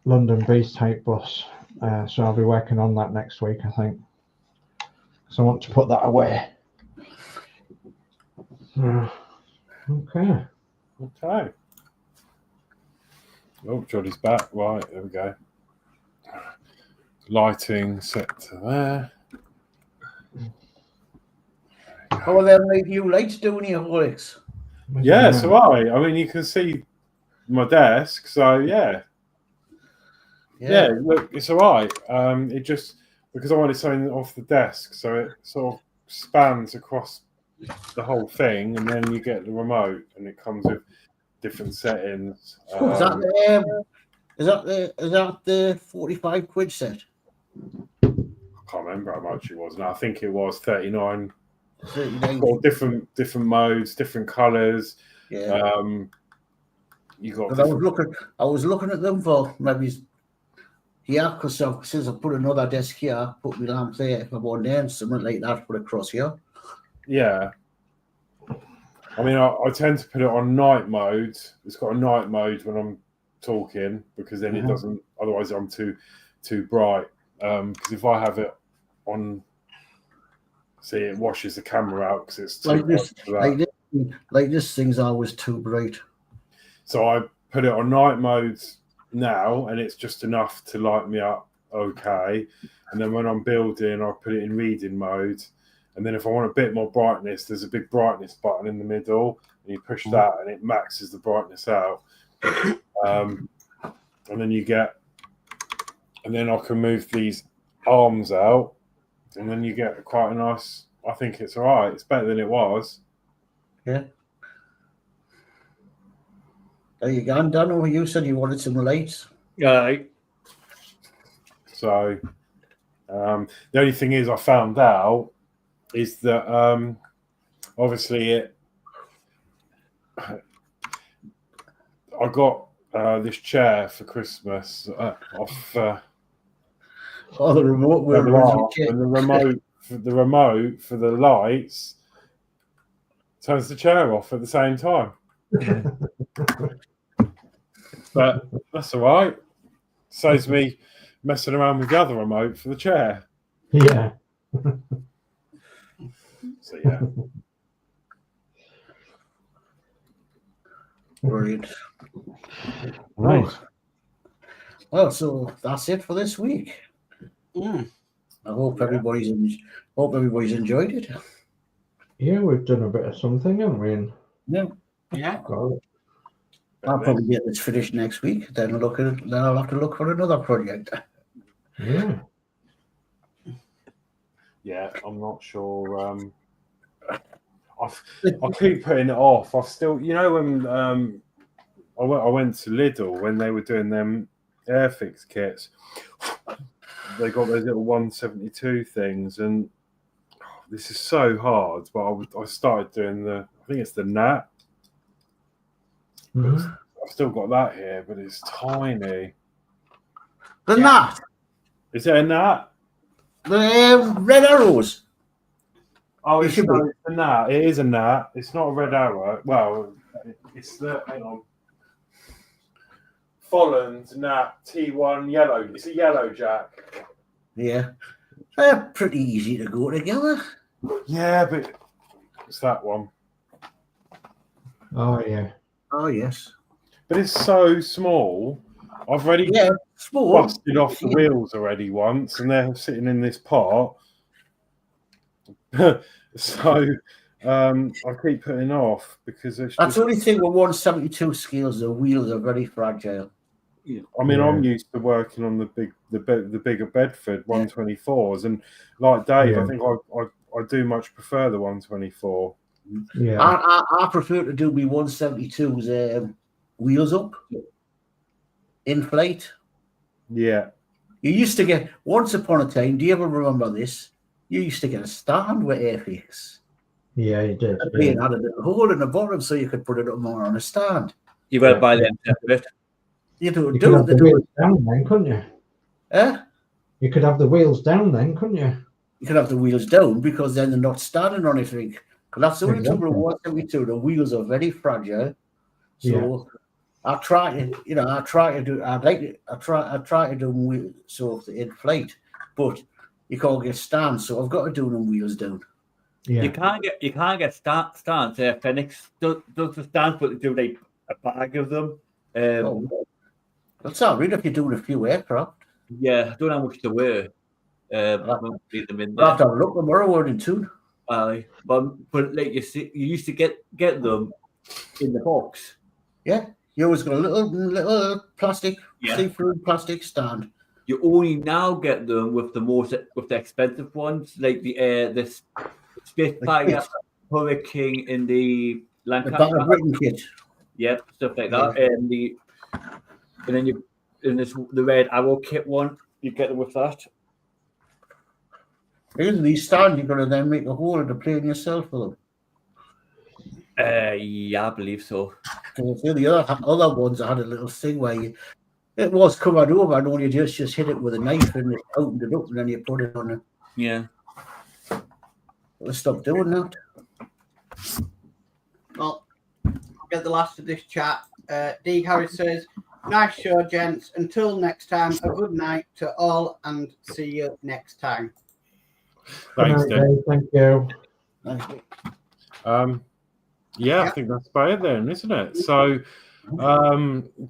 [SPEAKER 5] London Beast type bus. So I'll be working on that next week, I think. So I want to put that away. Okay.
[SPEAKER 1] Okay. Oh, Geordie's back. Right, there we go. Lighting set to there.
[SPEAKER 2] How are them new lights doing here, Horlixs?
[SPEAKER 1] Yeah, so I mean, you can see my desk, so yeah, look, it's all right. It just, because I wanted something off the desk, so it sort of spans across the whole thing, and then you get the remote, and it comes with different settings.
[SPEAKER 2] Is that the 45 quid set?
[SPEAKER 1] can't remember how much it was now. I think it was 39.
[SPEAKER 2] 39.
[SPEAKER 1] Got different modes, different colours.
[SPEAKER 2] Yeah.
[SPEAKER 1] You got.
[SPEAKER 2] But I was looking at them for maybe. Yeah, because since I put another desk here, put my lamp there, if I want there, something like that, put across here.
[SPEAKER 1] Yeah. I mean, I tend to put it on night mode. It's got a night mode when I'm talking, because then it doesn't. Otherwise, I'm too bright. Because if I have it on, see, it washes the camera out because it's too
[SPEAKER 2] like this thing's always too bright.
[SPEAKER 1] So I put it on night mode now, and it's just enough to light me up okay. And then when I'm building, I put it in reading mode. And then if I want a bit more brightness, there's a big brightness button in the middle, and you push that, and it maxes the brightness out. And then and then I can move these arms out, and then you get quite a nice. I think it's all right. It's better than it was.
[SPEAKER 2] Yeah. There you go, Danno. You said you wanted some lights.
[SPEAKER 4] Right.
[SPEAKER 1] So the only thing is, I found out is that obviously I got this chair for Christmas off.
[SPEAKER 2] The remote.
[SPEAKER 1] And the remote for the lights turns the chair off at the same time. But that's all right. Saves me messing around with the other remote for the chair.
[SPEAKER 5] Yeah.
[SPEAKER 1] So yeah.
[SPEAKER 2] Brilliant.
[SPEAKER 5] Right.
[SPEAKER 2] Well, so that's it for this week. I hope everybody's enjoyed it.
[SPEAKER 5] Yeah, we've done a bit of something, haven't we?
[SPEAKER 3] Yeah.
[SPEAKER 5] Got it.
[SPEAKER 2] I'll probably get this finished next week. Then I'll have to look for another project.
[SPEAKER 5] Yeah.
[SPEAKER 1] Yeah, I'm not sure. I keep putting it off. I still, when I went to Lidl when they were doing them Airfix kits, they got those little 172 things, and this is so hard. But I started doing I think it's the Nat. I've still got that here, but it's tiny.
[SPEAKER 2] The Nat.
[SPEAKER 1] Is it a Nat?
[SPEAKER 2] The red arrows.
[SPEAKER 1] Oh, it's a Nat. It is a Nat. It's not a red arrow. Well, it's the hang on. Folland Nat T1 yellow. It's a yellow jack.
[SPEAKER 2] Yeah, they're pretty easy to go together.
[SPEAKER 1] Yeah, but it's that one.
[SPEAKER 5] Oh, yeah.
[SPEAKER 2] Oh yes.
[SPEAKER 1] But it's so small. I've already
[SPEAKER 2] small.
[SPEAKER 1] busted off the wheels already once, and they're sitting in this pot. So I keep putting off because
[SPEAKER 2] That's the only thing with 172 scales. The wheels are very fragile.
[SPEAKER 1] I mean, I'm used to working on the bigger Bedford 124s, and like Dave, I think I do much prefer the 124.
[SPEAKER 5] Yeah.
[SPEAKER 2] I prefer to do my 172s wheels up in flight.
[SPEAKER 1] Yeah.
[SPEAKER 2] You used to get, once upon a time, do you ever remember this? You used to get a stand with Airfix.
[SPEAKER 5] Yeah, you did.
[SPEAKER 2] It had a little hole in the bottom so you could put it up more on a stand.
[SPEAKER 4] You got to buy them separate.
[SPEAKER 2] You
[SPEAKER 5] could have the wheels down then, couldn't you?
[SPEAKER 2] You
[SPEAKER 5] could have the wheels down then, couldn't you?
[SPEAKER 2] You could have the wheels down because then they're not standing on anything. Because that's the only trouble with 172. The wheels are very fragile. So I try to do wheels so in flight, but you can't get stands. So I've got to do them wheels down.
[SPEAKER 5] Yeah.
[SPEAKER 4] You can't get stands. Phoenix does the stands, but they do like a bag of them.
[SPEAKER 2] That's all right if you're doing a few aircraft.
[SPEAKER 4] Yeah, I don't know how much they were. I won't leave them in there.
[SPEAKER 2] I'll have to look tomorrow morning too.
[SPEAKER 4] But like you see, you used to get them in the box.
[SPEAKER 2] Yeah, you always got a little plastic, see-through plastic stand.
[SPEAKER 4] You only now get them with the expensive ones, like the Spitfire, Hurricane in the Lancaster.
[SPEAKER 2] The Britain kit.
[SPEAKER 4] Yep, stuff like that. And then the Red Arrow kit one, you get them with that.
[SPEAKER 2] Here's these stand, you're going to then make a hole in the plane yourself for them.
[SPEAKER 4] Yeah, I believe so.
[SPEAKER 2] Because the other ones, I had a little thing where it was covered over, and all you just hit it with a knife and it opened it up, and then you put it on it.
[SPEAKER 4] Yeah.
[SPEAKER 2] Let's stop doing that.
[SPEAKER 3] Well, I'll get the last of this chat. D. Harris says, nice show, gents. Until next time, a good night to all, and see you next time.
[SPEAKER 1] Thanks,
[SPEAKER 5] Good
[SPEAKER 1] Dave.
[SPEAKER 5] night, Dave. Thank you.
[SPEAKER 2] Thanks.
[SPEAKER 1] Yeah, I think that's about it then, isn't it? So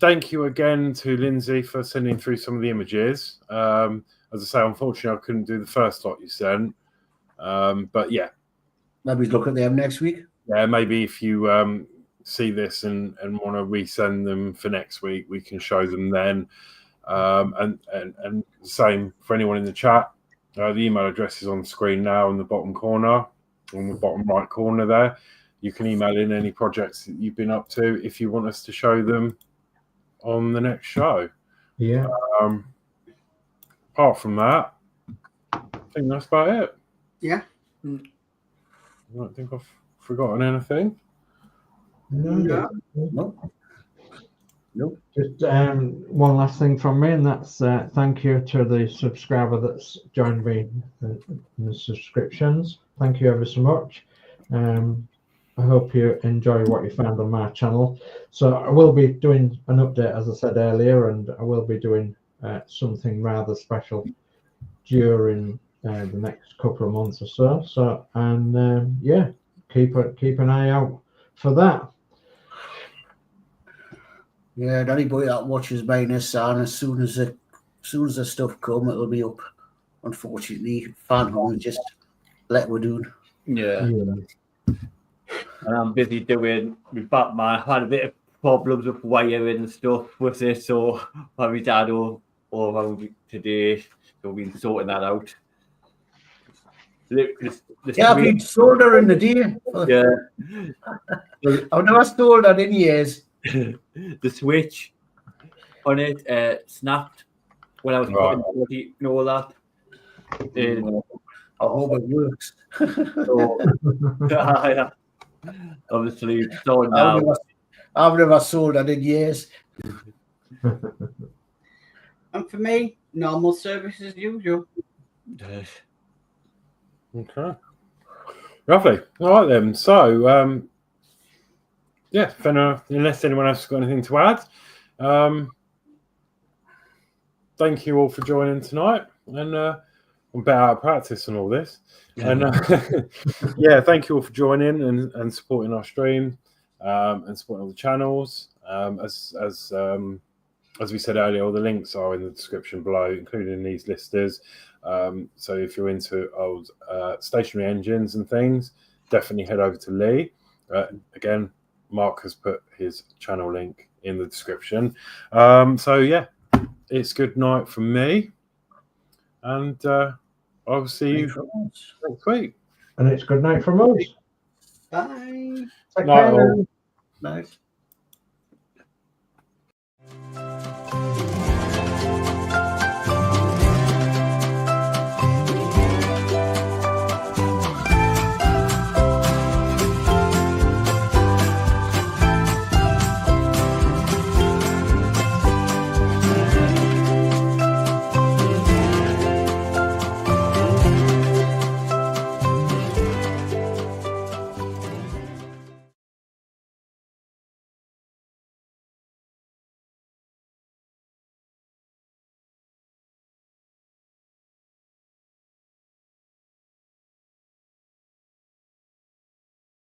[SPEAKER 1] thank you again to Lindsey for sending through some of the images. As I say, unfortunately, I couldn't do the first lot you sent. But yeah.
[SPEAKER 2] Maybe look at them next week.
[SPEAKER 1] Yeah, maybe if you see this and want to resend them for next week, we can show them then. And same for anyone in the chat. The email address is on the screen now in the bottom corner, on the bottom right corner there. You can email in any projects that you've been up to if you want us to show them on the next show.
[SPEAKER 5] Yeah.
[SPEAKER 1] Apart from that, I think that's about it.
[SPEAKER 3] Yeah.
[SPEAKER 1] I don't think I've forgotten anything.
[SPEAKER 5] No.
[SPEAKER 2] Nope.
[SPEAKER 5] Just one last thing from me, and that's thank you to the subscriber that's joined me in the subscriptions. Thank you ever so much. I hope you enjoy what you found on my channel. So I will be doing an update, as I said earlier, and I will be doing something rather special during the next couple of months or so. So, and yeah, keep an eye out for that.
[SPEAKER 2] Yeah, and anybody that watches mine is on as soon as the stuff come, it'll be up. Unfortunately, fan homes just let we're doing.
[SPEAKER 4] Yeah. And I'm busy doing with Batman. I had a bit of problems with wiring and stuff with this, so my dad all around today, so we've been sorting that out.
[SPEAKER 2] Yeah, I've been soldering the day.
[SPEAKER 4] Yeah.
[SPEAKER 2] I've never soldered in years.
[SPEAKER 4] The switch on it snapped when I was putting the body and all that.
[SPEAKER 2] I hope it works.
[SPEAKER 4] So, yeah. Obviously, so now.
[SPEAKER 2] I've never soldered in years.
[SPEAKER 3] And for me, normal service as usual.
[SPEAKER 1] Okay. Lovely. All right then. So, yeah, unless anyone else has got anything to add, thank you all for joining tonight. And I'm a bit out of practice and all this. Yeah. And yeah, thank you all for joining and supporting our stream and supporting all the channels. As we said earlier, all the links are in the description below, including these listers. So if you're into old stationary engines and things, definitely head over to Lee. Again, Mark has put his channel link in the description. So yeah, it's good night from me, and I'll see you next week.
[SPEAKER 5] And it's good night from us.
[SPEAKER 3] Bye.
[SPEAKER 5] Take care.
[SPEAKER 2] Nice.